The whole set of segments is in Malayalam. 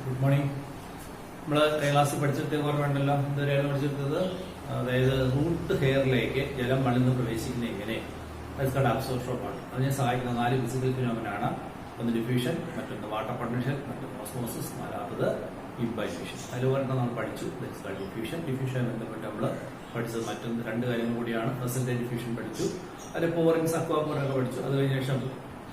Good morning. നമ്മൾ ക്ലാസ്സിൽ പഠിച്ചെടുത്ത ഓർമ്മയുണ്ടല്ലോ, ഇതുവരെയാണ് പഠിച്ചെടുത്തത്. അതായത് റൂട്ട് ഹെയറിലേക്ക് ജലം മണ്ണിൽ പ്രവേശിക്കുന്നത് എങ്ങനെ, അബ്സോർപ്ഷൻ. അതിനെ സഹായിക്കുന്ന 4 ഫിസിക്കൽ ഫിനോമിനാണ്. ഒന്ന് ഡിഫ്യൂഷൻ, മറ്റൊന്ന് വാട്ടർ പൊട്ടൻഷ്യൽ, മറ്റൊന്ന് ഓസ്മോസിസ്, നാലാമത് ഇംബൈഫ്യൂഷൻ. അതിൽ ഒരെണ്ണം നമ്മൾ പഠിച്ചു, ഡിഫ്യൂഷൻ. ഡിഫ്യൂഷനുമായി ബന്ധപ്പെട്ട് നമ്മൾ പഠിച്ചത് മറ്റൊന്ന് 2 കാര്യങ്ങൾ കൂടിയാണ്. പ്രസന്റ് ഡിഫ്യൂഷൻ പഠിച്ചു, അതിൽ പോറിങ്സ്, അക്വാപോറൊക്കെ പഠിച്ചു. അത് കഴിഞ്ഞ ശേഷം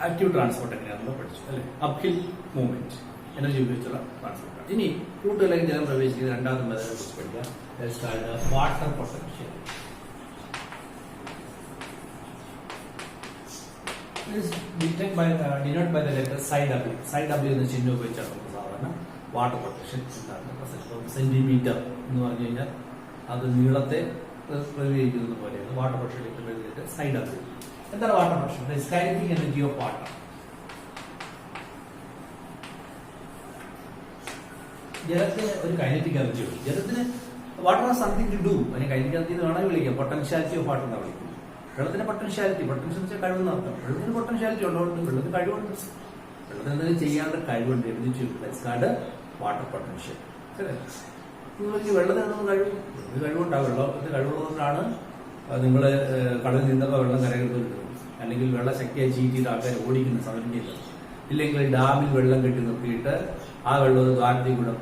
ആക്റ്റീവ് ട്രാൻസ്പോർട്ട് എങ്ങനെയാണെന്ന് പഠിച്ചു അല്ലെ. അപ്ഹിൽ മൂവ്മെന്റ്, എനർജി ഉപയോഗിച്ചുള്ള ട്രാൻസ്പോർട്ട്. ഇനി റൂട്ടിലേക്ക് ജലം പ്രവേശിക്കുന്ന രണ്ടാമത്തെ മെത്തേഡിനെ കുറിച്ച് പഠിക്കാം. Water potential. denoted by the letter psi w. Psi w എന്ന ചിഹ്നം ഉപയോഗിച്ചാണ് നമുക്ക് സാധാരണ വാട്ടർ പൊട്ടൻഷ്യൽ ഉണ്ടാകുന്നത്. സെന്റിമീറ്റർ എന്ന് പറഞ്ഞു കഴിഞ്ഞാൽ അത് നീളത്തെ പ്രതിനിധീകരിക്കുന്നത് പോലെയാണ് വാട്ടർ പൊട്ടൻഷ്യൽ പ്രതിനിധീകരിക്കുന്നത് psi w. എന്താണ് water potential? Kinetic energy of water. ജലത്തിന് ഒരു കൈനറ്റിക് എനർജി ഉണ്ട്. ജലത്തിന് water has something to do. അതിനെ കൈനറ്റിക് എനർജി എന്ന് വേണമെങ്കിൽ വിളിക്കാം. പൊട്ടൻഷ്യാലിറ്റി ഓഫ് വാട്ടർ എന്നാണ് വിളിക്കുന്നത്. വെള്ളത്തിന് പൊട്ടൻഷ്യാലിറ്റി എന്ന് വെച്ചാൽ കഴിവെന്ന് അർത്ഥം. വെള്ളത്തിന് പൊട്ടൻഷ്യാലിറ്റി ഉള്ളതുകൊണ്ട് വെള്ളത്തിന് കഴിവുണ്ട്. വെള്ളത്തിന് എന്തെങ്കിലും ചെയ്യാനുള്ള കഴിവുണ്ട്. Water potential. നിങ്ങൾക്ക് വെള്ളത്തിന് എന്തെങ്കിലും കഴിവുണ്ടാവും. വെള്ളത്തിന് കഴിവുള്ളതുകൊണ്ടാണ് നിങ്ങൾ കടലിൽ നിന്നപ്പോൾ വെള്ളം കരകൾക്ക് കിട്ടുന്നത്. അല്ലെങ്കിൽ വെള്ളം ശക്തിയായി ചീറ്റിയിട്ട് ആൾക്കാർ ഓടിക്കുന്ന സമരം ചെയ്യുന്നത്. ഇല്ലെങ്കിൽ ഡാമിൽ വെള്ളം കെട്ടി നിർത്തിയിട്ട് ആ വെള്ളം ഒരു ദ്വാരത്തിൽ കൂടെ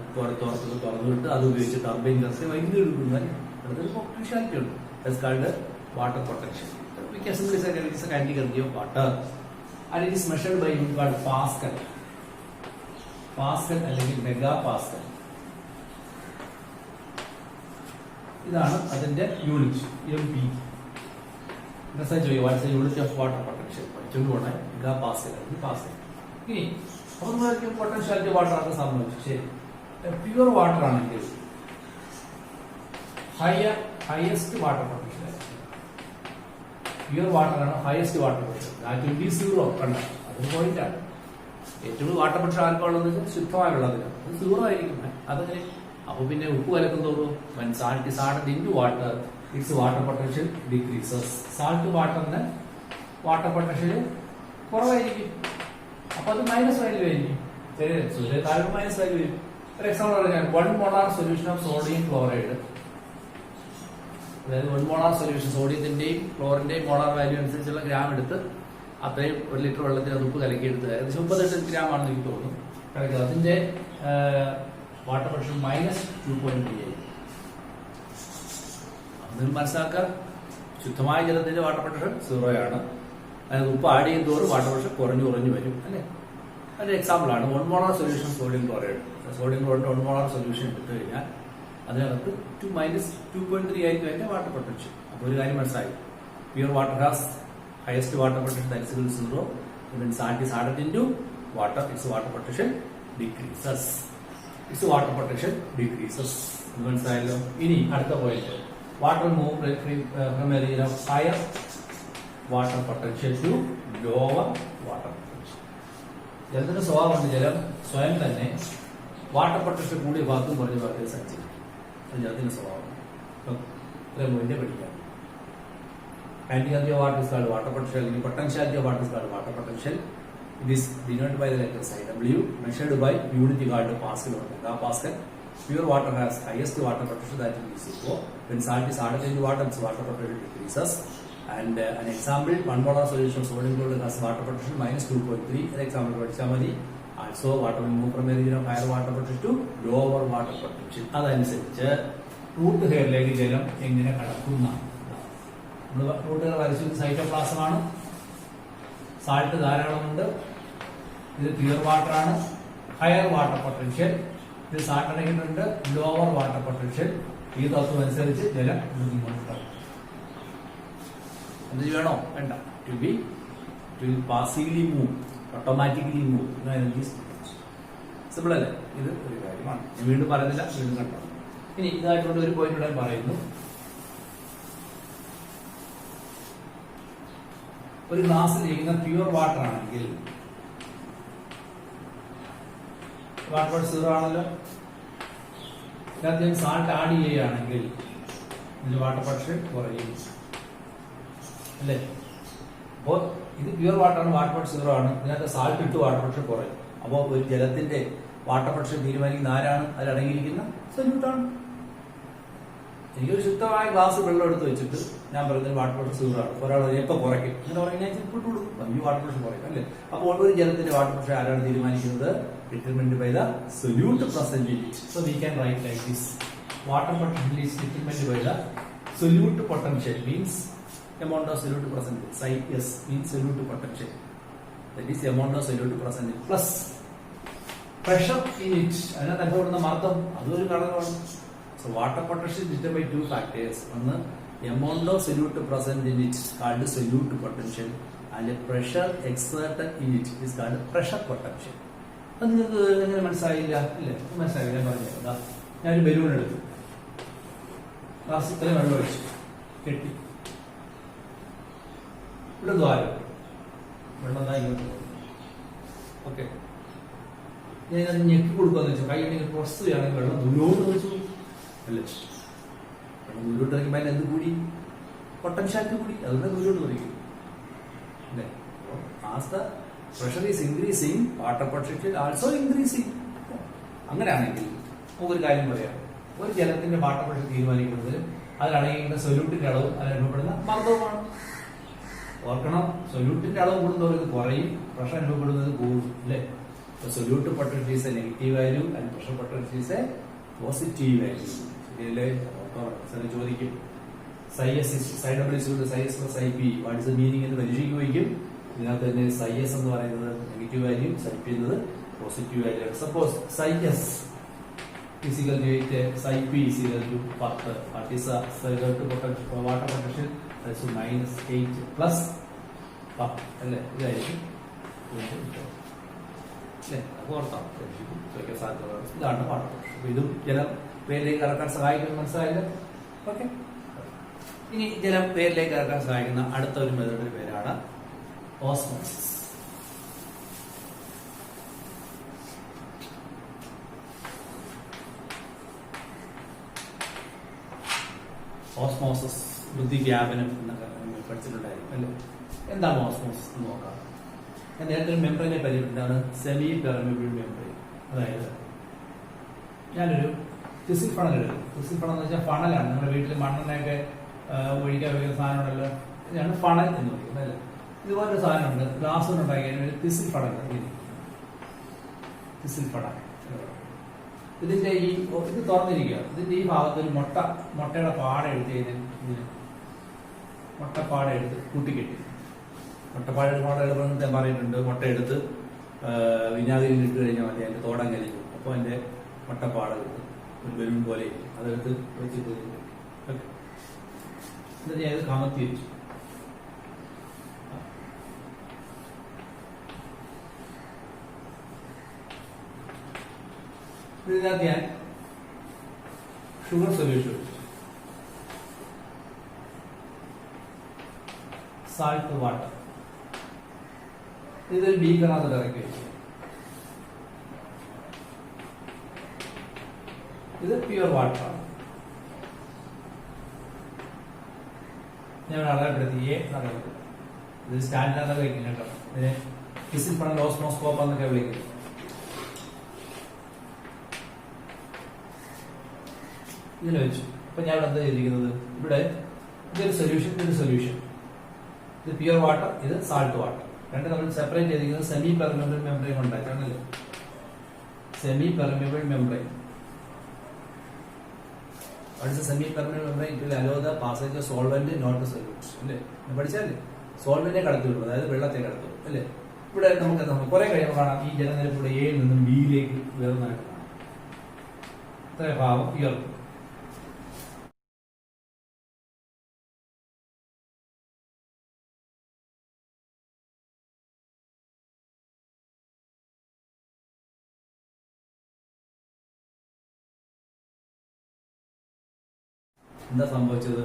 തുറന്നുവിട്ട് അത് ഉപയോഗിച്ച് ടർബൈൻ കത്തി വൈദ്യുതി എടുക്കുന്ന വെള്ളത്തിന് പൊട്ടൻഷ്യാലിറ്റി ഉണ്ട്. Water potential. We can simply say that it is a kinetic energy of water, and it is measured by unit called Pascal. Pascal അല്ലെങ്കിൽ മെഗാ പാസ്കൽ. ഇതാണ് അതിന്റെ unit MP. What's the unit of water potential പഠിച്ചുകൊണ്ട് പോകണേ. മെഗാ പാസ്കൽ അല്ലെങ്കിൽ പാസ്കൽ. ഇനി അപ്പോൾ പൊട്ടൻഷ്യാലിറ്റി വാട്ടർ ആണ് സംഭവിച്ചു. ശരി, പ്യുവർ വാട്ടർ ആണെങ്കിൽ highest water potential. Pure water ആണ് highest water potential. That will be 0. കണ്ട, അതൊരു പോയിന്റാണ്. ഏറ്റവും വാട്ടർ പൊട്ടൻഷ്യൽ ആർക്കുള്ളതെന്ന് വെച്ചാൽ ശുദ്ധമായ വെള്ളത്തിന് അത് 0 ആയിരിക്കും. അതങ്ങനെ. അപ്പൊ പിന്നെ ഉപ്പ് കലക്കും തോറും salt is added into water, it's water potential decreases. Salt വാട്ടറിന് വാട്ടർ പൊട്ടൻഷ്യൽ കുറവായിരിക്കും. അപ്പൊ അത് മൈനസ് വാല്യൂ ആയിരിക്കും. താഴെ മൈനസ് വാല്യൂ വരും. ഒരു എക്സാമ്പിൾ പറഞ്ഞാൽ 1 molar solution of sodium chloride, അതായത് 1 മോളാർ സൊല്യൂഷൻ സോഡിയത്തിന്റെയും ക്ലോറിന്റെയും മോളാർ വാല്യൂ അനുസരിച്ചുള്ള ഗ്രാം എടുത്ത് അത്രയും 1 ലിറ്റർ വെള്ളത്തിൽ അത് ഉപ്പ് കലക്കിയെടുത്ത് ഏകദേശം 38 ഗ്രാം ആണെന്ന് എനിക്ക് തോന്നുന്നു കലക്കുക. അതിന്റെ വാട്ടർ പ്രഷർ -2.3 ആയിരിക്കും. അതിന് മനസ്സിലാക്കുക, ശുദ്ധമായ ജലത്തിന്റെ വാട്ടർ പ്രഷർ 0 ആണ്. അതായത് ഉപ്പ് ആഡ് ചെയ്യും തോറും വാട്ടർ പ്രഷർ കുറഞ്ഞു വരും അല്ലെ. അതിന്റെ എക്സാമ്പിൾ ആണ് 1 molar solution sodium chloride. Sodium chloride 1 molar solution എടുത്തു കഴിഞ്ഞാൽ അതിനകത്ത് -2.3 ആയിരിക്കും അതിന്റെ വാട്ടർ പൊട്ടൻഷ്യൽ. അപ്പൊ ഒരു കാര്യം മനസ്സിലായി, pure water has highest water potential that is 0. When salt is added into water, its water potential decreases. മനസ്സിലായല്ലോ. ഇനി അടുത്ത point, water move from a region of higher water potential to lower water potential. ജലത്തിന്റെ സ്വഭാവമുണ്ട്, ജലം സ്വയം തന്നെ വാട്ടർ പൊട്ടൻഷ്യൽ കൂടിയ ഭാഗത്തും കുറഞ്ഞ ഭാഗത്തിൽ സഞ്ചരിക്കും. അത് ജലത്തിന്റെ സ്വഭാവം. ഇത്രയും മുന്നേ പഠിക്കാം. Kinetic energy of water is called water potential. The potentiality of water is called water potential. It is denoted by the letter psi w, measured by unit called Pascal or megapascal. Pure water has highest water potential, that is 0. When salt is added into water, its water potential decreases. And an example, 1 molar solution of sodium chloride has water potential -2.3. An example, also water will move from a region of higher water potential to lower water potential. അതനുസരിച്ച് റൂട്ട് ഹെയറിലേക്ക് ജലം എങ്ങനെ കടക്കുന്ന റൂട്ട് ഹെയർ വരച്ചു. സൈറ്റോപ്ലാസം ആണ്. സാൾട്ട് ധാരാളമുണ്ട്. ഇത് പ്യുവർ വാട്ടർ ആണ്. Higher water potential. ഇത് സാൾട്ട് അടങ്ങിയിട്ടുണ്ട്. Lower water potential. ഈ തത്വം അനുസരിച്ച് ജലം മുങ്ങിക്കൊണ്ടാകും. എന്ത് വേണോ വേണ്ട, to passively move, automatically move. Simple അല്ലേ? ഇത് ഒരു കാര്യമാണ്. വീണ്ടും പറയുന്നില്ല, വീണ്ടും കണ്ടോ. ഇനി ഇതായിട്ടുണ്ട് ഒരു പോയിന്റ് ഇവിടെ പറയുന്നു. ഒരു ഗ്ലാസ്സിൽ ഇരിക്കുന്ന പ്യുവർ വാട്ടർ ആണെങ്കിൽ വാട്ടർ 0 ആണല്ലോ. ഇതിനകത്ത് സാൾട്ട് ആഡ് ചെയ്യുകയാണെങ്കിൽ ഇതിന്റെ വാട്ടർ പ്രഷർ കുറയും അല്ലേ. അപ്പോൾ ഇത് പ്യുവർ വാട്ടർ ആണ്, വാട്ടർ പ്രഷർ 0 ആണ്. ഇതിനകത്ത് സാൾട്ട് ഇട്ട് വാട്ടർ പ്രഷർ കുറയും. അപ്പോൾ ഒരു ജലത്തിന്റെ വാട്ടർ പ്രഷർ തീരുമാനിക്കുന്ന ആരാണ്? അതിലടങ്ങിയിരിക്കുന്ന സൊല്യൂട്ടാണ്. എനിക്കൊരു ശുദ്ധമായ ഗ്ലാസ് വെള്ളം എടുത്ത് വെച്ചിട്ട് ഞാൻ പറയുന്നത് വാട്ടർ പ്രഷർ 0 ആണ്. ഒരാൾ എപ്പോൾ കുറയ്ക്കും എന്ന് പറഞ്ഞാൽ ഞാൻ ഇട്ട് കൊടുക്കും, ഈ വാട്ടർ പ്രഷർ കുറയ്ക്കും അല്ലേ. അപ്പോൾ ഒരു ജലത്തിന്റെ വാട്ടർ പ്രഷർ ആരാണ് തീരുമാനിക്കുന്നത്? Determined by the solute present in it. So we can write like this. Water potential is determined by the solute potential means amount of solute present. Psi S means solute potential. That is the amount of solute present plus pressure in it. അതിനകത്ത് അനുഭവപ്പെടുന്ന മർദ്ദം അതൊരു ഘടകമാണ്. So water potential is determined by 2 factors. One, amount of solute present in it called solute potential, and pressure exerted in it is called pressure potential. അത് നിങ്ങൾക്ക് എങ്ങനെ മനസ്സിലായില്ല? ഇല്ലേ, മനസ്സിലായില്ല. ഞാൻ പറഞ്ഞതാ, ഞാനൊരു ബലൂൺ എടുത്തു, ഗ്ലാസ് ഇത്രയും വെള്ളം ഒഴിച്ചു, കെട്ടി, ഇവിടെ ദ്വാരം, വെള്ളം ഇങ്ങോട്ട്. ഓക്കെ, ഞാൻ ഞെക്കി കൊടുക്കാന്ന് വെച്ചാൽ കൈ ഉണ്ടെങ്കിൽ വസ്തുവാണെങ്കിൽ വെള്ളം ദൂരോട്ട് വെച്ചു അല്ലേ. വെള്ളം ദൂരോട്ട് ഇറക്കുമ്പോൾ അതിന് എന്ത് കൂടി? പൊട്ടൻഷ്യാലിറ്റി കൂടി, അതുകൊണ്ട് ദൂരോട്ട് വരിക്കും അല്ലേ. As the pressure is increasing, water potential also increasing. അങ്ങനെയാണെങ്കിൽ നമുക്കൊരു കാര്യം പറയാം. ഒരു ജലത്തിന്റെ വാട്ടർ പ്രഷർ തീരുമാനിക്കുന്നത് അതിലടങ്ങിയിരിക്കുന്ന സൊല്യൂട്ടിന്റെ അളവും അതിനനുഭവപ്പെടുന്ന മർദ്ദവുമാണ്. ഓർക്കണം, സൊല്യൂട്ടിന്റെ അളവ് കൂടുന്നതോടെ ഇത് കുറയും, പ്രഷർ അനുഭവപ്പെടുന്നത് കൂടും അല്ലേ. Solute potential is a negative value and pressure potential is a positive value. ശരിയല്ലേ? ചോദിക്കും psi S psi W psi S plus I P what is the meaning എന്ന് പരീക്ഷിക്കുമെങ്കിൽ ഇതിനകത്ത് തന്നെ സൈ എസ് എന്ന് പറയുന്നത് നെഗറ്റീവ് വാല്യൂ, സൈ പി എന്നത് പോസിറ്റീവ് വാല്യൂ ആണ്. Suppose psi S physical 8, psi P =10. What is water potential? -8 plus 10 അല്ലേ. ഇതായിരിക്കും അല്ലേ. അത് ഓർത്താം, ഇതാണ് വാട്ടർ പ്രഷർ. ഇതും ജലം പേരിലേക്ക് ഇറക്കാൻ സഹായിക്കുന്ന മനസ്സിലായില്ല. ഓക്കെ, ഇനി ജലം പേരിലേക്ക് ഇറക്കാൻ സഹായിക്കുന്ന അടുത്ത ഒരു മെത്തേഡിന്റെ പേരാണ് ഓസ്മോസിസ്. ഓസ്മോസിസ് ബുദ്ധിവ്യാപനം എന്നൊക്കെ പഠിച്ചിട്ടുണ്ടായിരിക്കും അല്ലേ. എന്താണ് ഓസ്മോസിസ് എന്ന് നോക്കാം. ഞാൻ നേരത്തെ ഒരു മെമ്പറിനെ പരിചയപ്പെട്ടാണ്, സെമി പെർമിബിൾ മെമ്പറൈൻ. അതായത് ഞാനൊരു തിസിൽ ഫണൽ എടുക്കും. തിസിൽ ഫണൽ എന്ന് വെച്ചാൽ ഫണലാണ്. നമ്മുടെ വീട്ടിൽ മണ്ണെണ്ണയൊക്കെ ഒഴിക്കാൻ വയ്ക്കുന്ന സാധനമുണ്ടല്ലോ, ഇതാണ് ഫണൽ എന്ന് പറയുന്നത് അല്ലേ. ഇതുപോലൊരു സാധനമുണ്ട്, ഗ്ലാസ് കൊണ്ട് ഉണ്ടാക്കിയ ഒരു തിസിൽ ഫണൽ. തിസിൽ ഫണൽ ഇതിന്റെ ഇത് തുറന്നിരിക്കുക. ഇതിന്റെ ഈ ഭാഗത്ത് ഒരു മുട്ടയുടെ പാട എടുത്ത് ഇതിന് മുട്ടപ്പാട എടുത്ത് കൂട്ടിക്കെട്ടി. മുട്ടപ്പാട ഞാൻ പറഞ്ഞിട്ടുണ്ട്, മുട്ട എടുത്ത് വിനാഗിരിയിൽ ഇട്ട് കഴിഞ്ഞാൽ മതി, അതിന്റെ തോടം കലിക്കും. അപ്പോൾ അതിന്റെ മുട്ടപ്പാട കിട്ടും, ഒരു ബലൂൺ പോലെ. അതെടുത്ത് വെച്ചിട്ട് എന്നിട്ട് ഞാൻ ഇത് കമത്തി വെച്ചു. ഇതിനകത്ത് ഞാൻ ഷുഗർ സൊല്യൂഷൻ ഒഴിച്ചു, സാൾട്ട് വാട്ടർ. ഇതൊരു ബീക്കറിനകത്ത് ഇറക്കി വെച്ചു. ഇത് പ്യുവർ വാട്ടറാണ്. ഞാൻ അടയാളപ്പെടുത്തി എ എന്നറിയപ്പെടും. ഇത് സ്റ്റാൻഡിനകത്തൊക്കെ വയ്ക്കുന്നു കേട്ടോ. ഇതിനെ ഫിസിൽ ഫണൽ ഓസ്മോസ്കോപ്പ് എന്നൊക്കെ വിളിക്കുന്നു. ഇതിൽ വെച്ചു. അപ്പൊ ഞാൻ എന്താ ചെയ്തിരിക്കുന്നത്, ഇവിടെ ഇതൊരു സൊല്യൂഷൻ, ഇതൊരു സൊല്യൂഷൻ. ഇത് പ്യുവർ വാട്ടർ, ഇത് സാൾട്ട് വാട്ടർ. രണ്ട് നമ്മൾ സെപ്പറേറ്റ് ചെയ്തിരിക്കുന്നത് സെമി പെർമിബിൾ മെംബ്രെയിൻ ഉണ്ടാക്കാണല്ലോ. Semi permeable membrane. What is the semi-permeable membrane? It will allow the passage of solvent, not the solutes. അല്ലേ, പഠിച്ചല്ലേ? സോൾവെന്റിനെ കടത്തുള്ളൂ, അതായത് വെള്ളത്തെ കടത്തുള്ളൂ അല്ലേ. ഇവിടെ നമുക്ക് കുറെ കഴിയുമ്പോൾ കാണാം ഈ ജലനിരപ്പിലൂടെ എയിൽ നിന്നും ബിയിലേക്ക് ഉയർന്നതായിട്ട് കാണാം. ഇത്ര ഭാഗം ഉയർന്നു. എന്താ സംഭവിച്ചത്?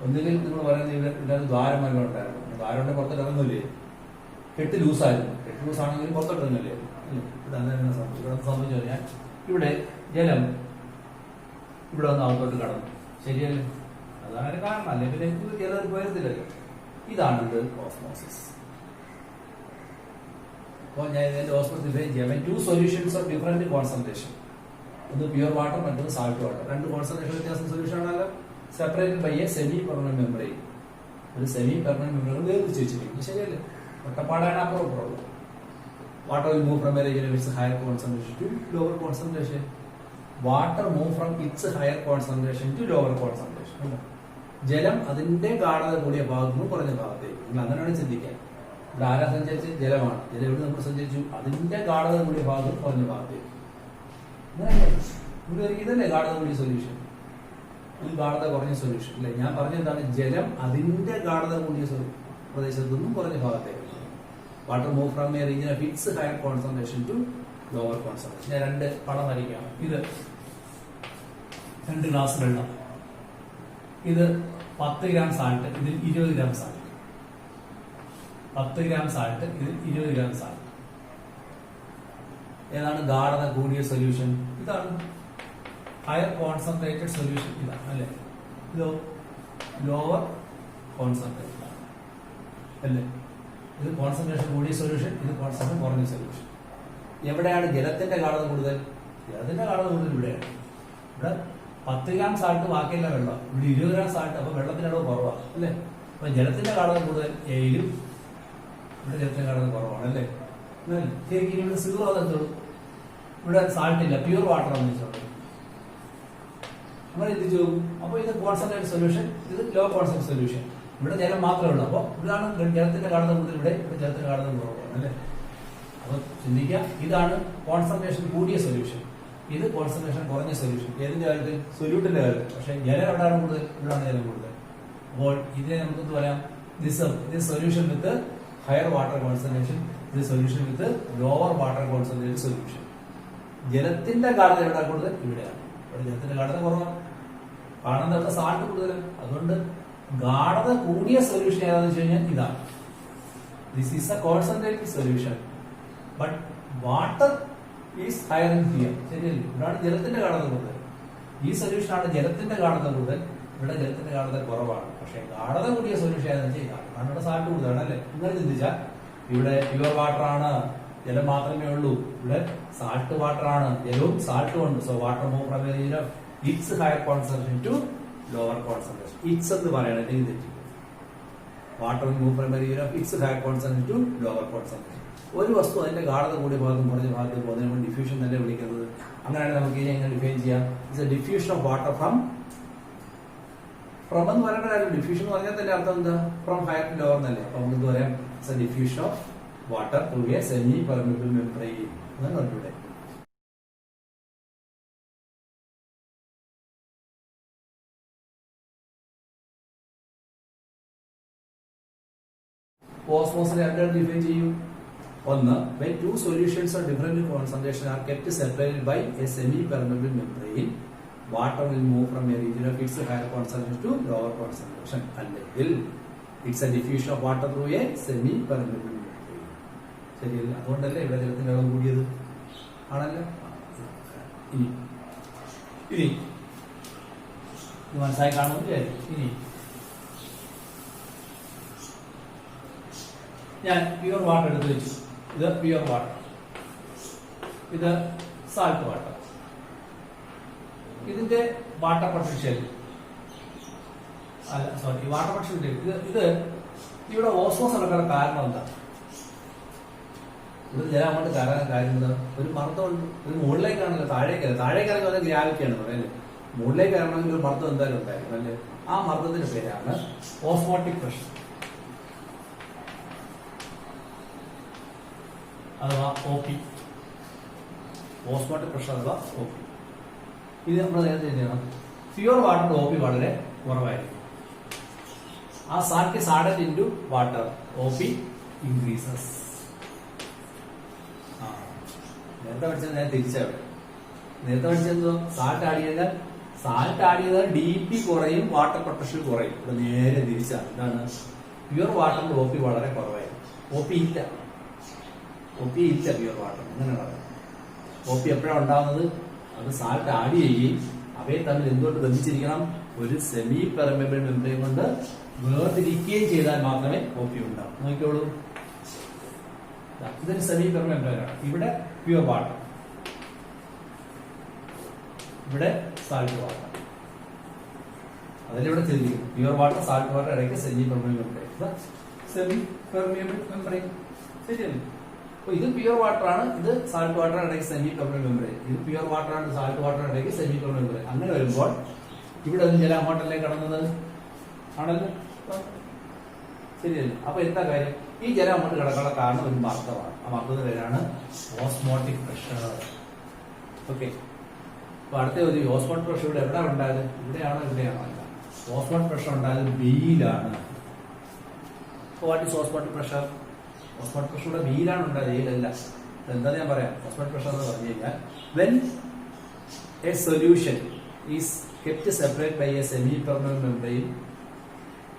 ഒന്നുകിൽ നിങ്ങൾ പറയുന്നത് ഇതിനകത്ത് ദ്വാരം വല്ലതും ഉണ്ടായിരുന്നു. ദ്വാരം ഉണ്ടെങ്കിൽ പുറത്തോട്ട് ഇറങ്ങുന്നില്ലേ? കെട്ട് ലൂസായിരുന്നു. കെട്ട് ലൂസാണെങ്കിൽ പുറത്തോട്ട് ഇറങ്ങില്ലേ? ഇവിടെ സംഭവിച്ചു കഴിഞ്ഞാൽ ഇവിടെ ജലം ഇവിടെ വന്ന് അകത്തോട്ട് കടന്നു. ശരിയല്ലേ? അതാണ് കാരണം. അല്ലെങ്കിൽ പിന്നെ ജലം പോയത്തില്ലല്ലോ. ഇതാണ് ഇത് ഓസ്മോസിസ്. അപ്പോൾ ഞാൻ ഇതിന്റെ ഓസ്മോസ് ഡിഫൈൻ ചെയ്യാം. Two solutions of different concentration, ഒന്ന് പ്യുവർ വാട്ടർ, മറ്റൊന്ന് സാൾട്ട് വാട്ടർ. രണ്ട് കോൺസെൻട്രേഷൻ വ്യത്യാസം സൊല്യൂഷൻ ആണല്ലോ. Separated by a semi permanent membrane. ഒരു സെമി പെർമനന്റ് മെമ്പറൈൻ വേർതിരിച്ച് വെച്ചിരിക്കുന്നു. ശരിയല്ലേ? ഒറ്റപ്പാടാണ് അപ്പുറം. Water will move from a region with higher concentration to lower concentration. Water move from its higher concentration to lower concentration. ജലം അതിന്റെ ഗാഢത കൂടിയ ഭാഗത്തു നിന്ന് കുറഞ്ഞ ഭാഗത്തേക്ക്. നിങ്ങൾ അങ്ങനെയാണ് ചിന്തിക്കാൻ. ഇവിടെ ആരാ സഞ്ചരിച്ചത്? ജലമാണ്. ജലം എവിടെ നമ്മൾ സഞ്ചരിച്ചു? അതിന്റെ ഗാഢത കൂടിയ ഭാഗത്ത് കുറഞ്ഞ ഭാഗത്തേക്ക്. ഇതല്ലേ ഗാഢത കൂടിയ സൊല്യൂഷൻ, ഈ ഗാഢത കുറഞ്ഞ സൊല്യൂഷൻ അല്ലെ? ഞാൻ പറഞ്ഞെന്താണ്? ജലം അതിന്റെ ഗാഢത കൂടിയ പ്രദേശത്തു നിന്നും കുറഞ്ഞ ഭാഗത്തേക്ക്. Water move from a region of its higher concentration to lower concentration. ഞാൻ രണ്ട് പടം വരയ്ക്കാം. ഇത് 2 ഗ്ലാസ് വെള്ളം, ഇത് 10 ഗ്രാം സാൾട്ട്, ഇതിൽ 20 ഗ്രാം സാൾട്ട്. 10 ഗ്രാം സാൾട്ട്, ഇതിൽ 20 ഗ്രാം സാൾട്ട്. ഏതാണ് ഗാഢത കൂടിയ സൊല്യൂഷൻ? ഇതാണ് ഹയർ കോൺസെൻട്രേറ്റഡ് സൊല്യൂഷൻ. ഇതാണ് അല്ലെ? ഇതോ ലോവർ കോൺസെൻട്രേറ്റഡ് അല്ലേ? ഇത് കോൺസെൻട്രേഷൻ കൂടിയ സൊല്യൂഷൻ, ഇത് കോൺസെൻട്രേഷൻ കുറഞ്ഞ സൊല്യൂഷൻ. എവിടെയാണ് ജലത്തിന്റെ ഗാഢത കൂടുതൽ? ജലത്തിന്റെ ഗാഢത കൂടുതൽ ഇവിടെയാണ്. ഇവിടെ 10 ഗ്രാം സാൾട്ട്, ബാക്കിയെല്ലാം വെള്ളം. ഇവിടെ 20 ഗ്രാം സാൾട്ട്, അപ്പൊ വെള്ളത്തിന്റെ അളവ് കുറവാണ് അല്ലേ? അപ്പൊ ജലത്തിന്റെ ഗാഢത കൂടുതൽ എയിലും, ഇവിടെ ജലത്തിന്റെ ഗാഢത കുറവാണ് അല്ലേ? ശരിക്കും ഇവിടെ 0 അതെന്തോളൂ? ഇവിടെ സാൾട്ട് ഇല്ല, പ്യൂർ വാട്ടർ ആണെന്ന് വെച്ചോളൂ. അങ്ങനെ എത്തിച്ചു. അപ്പൊ ഇത് കോൺസെൻട്രേറ്റഡ് സൊല്യൂഷൻ, ഇത് ലോ കോൺസെൻട്രേറ്റഡ് സൊല്യൂഷൻ. ഇവിടെ ജലം മാത്രമേ ഉള്ളൂ. അപ്പൊ ഇതാണ് ജലത്തിന്റെ ഗാഢത കൂടുതൽ, ഇവിടെ ജലത്തിന്റെ ഗാഢത കുറവാണ് അല്ലേ? അപ്പൊ ചിന്തിക്കുക, ഇതാണ് കോൺസെൻട്രേഷൻ കൂടിയ സൊല്യൂഷൻ, ഇത് കോൺസെൻട്രേഷൻ കുറഞ്ഞ സൊല്യൂഷൻ. ഏതിന്റെ കാര്യത്തിൽ? സൊല്യൂട്ടിന്റെ കാര്യത്തിൽ. പക്ഷെ ജലം എവിടെയാണ് കൂടുതൽ? ഇവിടെയാണ് ജലം കൂടുതൽ. അപ്പോൾ ഇതിനെ നമുക്ക് പറയാം, this solution with higher water concentration, ഇത് solution with lower water concentration solution. ജലത്തിന്റെ ഗാഢത എവിടെ കൂടുതൽ? ഇവിടെയാണ്. ഇവിടെ ജലത്തിന്റെ ഗാഢത കുറവാണ്, കാരണം എന്താ? സാൾട്ട് കൂടുതലാണ്. അതുകൊണ്ട് ഗാഢത കൂടിയ സൊല്യൂഷൻ ഏതാണെന്ന് വെച്ച് കഴിഞ്ഞാൽ ഇതാണ്. This is A concentrated solution, but water is higher in here. ശരിയല്ലേ? ഇവിടെയാണ് ജലത്തിന്റെ ഗാഢത കൂടുതൽ. ഈ സൊല്യൂഷനാണ് ജലത്തിന്റെ ഗാഢത കൂടുതൽ, ഇവിടെ ജലത്തിന്റെ ഗാഢത കുറവാണ്. പക്ഷെ ഗാഢത കൂടിയ സൊല്യൂഷൻ ഏതാണെന്ന് വെച്ചാൽ ഇതാണ്, കാരണം ഇവിടെ സാൾട്ട് കൂടുതലാണ് അല്ലേ? നിങ്ങൾ ചിന്തിച്ചാൽ ഇവിടെ പ്യുവർ വാട്ടർ ആണ്, ജലം മാത്രമേ ഉള്ളൂ. ഇവിടെ സാൾട്ട് വാട്ടർ ആണ്, ജലവും സാൾട്ടും ഉണ്ട്. So water move from a region of its higher concentration to lower concentration. Its എന്ന് പറയണത് തെറ്റി. Water move from a region of its higher concentration to lower concentration. ഒരു വസ്തു അതിന്റെ ഗാഢത കൂടിയ ഭാഗം കുറഞ്ഞ ഭാഗത്ത് പോകുന്നതിന് നമ്മൾ ഡിഫ്യൂഷൻ തന്നെ വിളിക്കുന്നത്. അങ്ങനെയാണ് നമുക്ക് ഇതിനെ എങ്ങനെ ഡിഫൈൻ ചെയ്യാം? It's A diffusion of water from എന്ന് പറയേണ്ട കാര്യം. ഡിഫ്യൂഷൻ എന്ന് പറഞ്ഞാൽ തന്നെ അർത്ഥം എന്താ? ഫ്രം ഹയർ ടു ലോവർ എന്നല്ലേ? അപ്പൊ നമുക്ക് എന്ത് പറയാം? It's A diffusion of water through A semi permeable membrane എന്നാണ് പറഞ്ഞിവിടെ. ഓസ്മോസിനെ രണ്ടായിട്ട് ഡിഫൈൻ ചെയ്യും. ഒന്ന്, when two solutions of different concentration are kept separated by a semi-permeable membrane, water will move from a region of its higher concentration to lower concentration. അല്ലെങ്കിൽ it's a diffusion of water through a semi-permeable membrane. ശരിയല്ല? അതുകൊണ്ടല്ലേ ഇവിടെ ജലത്തിന്റെ അളവ് കൂടിയത് ആണല്ലോ. ഇനി മനസ്സിലായി കാണുമെന്ന്. ഇനി ഞാൻ പ്യുവർ വാട്ടർ എടുത്ത് വെച്ചു. ഇത് പ്യുവർ വാട്ടർ, ഇത് സാൾട്ട് വാട്ടർ. ഇതിന്റെ വാട്ടർ പൊട്ടൻഷ്യൽ വാട്ടർ പൊട്ടൻഷ്യൽ ഇത് ഇവിടെ ഓസ്മോസ് നടക്കാൻ കാരണം എന്താ? ഇത് ജലം അങ്ങോട്ട് കയറാൻ കാര്യം എന്താ? ഒരു മർദ്ദമുണ്ട്. ഇത് മുകളിലേക്കാണല്ലോ, താഴേക്കല്ല. താഴേക്കിറങ്ങി വന്ന ഗ്രാവിറ്റിയാണ് പറയല്ലേ. മുകളിലേക്ക് ഇറങ്ങണമെങ്കിൽ ഒരു മർദ്ദം എന്തായാലും ഉണ്ടായിരുന്നു അല്ലേ? ആ മർദ്ദത്തിന്റെ പേരാണ് ഓസ്മോട്ടിക് പ്രഷർ അഥവാ OP. ഓസ്മോട്ടിക് പ്രഷർ അഥവാ OP. ഇത് നമ്മൾ നേരത്തെ ചെയ്യണം. പ്യുവർ വാട്ടറിന്റെ OP വളരെ കുറവായിരിക്കും. ആ salt is added into water, OP increases. നേരത്തെ പഠിച്ചത് ഞാൻ തിരിച്ചാണ്. നേരത്തെ പഠിച്ചെന്തോ? സാൾട്ട് ആഡ് ചെയ്താൽ DP കുറയും, വാട്ടർ പൊട്ടൻഷ്യൽ കുറയും. ഇവിടെ നേരെ തിരിച്ചാണ്. എന്താണ്? പ്യുവർ വാട്ടറിന്റെ OP വളരെ കുറവായിരിക്കും. OP ഇല്ല പ്യുവർ വാട്ടർ. അങ്ങനെയാണ്. OP എപ്പോഴാണ് ഉണ്ടാകുന്നത്? അത് സാൾട്ട് ആഡ് ചെയ്യുകയും അവയെ തമ്മിൽ എന്തുകൊണ്ട് ബന്ധിച്ചിരിക്കണം? ഒരു സെമി പെർമിയബിൾ മെംബ്രെയിൻ കൊണ്ട് വേർതിരിക്കുകയും ചെയ്താൽ മാത്രമേ OP ഉണ്ടാവും. നോക്കിക്കോളൂ, ഇതൊരു സെമി പെർമനന്റ് ആണ്. ഇവിടെ പ്യുവർ വാട്ടർ, ഇവിടെ സാൾട്ട് വാട്ടർ. അതിലിവിടെ ചെയ്തിരിക്കുന്നു പ്യുവർ വാട്ടർ, സാൾട്ട് വാട്ടർ, ഇടയ്ക്ക് semi permanent membrane. Semi permeable membrane ശരിയല്ലേ? അപ്പൊ ഇത് പ്യുവർ വാട്ടർ ആണ്, ഇത് സാൾട്ട് വാട്ടർ, ഇടയ്ക്ക് സെമി പെർമനന്റ് മെംബ്രെയിൻ. ഇത് പ്യുവർ വാട്ടർ ആണ്, സാൾട്ട് വാട്ടർ, ഇടയ്ക്ക് സെമി പെർമനന്റ് മെംബ്രെയിൻ. അങ്ങനെ വരുമ്പോൾ ഇവിടെ ഒന്നും ജലം അങ്ങോട്ടല്ലേ കടന്നത് ആണല്ലോ, ശരിയല്ലേ? അപ്പൊ എന്താ കാര്യം? ഈ ജലം അങ്ങോട്ട് കിടക്കാനുള്ള കാരണം ഒരു മർദ്ദമാണ്. ആ മർദ്ദത്തിന്റെ പേരാണ് ഓസ്മോട്ടിക് പ്രഷർ. ഓക്കെ, അപ്പൊ അടുത്ത ഒരു ഓസ്മോട്ടിക് പ്രഷർ ഇവിടെ എവിടെ ഉണ്ടായത്? ഇവിടെയാണോ ഇവിടെയാണോ? അല്ല, ഓസ്മോട്ടിക് പ്രഷർ ഉണ്ടായത് ബിയിലാണ്. What is osmotic pressure? Osmotic pressure ഇവിടെ ബിയിലാണ് ഉണ്ടായത്, എയിലല്ല. എന്താ ഞാൻ പറയാം? ഓസ്മോട്ടിക് പ്രഷർ എന്ന് പറഞ്ഞു കഴിഞ്ഞാൽ when A solution is kept separate by a semi-permeable membrane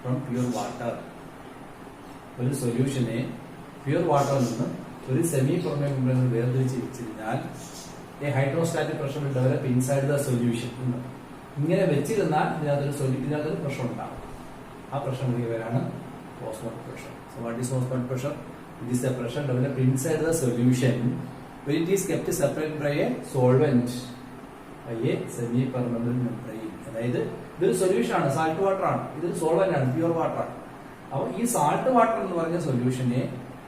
from pure water. ഒരു സൊല്യൂഷനെ പ്യുവർ വാട്ടറിൽ നിന്ന് ഒരു സെമി പെർമനന്റ് മെംബ്രെയിൻ വേർതിരിച്ച് വെച്ചിരുന്നാൽ a hydrostatic pressure will develop inside the solution. ഇങ്ങനെ വെച്ചിരുന്നാൽ ഇതിനകത്തൊരു പ്രഷർ ഉണ്ടാകും. ആ പ്രഷർ പേരാണ് osmotic pressure. So what is osmotic pressure? It is a pressure develop inside the solution when it is kept separate by a solvent by a semi permeable membrane. അതായത് ഇതൊരു സൊല്യൂഷൻ ആണ്, സാൾട്ട് വാട്ടർ ആണ്, ഇതൊരു സോൾവെന്റ് ആണ്, പ്യുവർ വാട്ടർ ആണ്. അപ്പൊ ഈ സാൾട്ട് വാട്ടർ എന്ന് പറഞ്ഞ സൊല്യൂഷനെ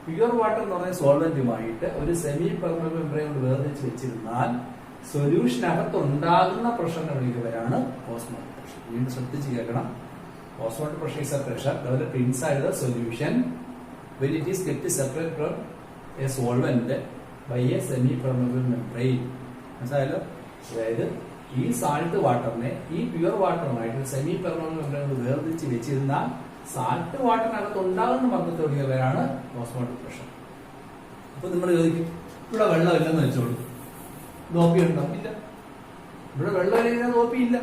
പ്യുവർ വാട്ടർ എന്ന് പറഞ്ഞ സോൾവെന്റുമായിട്ട് ഒരു സെമി പെർമനന്റ് മെംബ്രെയിൻ കൊണ്ട് വേർതിരിച്ച് വെച്ചിരുന്നാൽ സൊല്യൂഷനകത്ത് ഉണ്ടാകുന്ന പ്രഷറിനെ വിളിക്കുന്നവരാണ് ഓസ്മോട്ടിക് പ്രഷർ. വീണ്ടും ശ്രദ്ധിച്ച് കേൾക്കണം. Osmotic pressure is a pressure developed inside the solution when it is kept separate from a solvent by a semi permeable membrane. മനസ്സിലായല്ലോ? അതായത് ഈ സാൾട്ട് വാട്ടറിനെ ഈ പ്യുവർ വാട്ടറുമായിട്ട് സെമി പെർമനന്റ് മെംബ്രെയിൻ വേർതിരിച്ച് വെച്ചിരുന്നാൽ സാൾട്ട് വാട്ടറിനകത്ത് ഉണ്ടാകുന്ന മർദ്ദത്തോടിയ പേരാണ് ഓസ്മോട്ടിക് പ്രഷർ. അപ്പൊ നമ്മൾ ചോദിക്കും, ഇവിടെ വെള്ളമില്ലെന്ന് വെച്ചോളൂ, നോപ്പി ഉണ്ടോ? ഇല്ല. ഇവിടെ വെള്ളമില്ലെങ്കിൽ നോപ്പി ഇല്ല.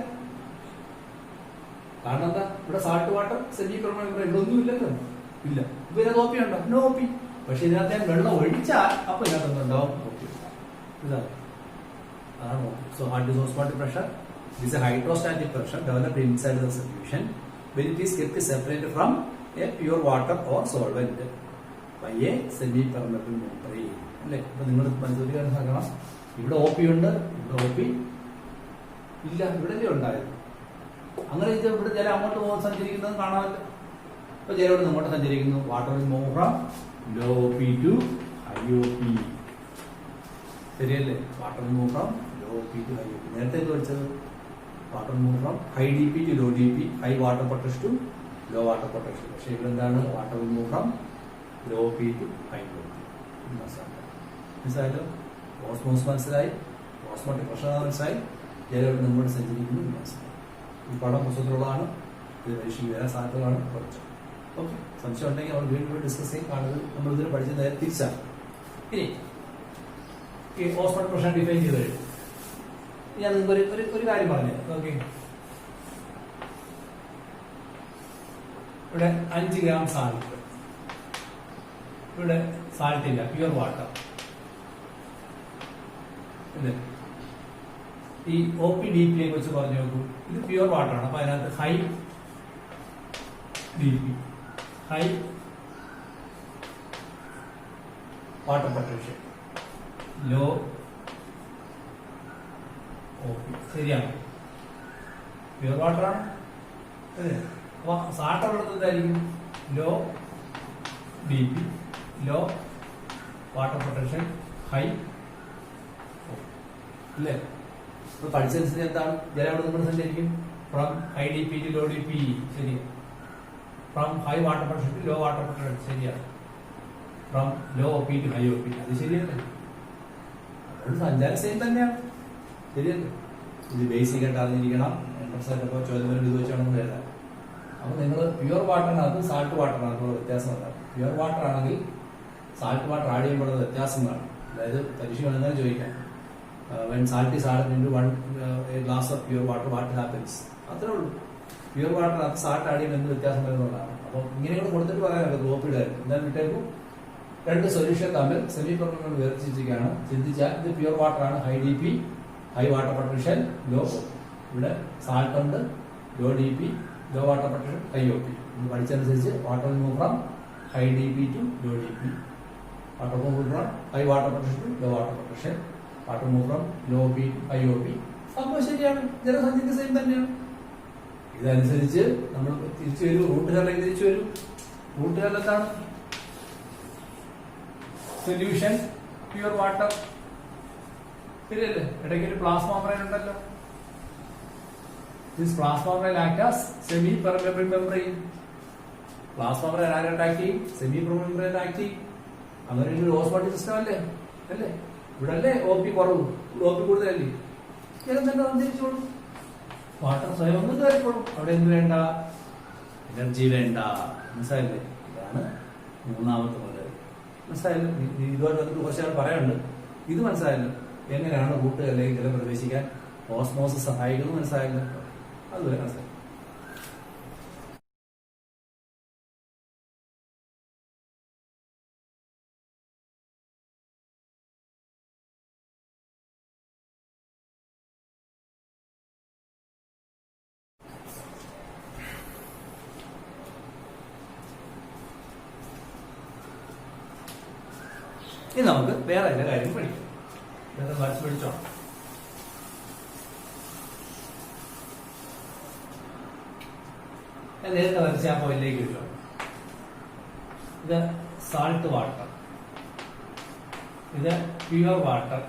കാരണം എന്താ? ഇവിടെ salt water, semi permanent membrane ഇതൊന്നും ഇല്ലല്ലോ, ഇല്ല. ഇപ്പൊ ഇതിനകത്ത് നോപ്പി ഉണ്ടോ? നോപ്പി. പക്ഷെ ഇതിനകത്ത് ഞാൻ വെള്ളം ഒഴിച്ചാൽ അപ്പൊ ഇതിനകത്ത് എന്തുണ്ടാവും? നോപ്പി. ഇതാ so what is osmotic pressure? It is a hydrostatic pressure developed inside the solution when it is kept separated from a pure water or solvent by a semi permeable membrane. അല്ലേ? അപ്പൊ നിങ്ങൾ മനസ്സിലാക്കാൻ സാധിക്കണം, ഇവിടെ OP ഉണ്ട്, ഇവിടെ OP ഇല്ല, ഇവിടെ ഉണ്ടായത്. അങ്ങനെ ഇവിടെ ജലം അങ്ങോട്ട് സഞ്ചരിക്കുന്നത് കാണാമല്ലോ. അപ്പൊ ജലം ഇവിടെ അങ്ങോട്ട് സഞ്ചരിക്കുന്നു. Water will move from low OP to high OP. ശരിയല്ലേ? Water move from low P to high OP. നേരത്തെ ചോദിച്ചത് water move from high DP to low DP, high water potential to low water potential. പക്ഷെ ഇവിടെ എന്താണ്? Water move from low P to high OP. മനസ്സിലായല്ലോ? ഓസ്മോസ് മനസ്സിലായി, ഓസ്മോട്ടിക് പ്രഷർ മനസ്സിലായി, ജലം നമ്മോട് സഞ്ചരിക്കുന്നു മനസ്സിലായി. ഈ പടം പുസ്തകത്തിലുള്ളതാണ്, ഇത് പരീക്ഷയ്ക്ക് വരാൻ സാധ്യതകളാണ് കുറച്ച്. ഓക്കെ, സംശയം ഉണ്ടെങ്കിൽ നമ്മൾ വീണ്ടും ഡിസ്കസ് ചെയ്യും. കാണുന്നത് നമ്മൾ ഇതിനെ പഠിച്ചത് നേരെ തിരിച്ചാണ്. ഇനി ഈ ഓസ്മോട്ടിക് പ്രഷർ ഡിഫൈൻ ചെയ്ത് കഴിഞ്ഞു. ഞാൻ നിങ്ങൾക്ക് ഒരു കാര്യം പറഞ്ഞു. ഓക്കെ, ഇവിടെ 5 ഗ്രാം സാൾട്ട്, ഇവിടെ സാൾട്ട് ഇല്ല, പ്യുവർ വാട്ടർ. ഈ OP DP വെച്ച് പറഞ്ഞു നോക്കൂ. ഇത് പ്യുവർ വാട്ടർ ആണ്. അപ്പൊ അതിനകത്ത് high DP, high water potential, low OP. ശരിയാണ്, പ്യുവർ വാട്ടർ ആണ്. അപ്പൊ സാൾട്ട് എന്തായിരിക്കും? Low DP, low water potential, high അല്ലേ? ഇപ്പൊ പഠിച്ചനുസരിച്ച് എന്താണ്? ജലം അവിടെ നമ്മൾ സഞ്ചരിക്കും from high DP to low DP. ശരി. From high water potential to low water potential. ശരിയാണ്. From low OP to high OP. അത് ശരിയല്ലേ? അതുകൊണ്ട് സഞ്ചാരം സെയിം തന്നെയാണ്. ശരിയല്ലേ? ഇത് ബേസിക് ആയിട്ട് അറിഞ്ഞിരിക്കണം. എൻട്രൻസായിട്ടപ്പോൾ ചോദ്യം ഇത് വെച്ചാണെന്ന് എഴുതാം. അപ്പൊ നിങ്ങൾ പ്യുവർ വാട്ടറിനകത്ത് സാൾട്ട് വാട്ടറിനകത്തുള്ള വ്യത്യാസം എന്താണ്? പ്യുവർ വാട്ടർ ആണെങ്കിൽ സാൾട്ട് വാട്ടർ ആഡ് ചെയ്യുമ്പോഴുള്ള വ്യത്യാസം കാണും. അതായത് പരീക്ഷ വേണമെങ്കിൽ ചോദിക്കാം, when salt is added into a glass of pure water, what happens? അത്രേ ഉള്ളൂ. പ്യുവർ വാട്ടറിനകത്ത് സാൾട്ട് ആഡ് ചെയ്യുമ്പോൾ എന്ത് വ്യത്യാസം വരുന്നതാണ്. അപ്പൊ ഇങ്ങനെയാണ് കൊടുത്തിട്ട് പറയാനൊക്കെ ഗ്ലോപ്പിയുടെ എന്തായാലും വിട്ടേക്കും. 2 സൊല്യൂഷൻ തമ്മിൽ സെമി പെർമനന്റ് വേർതിരിച്ചിരിക്കുകയാണ്. ചിന്തിച്ചാൽ ഇത് പ്യുവർ വാട്ടർ ആണ്, high DP, high water potential, low OP. ഇവിടെ സാൾട്ട് ഉണ്ട്, low DP, low water potential, high OP. ഇത് പഠിച്ചനുസരിച്ച് water move from high DP to low DP, water move from high water potential low water potential, water move from low P high O P. സംഭവം ശരിയാണ്, ജലസന്ധിക്ക് സെയിം തന്നെയാണ്. ഇതനുസരിച്ച് നമ്മൾ തിരിച്ചു വരും, റൂട്ടുകാരിലേക്ക് തിരിച്ചു വരും. റൂട്ടുകാരിലെത്താണ് സൊല്യൂഷൻ പ്യുവർ വാട്ടർ. ശരിയല്ലേ? ഇടയ്ക്ക് ഒരു പ്ലാസ്മ മെംബ്രെയിൻ ഉണ്ടല്ലോ. This plasma membrane act as semi permeable membrane. Plasma membrane ആരുണ്ടാക്കി? സെമി പെർമെബിൾ മെംബ്രെയിൻ ആക്കി. അങ്ങനെ ഒരു ഓസ്മോട്ടിക് സിസ്റ്റം അല്ലേ? അല്ലേ? ഇവിടെ അല്ലേ ഒ പി കുറവ്, ഒ പി കൂടുതലല്ലേ? ജലം തന്നെ സഞ്ചരിച്ചോളും, വാട്ടർ സ്വയം ഒന്ന് കയറിക്കോളും. അവിടെ എന്ത് വേണ്ട? എനർജി വേണ്ട. മനസ്സിലായില്ലേ? ഇതാണ് മൂന്നാമത്തെ മുതൽ. മനസ്സിലായല്ലോ? ഇതുമായിട്ട് വന്നിട്ട് കുറച്ചാൾ പറയാനുണ്ട്. ഇത് മനസ്സിലായല്ലോ? എങ്ങനെയാണ് റൂട്ടുകളിലേക്ക് ജലം പ്രവേശിക്കാൻ ഓസ്മോസിസ് സഹായിക്കുന്നത്? മനസ്സിലായല്ലോ? അതുവരെ മനസ്സിലായി. ഇനി നമുക്ക് വേറെ ചില കാര്യം പഠിക്കാം. വേറെ വായിച്ച് പഠിച്ചോ. ഞാൻ നേരത്തെ വരച്ച ആ പോയിന്റിലേക്ക് വിട്ടോ. ഇത് സാൾട്ട് വാട്ടർ, ഇത് പ്യുവർ വാട്ടർ,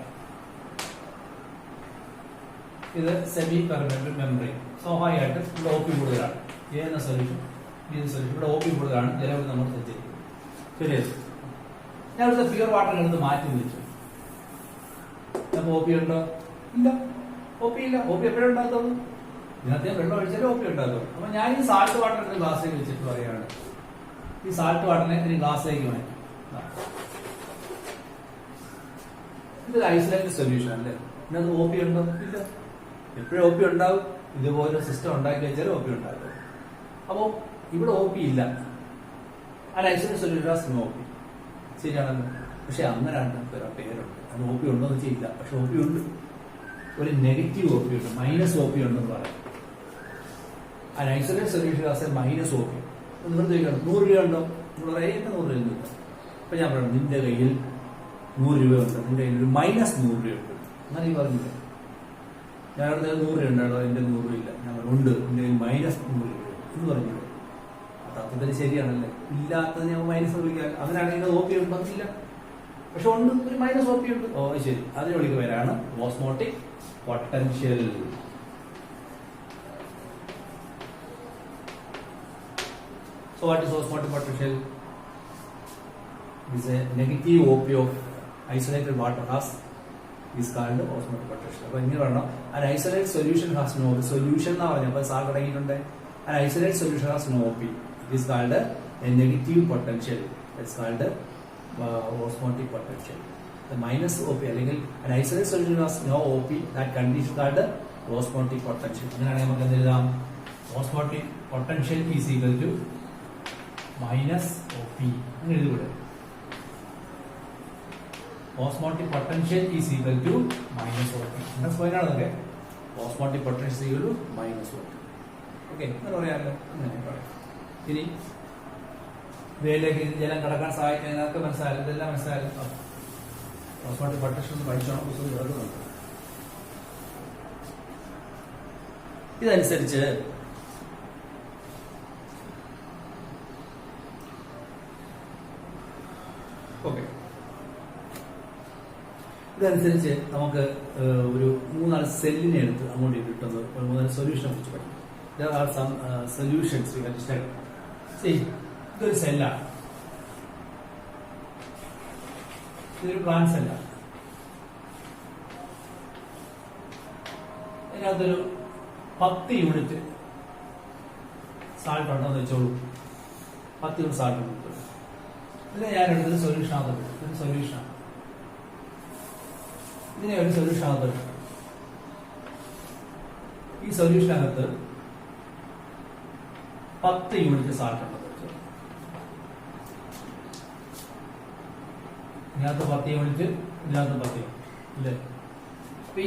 ഇത് സെമി പെർമെബിൾ മെംബ്രെയിൻ. സ്വാഭാവികമായിട്ടും ഇവിടെ ഒ പി കൂടുതലാണ്. ഏതെന്ന സൊല്യൂഷൻ ഇവിടെ ഒ പി കൂടുതലാണ്. ജലം നമ്മൾ സഞ്ചരിക്കും. ശരിയല്ലേ? ഞാൻ ഇവിടുത്തെ പ്യുവർ വാട്ടർ എടുത്ത് മാറ്റി വെച്ചു. അപ്പൊ ഒ പി ഉണ്ടോ? ഇല്ല, ഒ പി ഇല്ല. ഒ പി എപ്പോഴും ഉണ്ടാകത്തുള്ളൂ. ഇതിനകത്ത് വെള്ളം ഒഴിച്ചാലും ഒ പി ഉണ്ടാകും. അപ്പൊ ഞാൻ ഈ സാൾട്ട് വാട്ടർ എടുത്ത് ഗ്ലാസ്സിലേക്ക് വെച്ചിട്ട് പറയാണ്, ഈ സാൾട്ട് വാട്ടറിനെ ഒരു ഗ്ലാസ്സിലേക്ക് മാറ്റി. ഇതൊരു ഐസൊലേറ്റഡ് സൊല്യൂഷൻ അല്ലേ? ഇതിനകത്ത് ഒ പി ഉണ്ടോ? ഇല്ല. എപ്പോഴും ഒ പി ഉണ്ടാവും. ഇതുപോലെ സിസ്റ്റം ഉണ്ടാക്കി വെച്ചാലും ഒ പി ഉണ്ടാകും. അപ്പോ ഇവിടെ ഒ പി ഇല്ല. ആ isolated solution no O P. ശരിയാണല്ലോ? പക്ഷെ അങ്ങനെ പേരുണ്ട്. അത് ഒ പി ഉണ്ടോ എന്ന് ചെയ്യില്ല. പക്ഷെ ഒ പി ഉണ്ട്. ഒരു നെഗറ്റീവ് ഒ പി ഉണ്ട്, മൈനസ് ഒ പി ഉണ്ടെന്ന് പറയാം. ആ isolated solution as A minus O P. നിങ്ങൾ ചോദിക്കണം 100 രൂപ ഉണ്ടോ? നിങ്ങൾ പറയാം 100 രൂപ ഉണ്ട്. അപ്പൊ ഞാൻ പറഞ്ഞു നിന്റെ കയ്യിൽ 100 രൂപ ഉണ്ട്, നിന്റെ കയ്യിൽ ഒരു മൈനസ് 100 രൂപ ഉണ്ട്. അങ്ങനെ നീ പറഞ്ഞില്ല. ഞാൻ 100 രൂപ ഉണ്ടോ? എന്റെ 100 രൂപ ഇല്ല. ഞാൻ ഉണ്ട്, എന്റെ കയ്യിൽ മൈനസ് 100 രൂപ എന്ന് പറഞ്ഞില്ല. തത്വത്തിന് ശരിയാണല്ലേ? ഇല്ലാത്തത് ഞാൻ മൈനസ് വിളിക്കാൻ. അങ്ങനെയാണെങ്കിൽ ഒ പി ഉണ്ടെന്നില്ല. പക്ഷെ ഉണ്ട്, ഒരു മൈനസ് ഒ പി ഉണ്ട്. ഓ ശരി, അതിനെ വിളിക്കുന്ന പേരാണ് osmotic potential. So what is osmotic potential? It is a negative OP of isolated water has is called osmotic potential. അപ്പോൾ ഇങ്ങനെ പറയണം, an isolated solution has no solution എന്നാ പറഞ്ഞത്. അപ്പോൾ സാർ തുടങ്ങിയിട്ടുണ്ട്. An isolated solution has no OP. It is called a negative potential. It's called osmotic potential. The minus OP അല്ലെങ്കിൽ an isolated solution has no OP. That condition called osmotic potential. അങ്ങനെയാണെങ്കിൽ നമുക്ക് എന്ത് എഴുതാം? Osmotic potential is equal to minus O P. അങ്ങനെ എഴുതിവിടെ. Osmotic potential is equal to minus O P. അങ്ങനെ പോയിന്റാണ് അതൊക്കെ. Osmotic potential equal to minus O P. Okay, അങ്ങനെ പറയാമല്ലോ. അങ്ങനെ പറയാം. ഇനി വേലിലേക്ക് ജലം കടക്കാൻ സഹായിക്കുന്നതൊക്കെ മനസ്സിലായാലും ഇതെല്ലാം മനസ്സിലായാലും ഓസ്മോട്ടിക് പൊട്ടൻഷ്യൽ ഒന്ന് പഠിച്ചോണം. പുസ്തകം കിടക്കുന്നുണ്ട്. ഇതനുസരിച്ച് ഓക്കെ, ഇതനുസരിച്ച് നമുക്ക് ഒരു 3-4 സെല്ലിനെ എടുത്ത് അങ്ങോട്ട് കിട്ടുന്നത് 3-4 സൊല്യൂഷനെ കുറിച്ച് പഠിക്കും. There are some solutions we have to study. See, ഇതൊരു സെല്ലാണ്. ഇതൊരു പ്ലാന്റ് സെല്ലാണ്. ഇതിനകത്തൊരു 10 യൂണിറ്റ് സാൾട്ട് ഉണ്ടെന്ന് വെച്ചോളൂ. 10 യൂണിറ്റ് സാൾട്ട് ഉണ്ട്. ഇതിനെ ഞാൻ എടുത്തൊരു സൊല്യൂഷൻ ആകുന്നത്. ഇതൊരു സൊല്യൂഷനാണ്. ഇതിനെ ഒരു സൊല്യൂഷൻ ആകുന്നത്. ഈ സൊല്യൂഷനകത്ത് 10 യൂണിറ്റ് സാൾട്ട് ഉണ്ട്. ഇതിനകത്ത് 10 യൂണിറ്റ്, ഇതിനകത്ത് 10 യൂണിറ്റ് ഇല്ലേ? അപ്പൊ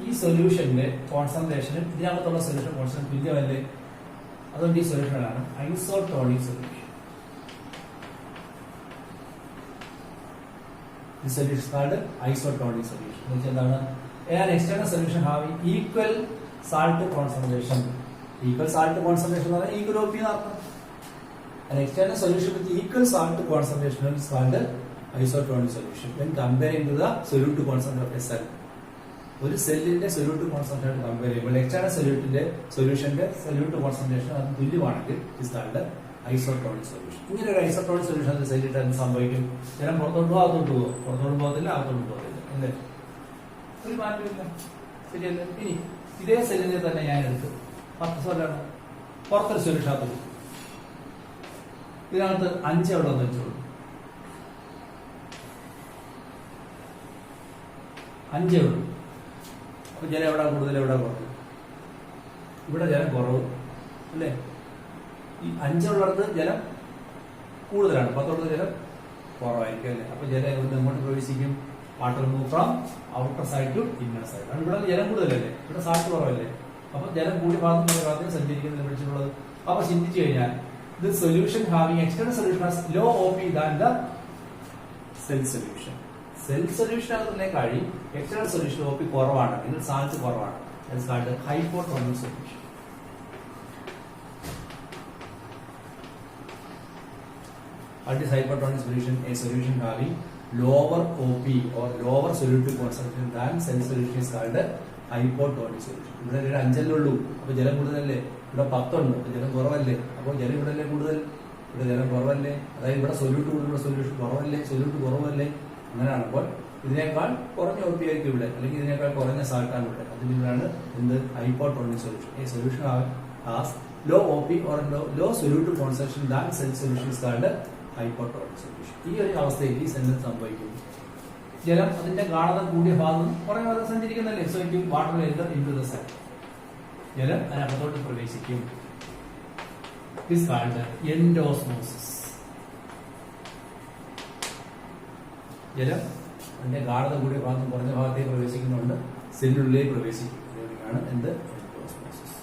ഈ സൊല്യൂഷന്റെ കോൺസെൻട്രേഷനും ഇതിനകത്തുള്ള സൊല്യൂഷൻ കോൺസെൻട്രേഷൻ തുല്യമല്ലേ? അതുകൊണ്ട് ഈ സൊല്യൂഷനാണ് isotonic solution. This solution is called isotonic solution. Which is an external solution having equal salt concentration. Equal salt concentration is equal OP. An external solution with equal salt concentration is called isotonic solution. When comparing to the solute concentration of a cell. ഒരു സെല്ലിന്റെ സൊല്യൂട്ട് കോൺസെൻട്രേഷൻ കമ്പയർ ചെയ്യുമ്പോൾ എക്സ്റ്റേണൽ സൊല്യൂഷന്റെ സൊല്യൂട്ട് കോൺസെൻട്രേഷൻ അത് തുല്യമാണെങ്കിൽ ഇസ് കാൾഡ് ഐസോട്ടോണിക് സൊല്യൂഷൻ. ഇങ്ങനെ ഒരു ഐസോട്ടോണിക് സൊല്യൂഷൻ സെല്ലിട്ട് എന്ത് സംഭവിക്കും? ജലം പുറത്തോട്ട് അകത്തോട്ട് പോകും, പുറത്തോട്ട് പോകത്തില്ല, അകത്തോട്ട് പോകത്തില്ല, അല്ലേ? ഒരു മാറ്റമില്ല, ശരിയല്ലേ? ഇനി ഇതേ സെല്ലിനെ തന്നെ ഞാൻ എടുത്തു 10 സൊല്ലാണ് പുറത്തൊരു സൊല്യൂഷൻ ആകും. ഇതിനകത്ത് 5 എവിടെ എന്ന് വെച്ചോളൂ. 5 എവിടെ? അപ്പൊ ജലം എവിടെ കൂടുതൽ, എവിടെ കുറവ്? ഇവിടെ ജലം കുറവ്, അല്ലേ? ഈ 5 ഉള്ളിടത്ത് ജലം കൂടുതലാണ്, 10 ഉള്ളത് ജലം കുറവായിരിക്കും, അല്ലേ? അപ്പൊ ജലം എങ്ങോട്ട് പ്രവേശിക്കും? Water move from outer side to inner side. ഇവിടെ ജലം കൂടുതലല്ലേ, ഇവിടെ സാൾട്ട് കുറവല്ലേ? അപ്പൊ ജലം കൂടി ഭാഗത്ത് സഞ്ചരിക്കുന്നതിനെ വിളിച്ചിട്ടുള്ളത്. അപ്പൊ ചിന്തിച്ചു കഴിഞ്ഞാൽ ഇത് solution having external solution has low OP than the cell solution. Cell solution ആകുന്നതിനേക്കാൾ എക്സ്റ്റേണൽ സൊല്യൂഷൻ OP കുറവാണ്, ഇതിൽ സാൾട്ട് കുറവാണ്. That's called hypotonic solution. What is hypotonic solution? A solution having lower OP or lower solutive concentration than cell solution is called hypotonic solution. ഇവിടെ 5 ഉള്ളൂ, അപ്പൊ ജലം കൂടുതലല്ലേ? ഇവിടെ 10 ഉണ്ട്, അപ്പൊ ജലം കുറവല്ലേ? അപ്പൊ ജലം ഇവിടെ അല്ലേ കൂടുതൽ, ഇവിടെ ജലം കുറവല്ലേ? അതായത് ഇവിടെ സൊല്യൂട്ട് കൂടുതൽ, ഇവിടെ സൊല്യൂഷൻ കുറവല്ലേ? സൊല്യൂട്ട് കുറവല്ലേ? അങ്ങനെയാണ്. അപ്പോൾ ഇതിനേക്കാൾ കുറഞ്ഞ OP ആയിരിക്കും ഇവിടെ, അല്ലെങ്കിൽ ഇതിനേക്കാൾ കുറഞ്ഞ സാൾട്ടാണ് ഇവിടെ. അതിനാണ് എന്ത്? Hypotonic solution. ഈ solution has low OP or low solutive concentration than cell solution is called hypotonic solution. ഈ ഒരു അവസ്ഥയിൽ ഈ സെന്റൻസ് സംഭവിക്കും. ജലം അതിന്റെ ഗാഢത കൂടിയ ഭാഗം കുറെ ഭാഗം സഞ്ചരിക്കുന്നല്ലേ? So it water enter into the cell. ജലം അതിനകത്തോട്ട് പ്രവേശിക്കും. Is called endosmosis. ജലം അതിന്റെ ഗാഢത കൂടിയ ഭാഗം കുറഞ്ഞ ഭാഗത്തേക്ക് പ്രവേശിക്കുന്നുണ്ട്, സെല്ലുള്ളിലേക്ക് പ്രവേശിക്കും. ഇതിനാണ് എന്ത്? എൻഡോസ്മോസിസ്.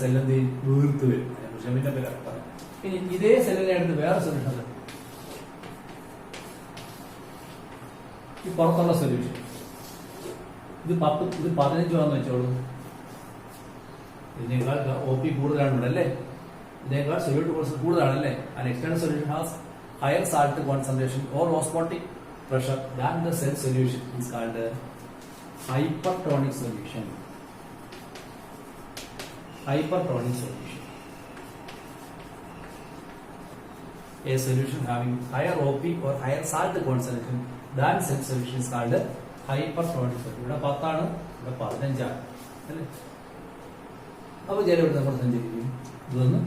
സെല്ലെന്ത് വീർത്ത് വരും. പിന്നെ പറയാം. ഇനി ഇതേ സെല്ലിനെ അടുത്ത് വേറെ സൊല്യൂഷൻ, ഈ പുറത്തുള്ള സൊല്യൂഷൻ, ഇത് 15 ആണെന്ന് വെച്ചോളൂ. ഇതിനേക്കാൾ OP കൂടുതലാണ് ഇവിടെ, അല്ലേ? ഇതിനേക്കാൾ സൊല്യൂട്ട് കൂടുതലാണല്ലേ? And external solution has higher salt concentration or osmotic pressure than the cell solution is called hypertonic solution. Hypertonic solution. A solution having higher OP or higher salt concentration than cell solution is called hypertonic solution. ഇവിടെ 10 ആണ്, ഇവിടെ 15 ആണ്, അല്ലേ? അപ്പൊ ജലം ഇവിടെ നമ്മൾ സഞ്ചരിക്കും, ഇതൊന്ന്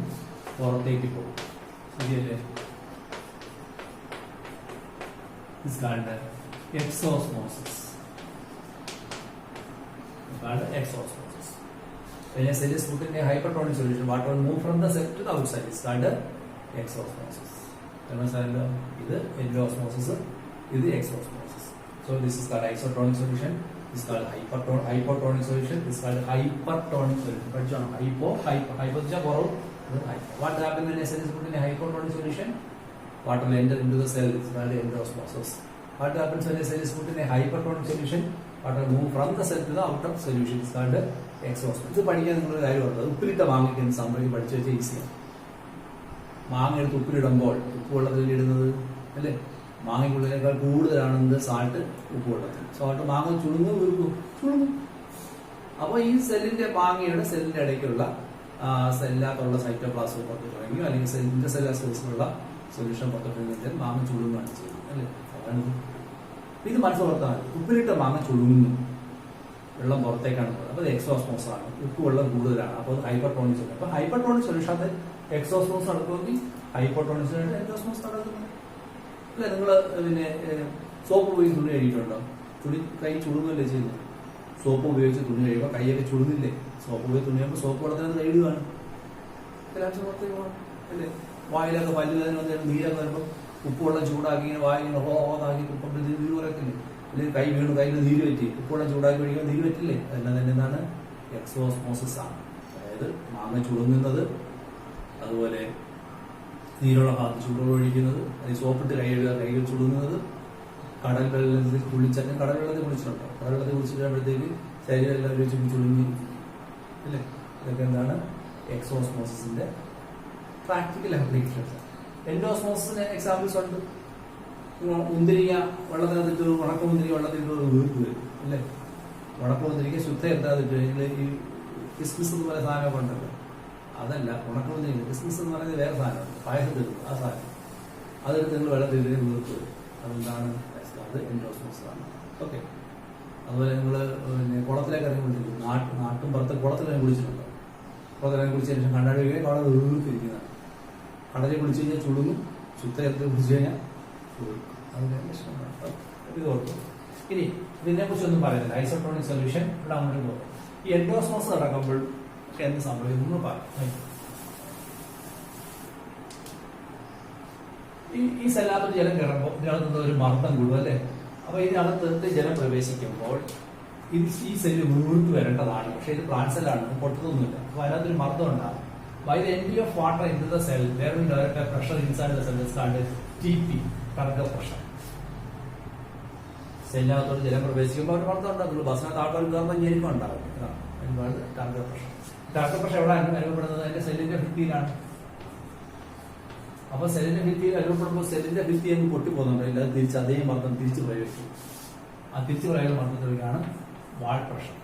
പുറത്തേക്ക് പോകും, ശരിയല്ലേ? is called exosmosis. Exosmosis. When a cell is put in a hypertonic solution, water will move from the cell to the outside. It's called exosmosis. This is endosmosis. This is exosmosis. So this is called isotonic solution. This is called hypotonic solution. This is called hypertonic solution. Hypo. What happens when a cell is put in a hypotonic solution? Water will enter into the cell. It's called endosmosis. What happens when a cell is put in a hypertonic solution? Water will move from the cell to the outer solution. It's called exosmosis. ഇത് പഠിക്കാൻ നിങ്ങളൊരു കാര്യമുണ്ട്. ഉപ്പിലിട്ട മാങ്ങയ്ക്ക് എന്ത് സംഭവിക്കും? പഠിച്ചു വെച്ചാൽ ഈസിയാണ്. മാങ്ങ എടുത്ത് ഉപ്പിലിടുമ്പോൾ ഉപ്പ് വെള്ളത്തിൽ ഇടുന്നത്, അല്ലേ? മാങ്ങയ്ക്കുള്ളിനേക്കാൾ കൂടുതലാണെന്ന് സാൾട്ട് ഉപ്പ് വെള്ളത്തിൽ. സാൾട്ട് മാങ്ങ ചുളുങ്ങും. അപ്പോൾ ഈ സെല്ലിന്റെ മാങ്ങയുടെ സെല്ലിന്റെ ഇടയ്ക്കുള്ള സെല്ലാത്തുള്ള സൈറ്റോപ്ലാസം പുറത്ത് തുടങ്ങി, അല്ലെങ്കിൽ സെല്ലിന്റെ സെല്ലുള്ള സൊല്യൂഷൻ പുറത്തോട്ട് മാങ്ങ ചുളുങ്ങാണ് ചെയ്യുന്നത്, അല്ലേ? അതാണ് ഇത് മനസ്സിലോർത്താണ്. ഉപ്പിലിട്ട മാങ്ങ ചുളുങ്ങുന്നു, വെള്ളം പുറത്തേക്കാണ് പോകുന്നത്. അപ്പോൾ എക്സോസ്മോസ് ആണ്, ഉപ്പ് വെള്ളം കൂടുതലാണ്. അപ്പോൾ ഹൈപ്പർട്ടോണിക് സൊല്യൂഷൻ. അപ്പോൾ ഹൈപ്പർട്ടോണിക് സൊല്യൂഷൻ അത് എക്സോസ്മോസ് നടക്കുമെങ്കിൽ ഹൈപ്പർട്ടോണിക് സൊല്യൂഷൻ എൻഡോസ്മോസ് നടക്കുന്നത്. അല്ലെ? നിങ്ങൾ പിന്നെ സോപ്പ് ഉപയോഗിച്ച് തുണി കഴുകിയിട്ടുണ്ടോ? കൈ ചുളുങ്ങല്ലേ ചെയ്യുന്നത്? സോപ്പ് ഉപയോഗിച്ച് തുണി കഴിയുമ്പോൾ കൈയൊക്കെ ചുളുങ്ങില്ലേ? സോപ്പ് ഉപയോഗിച്ച് തുണി കഴിയുമ്പോൾ സോപ്പ് വെള്ളത്തിനകത്ത് കഴുകുകയാണ്, പുറത്തേക്ക് പോകണം, അല്ലേ? വായിലൊക്കെ പല്ല് വേദന വന്നിട്ട് നീരൊക്കെ വരുമ്പോൾ ഉപ്പുവെള്ളം ചൂടാക്കി ഇങ്ങനെ വായിങ്ങനെ ഹോതാക്കി ഉപ്പൊക്കെ നീര് കുറയ്ക്കില്ലേ? അല്ലെങ്കിൽ കൈ വീണു, കയ്യിൽ നീര് പറ്റി, ഉപ്പുവെള്ളം ചൂടാക്കി കഴിയുമ്പോൾ നീര് പറ്റില്ലേ? അതെല്ലാം തന്നെ എന്താണ്? എക്സോസ്മോസിസ് ആണ്. അതായത് മാങ്ങ ചുളുങ്ങുന്നത്, അതുപോലെ നീരുള്ള ഭാഗത്ത് ചൂടുവെള്ളം ഒഴിക്കുന്നത്, അല്ലെങ്കിൽ സോപ്പിട്ട് കൈ കഴുകുക, കൈകൾ ചുളുങ്ങുന്നത്, കടൽവെള്ളത്തിൽ കുളിച്ചാൽ കടൽവെള്ളത്തിൽ കുളിച്ചിട്ടുണ്ടോ? കടൽവെള്ളത്തിൽ കുളിച്ചിട്ടുമ്പോഴത്തേക്ക് ശരീരം എല്ലാം വെച്ച് ചുളുങ്ങി അല്ലേ? ഇതൊക്കെ എന്താണ് എക്സോസ്മോസിന്റെ പ്രാക്ടിക്കൽ ആപ്ലിക്കേഷൻസ്. എൻഡോസ്മോസിന് എക്സാമ്പിൾസ് ഉണ്ട്. മുന്തിരിങ്ങ വെള്ളത്തിനകത്തിട്ട് ഉണക്കമുന്തിരിങ്ങ വെള്ളത്തിട്ട് വീർത്ത് വരും അല്ലേ? ഉണക്കമുന്തിരിക്ക ശുദ്ധ എന്താതിട്ട് ഈ കിസ്മിസ് എന്ന് പറയുന്ന സാധനമൊക്കെ ഉണ്ടല്ലോ, അതല്ല ഉണക്കമുന്തിരിങ്ങ. കിസ്മിസ് എന്ന് പറയുന്നത് വേറെ സാധനമാണ്, പായസത്തിൽ ആ സാധനം. അതെടുത്ത് നിങ്ങൾ വെള്ളത്തിൽ വീർത്ത് വരും. അതെന്താണ്? അത് എൻഡോസ്മോസ് ആണ്. ഓക്കെ. അതുപോലെ നിങ്ങൾ പിന്നെ കുളത്തിലേക്ക് ഇറങ്ങി വിളിച്ചിട്ടുണ്ട്. നാട്ടും പുറത്ത് കുളത്തിലേക്ക് കുളിച്ചിട്ടുണ്ടോ? കുളത്തിലേക്ക് കുളിച്ചതിന് ശേഷം കണ്ണാടി വയ്ക്കുക, അവിടെ വീർത്തിരിക്കുന്നതാണ്. കടലിൽ കുളിച്ച് കഴിഞ്ഞാൽ ചുളുങ്ങും, ശുദ്ധജലത്തിൽ കുളിച്ച് കഴിഞ്ഞാൽ അതിന്റെ പ്രശ്നമാണ്. ഇത് ഓർക്കും. ഇനി ഇതിനെക്കുറിച്ചൊന്നും പറയുന്നില്ല. ഐസോട്ടോണിക് സൊല്യൂഷൻ ഇവിടെ അങ്ങോട്ട് പോകും. ഈ എൻഡോസ്മോസ് നടക്കുമ്പോൾ എന്ത് സംഭവിക്കും നമ്മൾ പറയും. ഈ സെല്ലാത്ത ജലം കയറുമ്പോൾ ഇതിനകത്ത് ഒരു മർദ്ദം കൂടും അല്ലേ? അപ്പൊ ഇതിനകത്ത് ജലം പ്രവേശിക്കുമ്പോൾ ഈ സെല്ല് വീർത്ത് വരേണ്ടതാണ്. പക്ഷെ ഇത് പ്ലാന്റ് സെല്ലാണ്, പൊട്ടതൊന്നുമില്ല. അപ്പൊ അതിനകത്തൊരു മർദ്ദം ഉണ്ടാകും. By the entry of water into the cell, there will develop a pressure inside the cell is called TP, target pressure. സെല്ലിനകത്തോട് ജലം പ്രവേശിക്കുമ്പോൾ ഒരു മർദ്ദം ഉണ്ടാകുള്ളൂ. ബസ്സിനകത്ത് ആൾക്കാർ കയറുമ്പോൾ ഞെരുക്കം ഉണ്ടാകും. Target pressure. ടാർഗറ്റ് പ്രഷർ എവിടെ അനുഭവപ്പെടുന്നത്? അതിന്റെ സെല്ലിന്റെ ഭിത്തിയിലാണ്. അപ്പൊ സെല്ലിന്റെ ഭിത്തിയിൽ അനുഭവപ്പെടുമ്പോൾ സെല്ലിന്റെ ഭിത്തി എന്ന് പൊട്ടിപ്പോകുന്നുണ്ട്. അത് തിരിച്ച് അതേ മർദ്ദം തിരിച്ചു പ്രയോഗിക്കും. ആ തിരിച്ചു പ്രയോഗിക്കുന്ന മർദ്ദത്തിലേക്കാണ് വാൾ പ്രഷർ.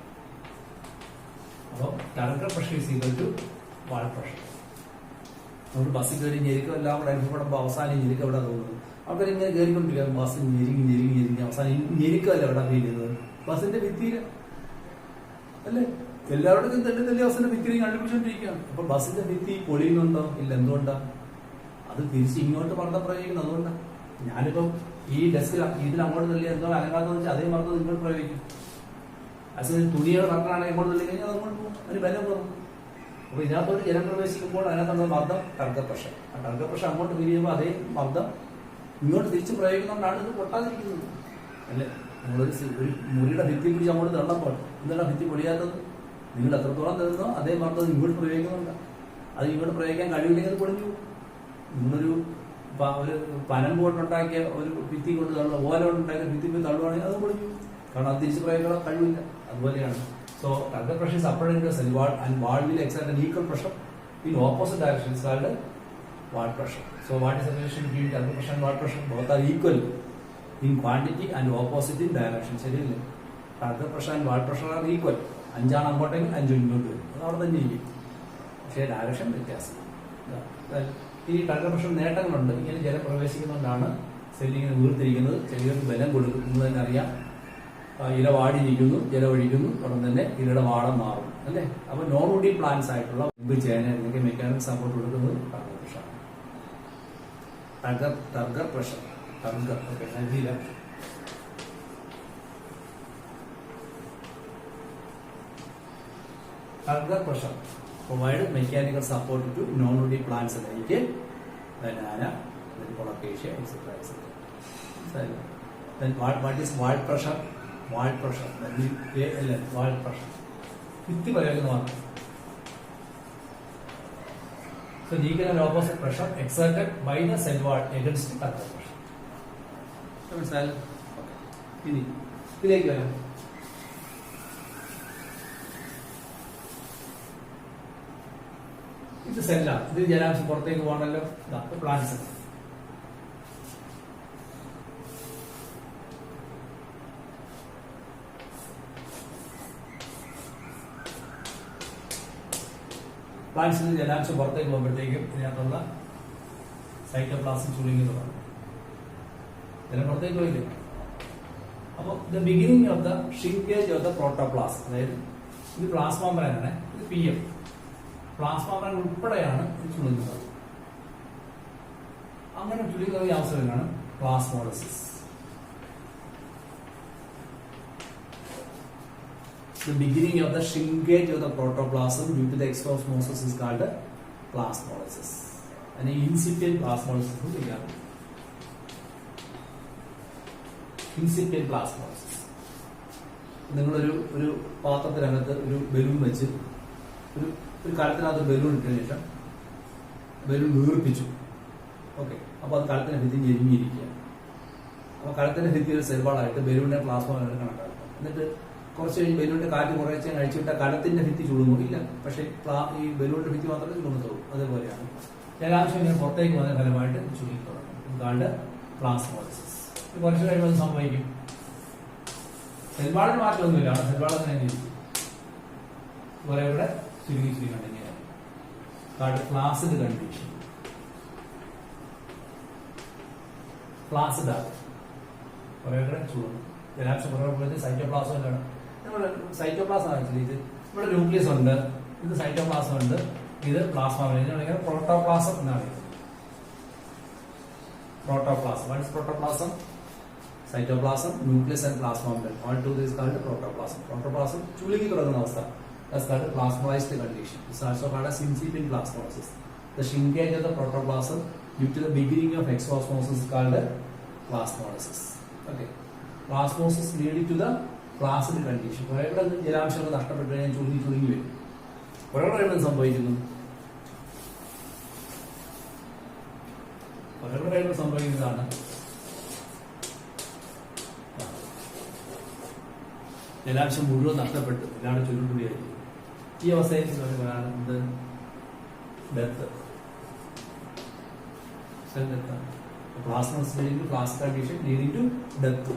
അപ്പോൾ turgor pressure is equal to wall pressure. നമ്മൾ ബസ്സിൽ കയറി ഞെരുക്കം എല്ലാം കൂടെ അനുഭവപ്പെടുമ്പോൾ അവസാനം ഞെരുക്കം എവിടെ തോന്നുന്നത്? അവർ ഇങ്ങനെ കയറിക്കൊണ്ടിരിക്കുക, ബസ് ഞെരുങ്ങി അവസാനം ഞെരുക്കമല്ല എവിടെ ഫീൽ ചെയ്യുന്നത്? ബസ്സിന്റെ ഭിത്തിയില് അല്ലേ? എല്ലാവരുടെയും തല്ലി ബസ്സിന്റെ ഭിത്തി കണ്ടുപിടിച്ചോണ്ടിരിക്കുകയാണ്. അപ്പൊ ബസ്സിന്റെ ഭിത്തി പൊളിയുന്നുണ്ടോ? ഇല്ല. എന്തുകൊണ്ടാണ്? അത് തിരിച്ച് ഇങ്ങോട്ട് മർദ്ദം പ്രയോഗിക്കുന്നത്. അതുകൊണ്ടാണ്. ഞാനിപ്പം ഈ ഡെസ്കിൽ ഇതിൽ അങ്ങോട്ട് തള്ളി എന്തോ അനങ്ങാതെന്ന് വെച്ചാൽ അതേ മർദ്ദം ഇങ്ങോട്ട് പ്രയോഗിക്കും. അച്ഛൻ തുണിയുടെ കറക്റ്റാണെങ്കിൽ അങ്ങോട്ട് തള്ളി കഴിഞ്ഞാൽ അതങ്ങോട്ട് പോകും, അതിന് ബലം പോകും. അപ്പൊ ഇതിനകത്തോട്ട് ജലം പ്രവേശിക്കുമ്പോൾ അതിനകത്തുള്ള മർദ്ദം ടാർഗറ്റ് പ്രഷർ. ആ ടാർഗറ്റ് പ്രഷർ അങ്ങോട്ട് തിരിയുമ്പോൾ അതേ മർദ്ദം ഇങ്ങോട്ട് തിരിച്ച് പ്രയോഗിക്കുന്നതുകൊണ്ടാണ് ഇത് പൊട്ടാതിരിക്കുന്നത് അല്ലേ? നമ്മളൊരു മുറിയുടെ ഭിത്തി പിടിച്ച് അങ്ങോട്ട് തള്ളപ്പോൾ എന്താണ് ഭിത്തി പൊളിയാത്തത്? നിങ്ങൾ എത്രത്തോളം തരുന്നോ അതേ മർദ്ദം ഇങ്ങോട്ട് പ്രയോഗിക്കുന്നുണ്ട്. അത് ഇങ്ങോട്ട് പ്രയോഗിക്കാൻ കഴിവില്ലെങ്കിൽ അത് പൊളിഞ്ഞു. നിങ്ങളൊരു പനം കൊണ്ടുണ്ടാക്കിയ ഒരു ഭിത്തി കൊണ്ട് തള്ളുക, ഓല കൊണ്ടുണ്ടാക്കിയ ഭിത്തി പോയി തള്ളുവാണെങ്കിൽ അത് പൊളിഞ്ഞു. കാരണം അത് തിരിച്ച് പ്രയോഗിക്കാൻ കഴിവില്ല. അതുപോലെയാണ്. So, target pressure is applied into a cell wall and wall will exert an equal pressure in opposite directions called wall pressure. So, what is the relation between target pressure and wall pressure? Both are equal in quantity and opposite in direction. ശരിയല്ലേ? target pressure and wall pressure are equal. 5 അങ്ങോട്ടെങ്കിൽ 5 ഇങ്ങോട്ട് വരും. അത് അവിടെ തന്നെ ഇരിക്കും. പക്ഷേ ഡയറക്ഷൻ വ്യത്യാസം. ഈ target pressure നേട്ടങ്ങളുണ്ട്. ഇങ്ങനെ ജലം പ്രവേശിക്കുന്നതുകൊണ്ടാണ് സെല്ലിങ്ങനെ വീർത്തിരിക്കുന്നത്. ശരീരത്തിന് ബലം കൊടുക്കും എന്ന് തന്നെ അറിയാം. ഇല വാടിയിരിക്കുന്നു, ജലം ഒഴിക്കുന്നു, ഉടൻ തന്നെ ഇലയുടെ വാടം മാറും അല്ലേ? അപ്പൊ നോൺ വുഡി പ്ലാന്റ്സ് ആയിട്ടുള്ള ചേന ഇതിനൊക്കെ മെക്കാനിക് സപ്പോർട്ട് കൊടുക്കുന്നത് turgor pressure. Turgor pressure turgor pressure provide mechanical support to non woody plants like banana, colocasia, etcetera etcetera. Then what is wall pressure? Wall pressure. Wall pressure. ഭിത്തി പ്രയോഗിക്കുന്നതാണ്. So equal and opposite pressure exerted by the cell wall against the target pressure. മനസ്സിലായല്ലോ? ഇനി ഇതിലേക്ക് വരാം. ഇത് സെല്ലാണ്. ഇത് ജലാംശം പുറത്തേക്ക് പോകണമല്ലോ. Plant cell. പ്ലാന്റ്സിൽ ജലാംശം പുറത്തേക്ക് പോകുമ്പോഴത്തേക്കും ഇതിനകത്തുള്ള സൈറ്റോപ്ലാസം ചുരുങ്ങുന്നതാണ്. ജലം പുറത്തേക്ക് പോയില്ലേ? അപ്പോൾ the beginning of the shrinkage of the protoplasm, അതായത് ഇത് പ്ലാസ്മ മെംബ്രേനാണ്, ഇത് PM. പ്ലാസ്മ മെംബ്രേൻ ഉൾപ്പെടെയാണ് ഇത് ചുരുങ്ങുന്നത്. അങ്ങനെ ചുരുങ്ങുന്ന ഈ അവസരമാണ് പ്ലാസ്മോളിസിസ്. The beginning of the shrinkage of the protoplasm due to the exosmosis is called plasmolysis. And incipient plasmolysis is called incipient plasmolysis. ഒരു പാത്രത്തിനകത്ത് ഒരു ബലൂൺ വെച്ച് ഒരു കലത്തിനകത്ത് ബലൂൺ ഇട്ടതിന് ശേഷം ബലൂൺ വീർപ്പിച്ചു. ഓക്കെ, അപ്പോൾ അത് കലത്തിനെ ഭിത്തി ഞെരുങ്ങിയിരിക്കുകയാണ്. അപ്പോൾ കടത്തിന്റെ ഭിത്തി ഒരു സെൽവാളായിട്ട് ബലൂണിനെ പ്ലാസ്മ കണക്കാക്കും. എന്നിട്ട് കുറച്ച് കഴിഞ്ഞ് ബലൂണിന്റെ കാറ്റ് കുറേശ്ശെ കഴിച്ചുവിട്ടാൽ കടത്തിന്റെ ഭിത്തി ചുടുമോ? ഇല്ല. പക്ഷേ ഈ ബലൂണിന്റെ ഭിത്തി മാത്രമേ ചുടുന്നുള്ളൂ. അതേപോലെയാണ് ജലാംശം ഇങ്ങനെ പുറത്തേക്ക് വന്ന ഫലമായിട്ട് ചുരുങ്ങി തുടങ്ങും. ഇതാണ്ട് പ്ലാസ്മോളിസിസ്. കുറച്ച് കഴിയുമ്പോൾ അത് സംഭവിക്കും. സെൽവാളിന് മാറ്റമൊന്നുമില്ല. അവിടെ സെൽവാൾ തന്നെ ഇരിക്കും. കുറെ കൂടെ ചുരുങ്ങി കണ്ടിങ്ങനെ ഫ്ലാസിഡ് കണ്ടീഷൻ. ഫ്ലാസിഡ് ആകും. കുറെ കൂടെ ചൂടും. ജലാംശം കുറേ സൈറ്റോപ്ലാസം എല്ലാം നമ്മുടെ സൈറ്റോപ്ലാസം ആക്ച്വലി ഇത് ഇവിടെ ന്യൂക്ലിയസ് ഉണ്ട്, ഇത് സൈറ്റോപ്ലാസം ഉണ്ട്, ഇത് പ്ലാസ്മ. പ്രോട്ടോപ്ലാസം എന്നാണ്. Protoplasm. What is protoplasm? Cytoplasm, nucleus and plasma membrane. All together is called protoplasm. Protoplasm ചുളുങ്ങി തുടങ്ങുന്ന അവസ്ഥ. That's called plasmolized condition. It's also called as incipient plasmolysis. The shrinkage of the protoplasm due to the beginning of exosmosis is called plasmolysis. Okay. Plasmosis leading to the flaccid condition. കുറെ കൂടെ ജലാംശങ്ങൾ നഷ്ടപ്പെട്ടു കഴിഞ്ഞാൽ ചുളുങ്ങി വരും. കുറെ കൂടെ സംഭവിക്കുന്നു. കുറെ കൂടെ സംഭവിക്കുന്നതാണ് ജലാംശം മുഴുവൻ നഷ്ടപ്പെട്ടു. ഇതാണ് ചുരുണ്ടുകൂടിയായിരിക്കും. ഈ അവസ്ഥയിൽ എന്ത് ഡെത്ത്, സെൽ ഡെത്താണ്. Plasmolysis leading to flask condition leading to death.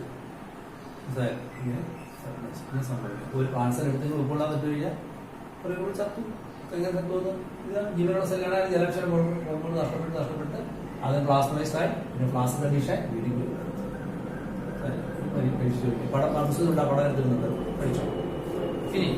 ഇങ്ങനെ സംഭവിക്കും. ഒരു ക്യാൻസർ എടുത്തെങ്കിൽ ഉൾക്കൊള്ളാൻ പറ്റു കഴിഞ്ഞാൽ കുറെ കൂടെ ചത്തു. എങ്ങനെ ചത്തുവന്ന് ഇതാണ് ജീവനുള്ള സെല്ലുകളാണ് ജലാംശം നഷ്ടപ്പെട്ട് അത് പ്ലാസ്മൈസ്ഡ് ആയി പിന്നെ ഫ്ലാസ്ക് കണ്ടീഷൻ ലീഡിംഗ് ടു പടം മനസ്സിലുണ്ട്. ആ പടം എടുത്തിരുന്നുണ്ട്, പഠിച്ചോ. ഇനി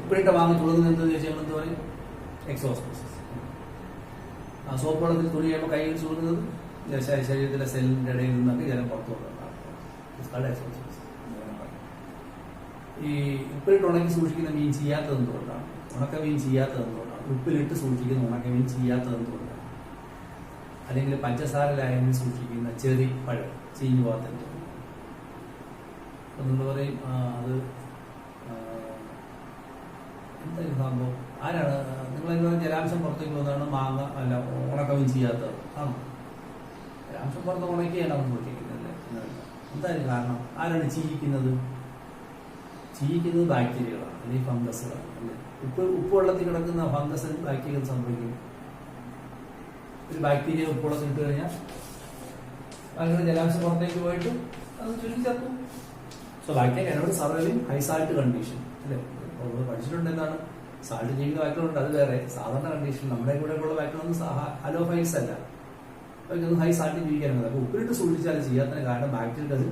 ഇപ്പോഴിട്ട് വാങ്ങി ചുളുന്നത് എന്താണെന്ന് ചോദിച്ചാൽ എന്ത് പറയും? എക്സോസ്മോസിസ്. ആ സോപ്പ് വെള്ളത്തിൽ തുണി ചെയ്യുമ്പോൾ കൈയിൽ ചുളുന്നത് ശരീരത്തിലെ സെല്ലിന്റെ ഇടയിൽ നിന്നൊക്കെ ജലം പുറത്തു കൊണ്ടുവരണം. ഈ ഉപ്പിലിട്ട് ഉണക്കി സൂക്ഷിക്കുന്ന മീൻ ചെയ്യാത്തത് എന്തുകൊണ്ടാണ്? ഉണക്ക മീൻ ചെയ്യാത്തത് എന്തുകൊണ്ടാണ്? ഉപ്പിലിട്ട് സൂക്ഷിക്കുന്ന ഉണക്ക മീൻ ചെയ്യാത്തത് എന്തുകൊണ്ടാണ്? അല്ലെങ്കിൽ പഞ്ചസാര ലായനിൽ സൂക്ഷിക്കുന്ന ചെറി പഴം ചീഞ്ഞു പോകാത്ത എന്തുകൊണ്ടാണ്? നിങ്ങൾ പറയും അത് എന്തായാലും സംഭവം ആരാണ്? നിങ്ങൾ ജലാംശം പുറത്തേക്ക് പോകുന്നതാണ് മാങ്ങ അല്ല ഉണക്കമീൻ ചെയ്യാത്തത് ആണോ? ജലാംശം പുറത്ത് ഉണക്കിയാണ് അവൻ പൊട്ടിക്കുന്നത്. എന്തായാലും കാരണം ആരാണ് ചീയിക്കുന്നത്? ചീയിക്കുന്നത് ബാക്ടീരിയകളാണ് അല്ലെങ്കിൽ ഫംഗസുകളാണ് അല്ലേ? ഉപ്പ് വെള്ളത്തിൽ കിടക്കുന്ന ഫംഗസ് ബാക്ടീരിയകൾ സംഭവിക്കും. ഒരു ബാക്ടീരിയ ഉപ്പ് വെള്ളത്തിൽ ഇട്ട് കഴിഞ്ഞാൽ അങ്ങനെ ജലാംശം പുറത്തേക്ക് പോയിട്ട് അത് ചുരുങ്ങി ചത്തു. സോ ബാക്ടീരിയ എന്നോട് സർവൈവിങ് ഹൈ സാൾട്ട് കണ്ടീഷൻ അല്ലേ? നമ്മൾ പഠിച്ചിട്ടുണ്ട് എന്താണ് സാൾട്ട് ചെയ്യുന്ന ബാക്ടീരിയ അത് വേറെ സാധാരണ കണ്ടീഷൻ. നമ്മുടെ കൂടെ ഉള്ള ബാക്ടീരിയ അലോഫൈൽസ് അല്ല, അതൊന്നും ഹൈ സാൾട്ട് ജീവിക്കാനുള്ളത്. അപ്പൊ ഉപ്പിലിട്ട് സൂക്ഷിച്ചാൽ ചെയ്യാത്തതിന് കാരണം ബാക്ടീരിയക്ക് അത്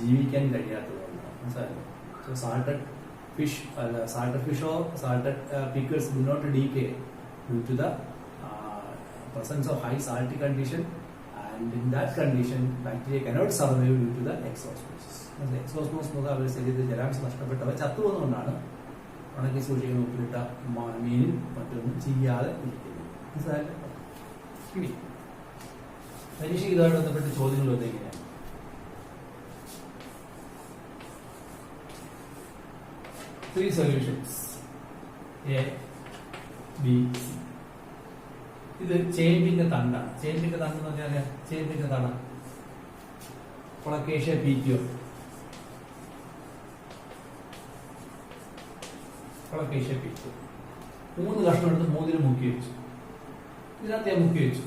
ജീവിക്കാൻ കഴിയാത്തതുകൊണ്ടാണ്. മനസ്സിലായോ? സോ സാൾട്ടഡ് ഫിഷ് അല്ല സാൾട്ടഡ് ഫിഷോ salted pickles do not decay due to the presence of high salty condition, and in that condition bacteria cannot survive due to the exosmosis. Exosmosis എന്ന് അവർ ശരീരത്തിൽ ജലാംശം നഷ്ടപ്പെട്ടവ ചത്തുപോകുന്നതുകൊണ്ടാണ് ഉണക്കി സൂക്ഷിക്കുന്ന ഉപ്പിലിട്ട മീനും മറ്റൊന്നും ചെയ്യാതെ ഇരിക്കുന്നത്. മനസ്സിലായല്ലോ? ഇനി പരീക്ഷയ്ക്ക് ഇതുമായിട്ട് ബന്ധപ്പെട്ട് ചോദ്യങ്ങൾ വന്നിരിക്കുകയാണ്. Three solutions A, B, C. ഇത് ചേമ്പിന്റെ തണ്ടാണ്. ചേമ്പിന്റെ തണ്ട് എന്ന് പറഞ്ഞാൽ ചേമ്പിന്റെ തട കൊളക്കേഷ്യ പീറ്റിയോ കൊളക്കേഷ്യ പീറ്റിയോ 3 കഷ്ണം എടുത്ത് 3 മുക്കി വെച്ചു. ഇതിനകത്ത് ഞാൻ മുക്കി വെച്ചു.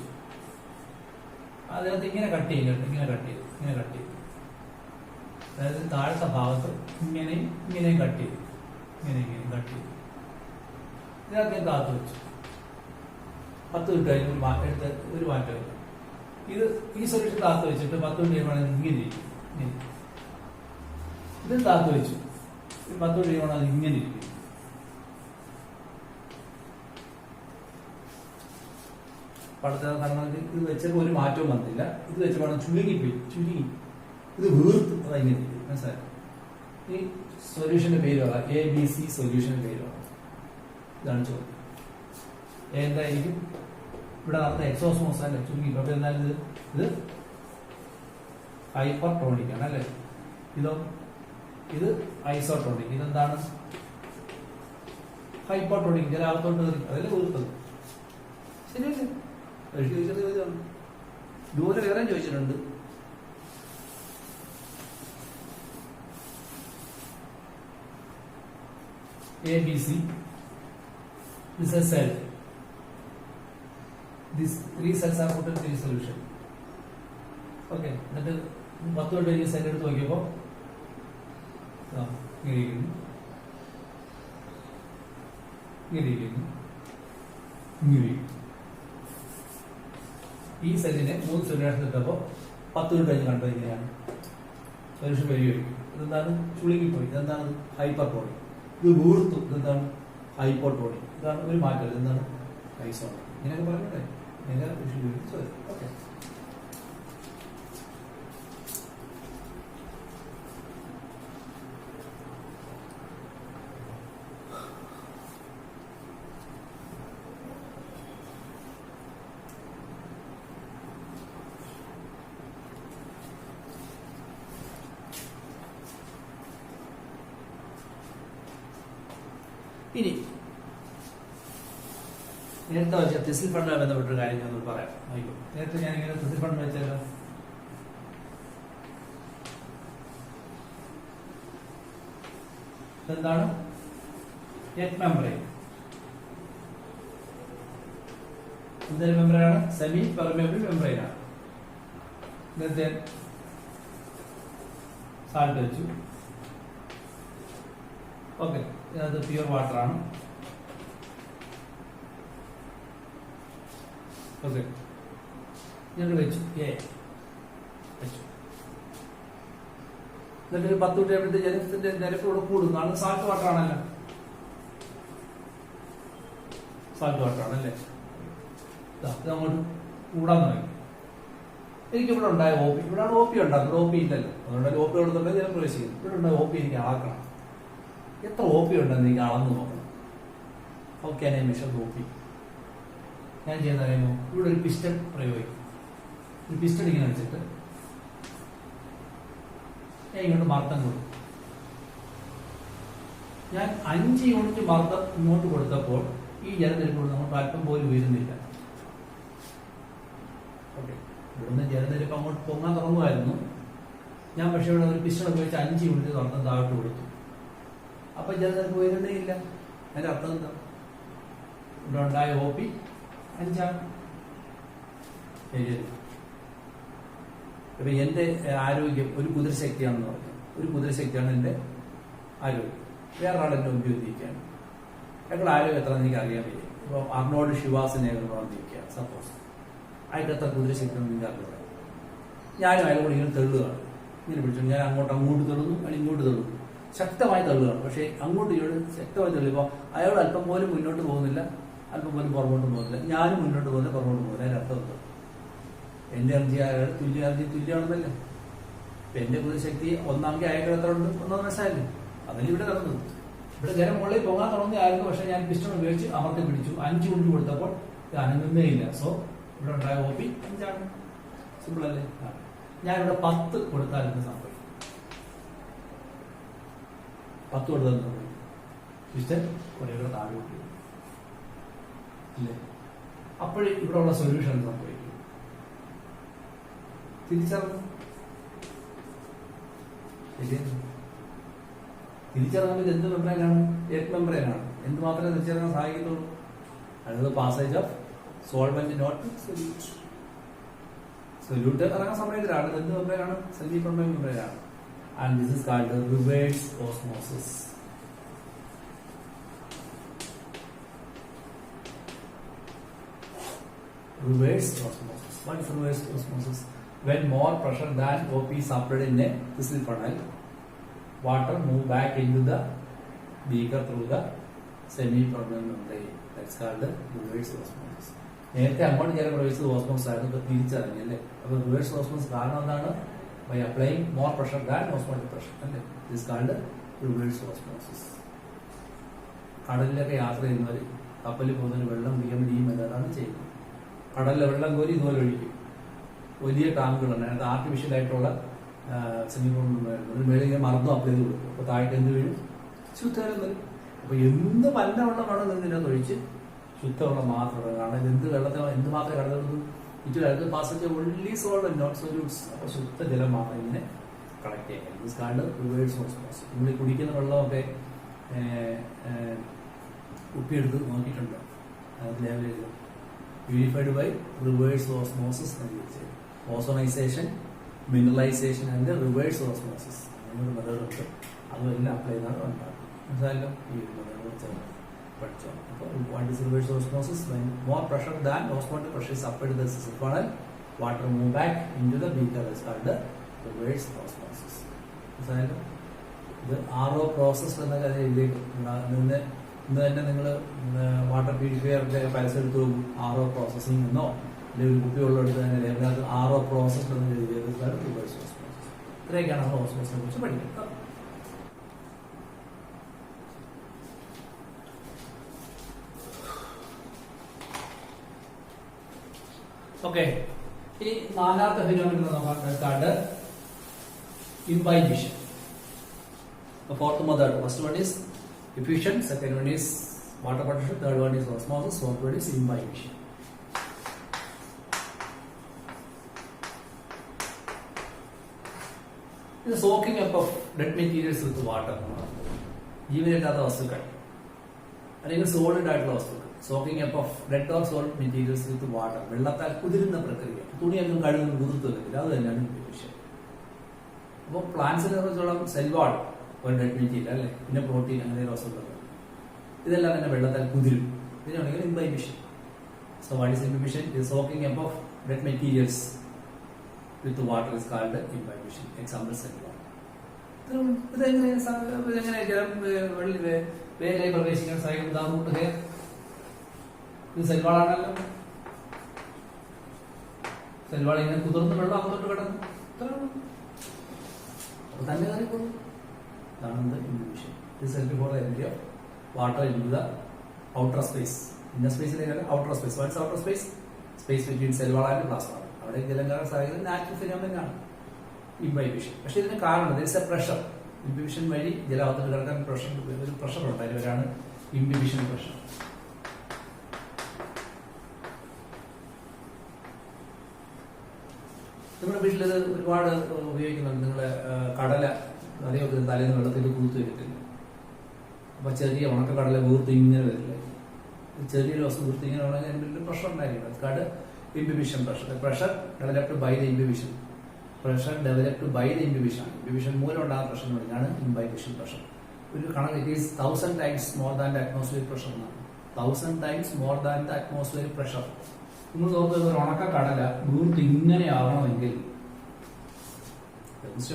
അതിനകത്ത് ഇങ്ങനെ കട്ട് ചെയ്യും. ഇങ്ങനെ കട്ട് ചെയ്തു അതായത് താഴത്തെ ഭാഗത്ത് ഇങ്ങനെയും കട്ട് ചെയ്തു. ഇങ്ങനെ കട്ട് ചെയ്തു. ഇതിനകത്ത് ഞാൻ കാത്തു വെച്ചു. 10 മിനിറ്റ് കഴിഞ്ഞ് എടുത്ത് ഒരു മാറ്റമില്ല. ഇത് ഈ സൊല്യൂഷൻ താത്ത് വെച്ചിട്ട് 10 മിനിറ്റ് കഴിയുമ്പോൾ ഇങ്ങനെ ഇരിക്കും. ഇത് താത്ത് വെച്ചു 10 മിനിറ്റ് കഴിയുമ്പോൾ അത് ഇങ്ങനെ ഇരിക്കും. പടത്തെ കാരണം ഇത് വെച്ചപ്പോൾ ഒരു മാറ്റവും വന്നില്ല. ഇത് വെച്ചപ്പോൾ ചുരുങ്ങിപ്പോയി, ഇത് വീർത്ത് അതങ്ങനെ മനസ്സിലായി. ഈ സൊല്യൂഷന്റെ പേര് പറ, ABC സൊല്യൂഷന്റെ പേര് പറ. ഇതാണ് ചോദ്യം. എന്തായിരിക്കും ഇവിടെ നടന്ന എക്സോസ്മോസ് അല്ലേ ചുരുങ്ങി. അപ്പൊ എന്നാലും ഇത് ഹൈപ്പർട്രോണിക് ആണ് അല്ലേ. ഇതോ ഇത് ഐസോട്രോണിക്. ഇതെന്താണ്? ഹൈപ്പർട്രോണിക്. ജലാകത്തോട്ട് കയറി അതല്ലേ വീർത്തത്. ശരിയല്ലേ? ദൂരെ വേറെ ചോദിച്ചിട്ടുണ്ട്. ABC is a cell. These 3 cells are put in 3 solution. Okay. എന്നിട്ട് 10 തൊട്ട് ഈ സെൽ എടുത്ത് നോക്കിയപ്പോ ഈ സെല്ലിനെ 3 സൊല്യൂഷൻ ഇട്ടപ്പോ 10 തൊട്ട് കഴിഞ്ഞ് കണ്ടോ ഇങ്ങനെയാണ് സൊല്യൂഷൻ വരികയും. ഇതെന്താണ്? ചുളുങ്ങിപ്പോയി. ഇതെന്താണ്? ഹൈപ്പർട്രോണിക്. ഇത് വീർത്തു. ഇതെന്താണ്? ഹൈപ്പോട്രോണിക്. ഇതാണ് ഒരു മാറ്റം. ഇതെന്താണ്? ഐസോട്രോണിക്. ഇങ്ങനെയൊക്കെ പറഞ്ഞൂടെ? ഓക്കെ. ഇനി നേരത്തെ വെച്ച തിസിൽ ഫണ്ടുമായി ബന്ധപ്പെട്ടൊരു കാര്യം ഞാൻ പറയാം. നേരത്തെ ഞാനിങ്ങനെ തിസിൽ ഫണ്ട് വെച്ചാലോ, എന്താണ്? Egg membrane. എന്തൊരു മെംബ്രെയിനാണ്? Semi permeable മെംബ്രെയിനാണ്. നേരത്തെ സാൾട്ട് വെച്ചു. ഓക്കെ. അത് പ്യുവർ വാട്ടർ ആണ്. ഓക്കെ. ഞങ്ങൾ വെച്ചു വെച്ചു. എന്നിട്ട് 10 തൊട്ട് കഴിയുമ്പോഴത്തെ ജലത്തിന്റെ നിരപ്പ് ഇവിടെ കൂടും. കാരണം സാൾട്ട് വാട്ടർ ആണല്ലോ. സാൾട്ട് വാട്ടർ ആണല്ലേ. ഇത് അങ്ങോട്ട് കൂടാൻ തുടങ്ങി. എനിക്കിവിടെ ഉണ്ടായ OP, ഇവിടെയാണ് OP ഉണ്ടാകുന്നത്. OP ഇല്ലല്ലോ. അതുകൊണ്ട് OP കൊടുത്തിട്ട് ജലം പ്രവേശിക്കുന്നു. ഇവിടെ ഉണ്ടായ OP എനിക്ക് അളക്കണം. എത്ര OP ഉണ്ടെന്ന് എനിക്ക് അളന്ന് നോക്കണം. How can I measure OP? ഞാൻ ചെയ്യുന്ന അറിയുമോ? ഇവിടെ ഒരു പിസ്റ്റൺ പ്രയോഗിക്കും. ഒരു പിസ്റ്റൺ ഇങ്ങനെ വെച്ചിട്ട് ഞാൻ ഇങ്ങോട്ട് മർദ്ദം കൊടുക്കും. ഞാൻ 5 യൂണിറ്റ് മർദ്ദം ഇങ്ങോട്ട് കൊടുത്തപ്പോൾ ഈ ജലനിരപ്പ് നമുക്ക് അല്പം പോലും ഉയരുന്നില്ല. ഓക്കെ. ഇവിടുന്ന് ജലനിരപ്പ് അങ്ങോട്ട് പൊങ്ങാൻ തുടങ്ങുമായിരുന്നു. ഞാൻ പക്ഷേ ഇവിടെ ഒരു പിസ്റ്റൺ ഉപയോഗിച്ച് 5 യൂണിറ്റ് മർദ്ദം താഴോട്ട് കൊടുത്തു. അപ്പൊ ജലനിരപ്പ് ഉയരുന്നേ ഇല്ല. അതിന്റെ അർത്ഥം എന്താ? ഇവിടെ ഉണ്ടായ OP 5 ആണ്. അപ്പൊ എന്റെ ആരോഗ്യം ഒരു കുതിരശക്തിയാണെന്ന് പറഞ്ഞു. ഒരു കുതിരശക്തിയാണ് എന്റെ ആരോഗ്യം. വേറൊരാൾ എന്നെ ഉപയോഗിക്കുകയാണ്. ഞങ്ങളുടെ ആരോഗ്യം എത്ര എനിക്ക് അറിയാൻ വയ്യ. ഇപ്പൊ അർണോൾഡ് ഷിവാസിനെ വന്നിരിക്കുക. സപ്പോസ് അയാൾക്ക് എത്ര കുതിരശക്തി എനിക്ക് അറിയാം. ഞാനും അയാൾ കൂടി ഇങ്ങനെ തെള്ളുകയാണ്. ഇങ്ങനെ പിടിച്ചു ഞാൻ അങ്ങോട്ട് തള്ളുന്നു, അയാൾ ഇങ്ങോട്ട് തള്ളുന്നു. ശക്തമായി തള്ളുകയാണ്. പക്ഷെ അങ്ങോട്ട് ഇങ്ങോട്ട് ശക്തമായി തള്ളിയപ്പോൾ അയാൾ അല്പം പോലും മുന്നോട്ട് പോകുന്നില്ല, അല്പം പോലും പുറകോട്ട് പോകുന്നില്ല. ഞാനും മുന്നോട്ട് പോകുന്നില്ല, പുറകോട്ട് പോകുന്നില്ല. അതിന്റെ അർത്ഥം എന്താ? എന്റെ എനർജി അയാളുടെ തുല്യമാണെന്നല്ലേ. എന്റെ കുതിരശക്തി ഒന്നാമത്തെ അയാൾക്ക് എത്ര ഉണ്ട് ഒന്നാമത് മനസ്സിലായില്ലേ? അതല്ലേ ഇവിടെ നടന്നത്. ഇവിടെ ജലം മുകളിൽ പോകാൻ തുടങ്ങിയായിരുന്നു. പക്ഷെ ഞാൻ പിസ്റ്റൺ ഉപയോഗിച്ച് അമർത്തി പിടിച്ചു. 5 യൂണിറ്റ് കൊടുത്തപ്പോൾ ഇത് അനങ്ങുന്നേ ഇല്ല. സോ ഇവിടെ ഉണ്ടായ OP 5 ആണ്. സിമ്പിൾ അല്ലേ? ഞാനിവിടെ 10 കൊടുത്താൽ എന്ത് സംഭവിക്കും? 10 കൊടുത്താൽ പിസ്റ്റൺ കുറെ കൂടെ താഴോട്ട് ഇല്ലേ? അപ്പോഴും ഇവിടെ ഉള്ള സൊല്യൂഷൻ സംഭവിക്കും. തിരിച്ചറിഞ്ഞു. തിരിച്ചറിയാൻ എന്ത് മെംബ്രെയിനാണ്? എഗ് മെംബ്രെയിനാണ്. എന്ത് മാത്രമേ തിരിച്ചറിയാൻ സഹായിക്കത്തുള്ളൂ? അതായത് passage of solvent not solute. Solute ഇറങ്ങാൻ സമയത്തിലാണ്. എന്ത് മെംബ്രെയിനാണ്? സെമി പെർമിയബിൾ മെംബ്രെയിനാണ്. And this is called reverse osmosis. Reverse osmosis. What is reverse osmosis? When more pressure than OP is applied in a thistle funnel, water move back into the beaker through the semi-permeable membrane. That's called the reverse osmosis. നേരത്തെ അങ്ങോട്ട് ജലം പ്രവേശിച്ചത് ഓസ്മോസ് ആയിരുന്നു, ഇപ്പൊ തിരിച്ചറിഞ്ഞു അല്ലേ. അപ്പൊ റിവേഴ്സ് ഓസ്മോസ് കാരണം എന്താണ്? By applying more pressure than osmotic pressure അല്ലേ. This called reverse osmosis. കടലിലൊക്കെ യാത്ര ചെയ്യുന്നവർ കപ്പലിൽ പോകുന്നതിന് വെള്ളം ഡി മെത്തേഡാണ് ചെയ്യുന്നത്. കടലിലെ വെള്ളം കോരി ഇതുപോലെ ഒഴിക്കും. വലിയ ടാങ്കുകളുണ്ട്, അതിനകത്ത് ആർട്ടിഫിഷ്യൽ ആയിട്ടുള്ള മേളിൽ മറന്നും അപ്ലൈ ചെയ്ത് കൊടുക്കും. അപ്പൊ താഴെ എന്ത് വീഴും? ശുദ്ധജലം വരും. അപ്പൊ എന്ത് പന്ന വെള്ളമാണ് ഇതിനകത്ത് ഒഴിച്ച് ശുദ്ധവെള്ളം മാത്രമേ. കാരണം എന്ത് വെള്ളത്തിൽ എന്ത് മാത്രമേ കടന്നു it passage only solvent not solutes. അപ്പൊ ശുദ്ധജലം മാത്രം ഇങ്ങനെ കളക്ട് ചെയ്യാൻ. This called reverse osmosis. നിങ്ങൾ കുടിക്കുന്ന വെള്ളമൊക്കെ കുപ്പിയെടുത്ത് നോക്കിയിട്ടുണ്ടോ? അത് ലേവലിൽ പ്യൂരിഫൈഡ് ബൈ റിവേഴ്സ് ഓസ്മോസിസ് എന്ന്. Ozonisation, mineralisation and reverse osmosis അങ്ങനൊരു മെത്തേഡുണ്ട്. അതുമെല്ലാം അപ്ലൈ ചെയ്താണ് ഉണ്ടാകും. മനസ്സിലായല്ലോ? ഈ മെത്തേഡ് വെച്ചാൽ പഠിച്ചോ. അപ്പോൾ what is reverse osmosis? When more pressure than osmotic pressure is applied to the siphonal, water move back into the beaker is called reverse osmosis. മനസ്സിലായല്ലോ? ഇത് RO പ്രോസസ് എന്ന കാര്യം ഇതിലേക്ക് ഇന്ന് തന്നെ നിങ്ങൾ വാട്ടർ പ്യൂരിഫയറിന്റെ പരസ്യം എടുത്ത് നോക്കും. RO പ്രോസസ്സിംഗ് എന്നോ അല്ലെങ്കിൽ ഒരു കുപ്പി വെള്ളം എടുത്ത് തന്നെ അതിനകത്ത് RO പ്രോസസ് എന്ന് എഴുതിയത് റിവേഴ്സ് ഓസ്മോസിസ്. ഇത്രയൊക്കെയാണ് നമ്മൾ ഓസ്മോസിനെ കുറിച്ച് പഠിക്കുന്നത്. ഓക്കെ, ഈ നാലാമത്തെ ഫിനോമിനൻ നോക്കാണ്ട് ഇംബൈബിഷൻ. Fourth method, first one is diffusion, second one is water partition, third one is osmosis, fourth one is imbibition. The soaking up of dead materials with water. ജീവനില്ലാത്ത വസ്തുക്കൾ അല്ലെങ്കിൽ സോളിഡ് ആയിട്ടുള്ള വസ്തുക്കൾ, soaking up of dead or solid materials with water. വെള്ളത്താൽ കുതിരുന്ന പ്രക്രിയ. തുണിയൊന്നും കഴുകുന്ന കുതിർത്ത് വെക്കില്ല, അത് തന്നെയാണ് ഇംബൈബിഷൻ. അപ്പോൾ പ്ലാന്റ്സിനെ സംബന്ധിച്ചോളം സെൽവാൾ ഒരു ഡെഡ് മെറ്റീരിയൽ അല്ലേ, പിന്നെ പ്രോട്ടീൻ അങ്ങനെ വസ്തുക്കൾ, ഇതെല്ലാം തന്നെ വെള്ളത്താൽ കുതിരും. ഇതിനാണെങ്കിൽ imbibition. So what is imbibition? The soaking up of dead materials with water is called imbibition. Example cell wall. ഇതെങ്ങനെ ജലം വേലായി പ്രവേശിക്കാൻ സാധിക്കും? ഹെയർ ഇത് സെൽവാളാണല്ലോ. സെൽവാൾ ഇങ്ങനെ കുതിർന്ന് വെള്ളം അങ്ങോട്ട് കിടന്നു തന്നെ കയറിപ്പോകും. ഇതാണ് imbibition. This help for the entry of water in the outer space. Inner സ്പേസിലേക്ക് outer space. What's outer space? Space between cell wall and plasma. അവിടെ ജലം കയറാൻ സാധിക്കുന്നത് നാച്ചുറൽ ഫിനോമിനൻ ആണ് ഇംബൈബിഷൻ. പക്ഷെ ഇതിന് കാരണം ദർ ഇസ് എ പ്രഷർ. ഇംബൈബിഷൻ വഴി ജലത്തിൽ കിടക്കാൻ ഒരു പ്രഷർ ഉണ്ട്. അതിലൊരാണ് ഇംബൈബിഷൻ പ്രഷർ. നമ്മുടെ വീട്ടിലിത് ഒരുപാട് ഉപയോഗിക്കുന്നുണ്ട്. നിങ്ങളെ കടല അറിയൊക്കെ തലേന്ന് വെള്ളത്തിൽ കൂത്ത് വരത്തില്ല. അപ്പൊ ചെറിയ ഉണക്കക്കടല കൂർത്ത് ഇങ്ങനെ വരില്ല. ചെറിയൊരു വസ്തു കൂർത്ത് ഇങ്ങനെ ഉണങ്ങി പ്രഷർ ഉണ്ടായിരിക്കും. അതുകാട് imbibition pressure. Pressure developed by the imbibition. Pressure developed by the imbibition. Imbibition മൂലം ഉണ്ടാകുന്ന പ്രഷർ എന്ന് പറഞ്ഞാണ് ഇംബൈബിഷൻ പ്രഷർ. ഒരു കണക്ക് it is 1000 times more than the atmosphere pressure എന്നാണ്. 1000 times more than the atmosphere pressure. നിങ്ങൾ നോക്കുന്നത് ഒരു ഉണക്ക കടല വീർത്ത് ഇങ്ങനെ ആവണമെങ്കിൽ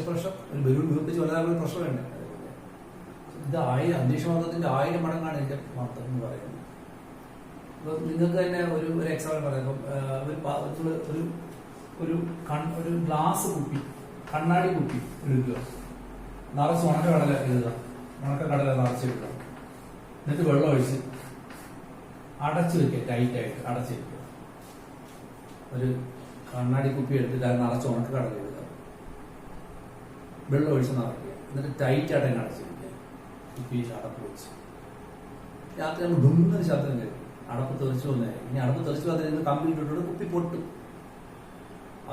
പ്രഷർ, ഒരു ബലൂൺ വീർപ്പിച്ച് വലുതാകുന്ന പ്രഷർ വേണ്ടേ? ഇത് അന്തരീക്ഷമർദ്ദത്തിന്റെ 1000 മടങ്ങാണ് ഇതിന്റെ മർദ്ദം എന്ന് പറയുന്നത്. അപ്പൊ നിങ്ങൾക്ക് തന്നെ ഒരു എക്സാമ്പിൾ പറയുമ്പോൾ ഒരു ഗ്ലാസ് കുപ്പി, കണ്ണാടി കുപ്പി എടുക്കുക, നിറച്ച് ഉണക്കക്കടല എഴുതുക, ഉണക്കക്കടല നിറച്ചെടുക്കുക, എന്നിട്ട് വെള്ളം ഒഴിച്ച് അടച്ചു വെക്കുക, ടൈറ്റായിട്ട് അടച്ചു വെക്കുക. ഒരു കണ്ണാടി കുപ്പി എടുത്തിട്ട് അത് നിറച്ച് ഉണക്കക്കടല എഴുതുക, വെള്ളം ഒഴിച്ച് നിറയ്ക്കുക, എന്നിട്ട് ടൈറ്റായിട്ട് തന്നെ അടച്ചു വെക്കുക. കുപ്പി അടപ്പ് വെച്ച് രാത്രി നമ്മൾ ഡുന്നൊരു ശബ്ദം കേൾക്കും. അടപ്പ് തെറിച്ചു വന്നേ. ഇനി അടപ്പ് തെറിച്ചു വന്നതിന് കമ്പ്ലീറ്റ് ഇട്ടിട്ട് കുപ്പി പൊട്ടും.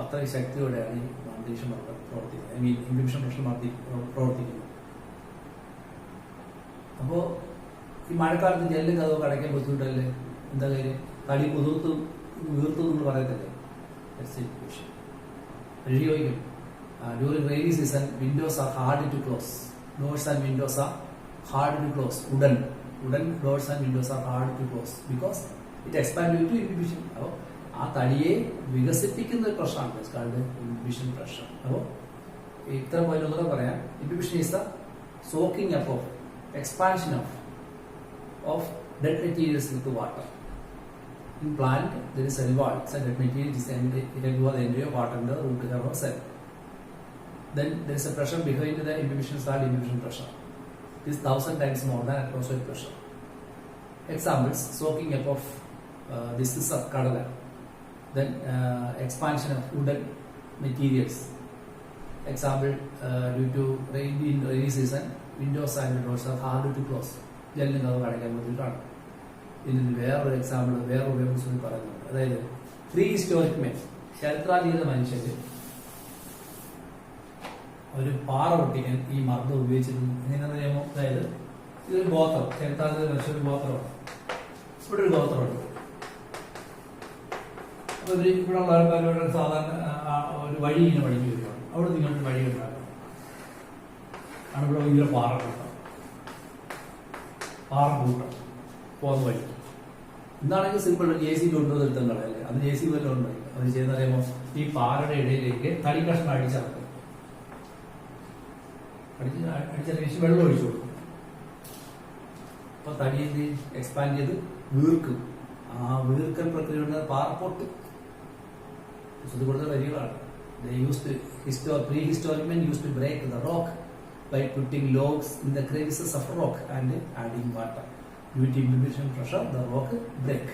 അത്രയും ശക്തിയോടെയാണ് ഈ അന്തരീക്ഷം പ്രവർത്തിക്കുന്നത്. ഐ മീൻ ഇംബൈബിഷൻ പ്രഷർ പ്രവർത്തിക്കുന്നത്. അപ്പോ ഈ മഴക്കാലത്ത് ജെല്ലും കഥയൊക്കെ അടയ്ക്കാൻ ബുദ്ധിമുട്ടല്ലേ? എന്താ കാര്യം? തടി കുതിർത്തും വീർത്തും എന്ന് പറയത്തില്ലേ? ചോദിക്കും. During rainy season windows are hard to close. Doors and windows are hard to close. Wooden doors and windows are hard to close because it expand due to imbibition. അപ്പോൾ ആ തടിയെ വികസിപ്പിക്കുന്ന ഒരു പ്രശ്നമാണ് ഇംബൈബിഷൻ പ്രഷർ. അപ്പോൾ ഇത്ര പോയിന്റ് പറയാം. Imbibition is the soaking up of expansion of dead materials with water. In plant, there is cell wall. So that material is irregular entry of water in the root hair of cell. Then there is a pressure behind the imbibition is called imbibition pressure. It is 1000 times more than atmospheric pressure. Examples: soaking up of this is kadala. Then expansion of wooden materials. Example: due to rainy season, windows and doors are hard to close. ഇതിന് വേറൊരു എക്സാമ്പിൾ വേറെ ഉപയോഗിച്ച് പറയുന്നുണ്ട്. അതായത് പ്രീ ഹിസ്റ്റോറിക് മെൻ, ചരിത്രാതീത മനുഷ്യര് ഒരു പാറ പൊട്ടിക്കാൻ ഈ മർദ്ദം ഉപയോഗിച്ചിരുന്നു. എങ്ങനെയാണെന്ന് അറിയാമോ? അതായത് ഇതൊരു ഗോത്രം, ചരിത്രാതീത മനുഷ്യ ഒരു ഗോത്രമാണ്. ഇവിടെ ഒരു ഗോത്രമുണ്ട്. അപ്പൊ ഇവര് ഇവിടെ ഉള്ള ആൾക്കാരുടെ സാധാരണ ഒരു വഴി ഇങ്ങനെ വഴിഞ്ഞു വരികയാണ്. അവിടെ നിങ്ങൾക്ക് വഴി ഉണ്ടാക്കണം ആണ്. ഇവിടെ ഭയങ്കര പാറ കൂട്ടം പോകുന്ന വഴി. ഇന്നാണെങ്കിൽ സിമ്പിൾ ജെ സി കൊണ്ടു നിർത്താൻ കളയല്ലേ. അത് ജെ സി വല്ലതും ഉണ്ടായി. അവർ ചെയ്യുന്ന അറിയുമ്പോ ഈ പാറയുടെ ഇടയിലേക്ക് തടി കഷ്ണം അടിച്ചിറക്കും. അടിച്ചിറക്കി വെള്ളം ഒഴിച്ചു കൊടുക്കും. അപ്പൊ തടി എക്സ്പാൻഡ് ചെയ്ത് വീർക്കും. ആ വീർക്കൽ പ്രക്രിയ പാറ പൊട്ടും. ഇത് കൊടുത്ത വരികളാണ്. Prehistoric men used to break the rock by putting logs in the crevices of rock and adding water. Due to imbibition pressure, the rock break.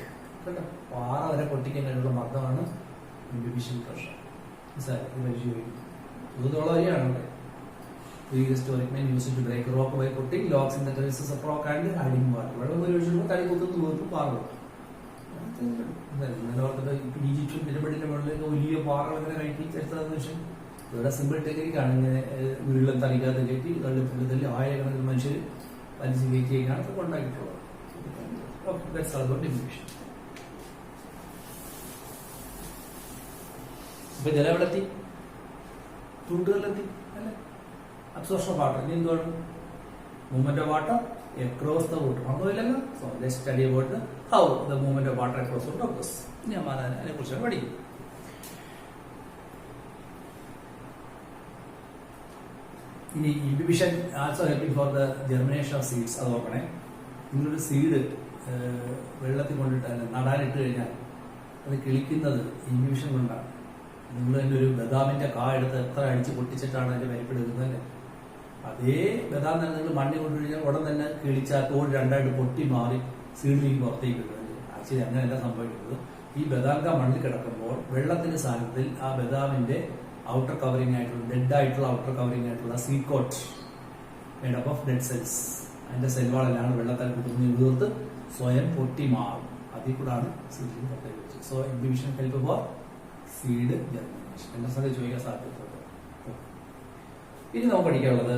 പാറ വരെ പൊട്ടിക്കാനുള്ള മർദ്ദമാണ് imbibition pressure. ഇതുള്ള വരിയാണ്. Prehistoric men used to break rock by putting logs in the crevices of rock and adding water. വെള്ളം ഒഴിച്ചിട്ട് തടി കുത്തുന്നു വീർത്തും പാറ പൊട്ടും. ഈജിപ്ഷ്യൻ പിരമിഡിന്റെ മുകളിലേക്ക് വലിയ പാറകളങ്ങനെ കയറ്റി ചരിത്ര ഇവിടെ സിമ്പിൾ ടെക്നിക്കാണ്. ഇങ്ങനെ ഉരുളം തടിക്കാതെ കയറ്റി തള്ളി ആയിരക്കണക്കിന് മനുഷ്യർ വലിച്ചു കയറ്റിയൊക്കെയാണ് ഇതൊക്കെ ഉണ്ടാക്കിയിട്ടുള്ളത്. ഇപ്പൊ ജലം എവിടെത്തി? തുണ്ടുകളിലെത്തി അല്ലെ? Absorption of water. ഇനി എന്തുവാണ്? Movement of water across the water. മറന്നുപോയില്ലല്ലോ. So let's study about how the movement of water across the water occurs. ഇനി നമ്മൾ അതിനെ കുറിച്ചാണ് പഠിക്കും. ഇനി imbibition also helping for the germination of seeds. അത് നോക്കണേ. നിങ്ങളൊരു സീഡ് വെള്ളത്തിൽ കൊണ്ടിട്ട് നടാനിട്ട് കഴിഞ്ഞാൽ അത് കിളിക്കുന്നത് imbibition കൊണ്ടാണ്. നിങ്ങൾ തന്നെ ഒരു ബദാമിന്റെ കാ എടുത്ത് എത്ര അടിച്ച് പൊട്ടിച്ചിട്ടാണ് അതിന്റെ വലിപ്പെടുക്കുന്നത്. അതേ ബദാം തന്നെ നിങ്ങൾ മണ്ണിൽ കൊണ്ടുകഴിഞ്ഞാൽ ഉടൻ തന്നെ കിളിച്ചാൽ തോട് രണ്ടായിട്ട് പൊട്ടി മാറി സീഡിലേക്ക് പുറത്തേക്ക് ഇടുന്നത്. ആക്ച്വലി അങ്ങനെയല്ല സംഭവിക്കുന്നത്. ഈ ബദാം കാ മണ്ണിൽ കിടക്കുമ്പോൾ വെള്ളത്തിന്റെ സാന്നിധ്യത്തിൽ ആ ബദാമിന്റെ ഔട്ടർ കവറിംഗ് ആയിട്ടുള്ള ഡെഡ് ആയിട്ടുള്ള ഔട്ടർ കവറിംഗ് ആയിട്ടുള്ള seed coat made up of dead cells, അതിന്റെ സെൽവാളെല്ലാം വെള്ളത്താൽ കുത്തുന്ന വീർത്ത് സ്വയം പൊട്ടി മാറും. അതിൽ കൂടാണ് സീഡിൽ പുറത്തേക്ക് വെച്ചത്. So imbibition help four seed germination. എന്നെ സംബന്ധിച്ച് ചോദിക്കാൻ സാധ്യതയുണ്ട്. ഇനി നമുക്ക് പഠിക്കാനുള്ളത്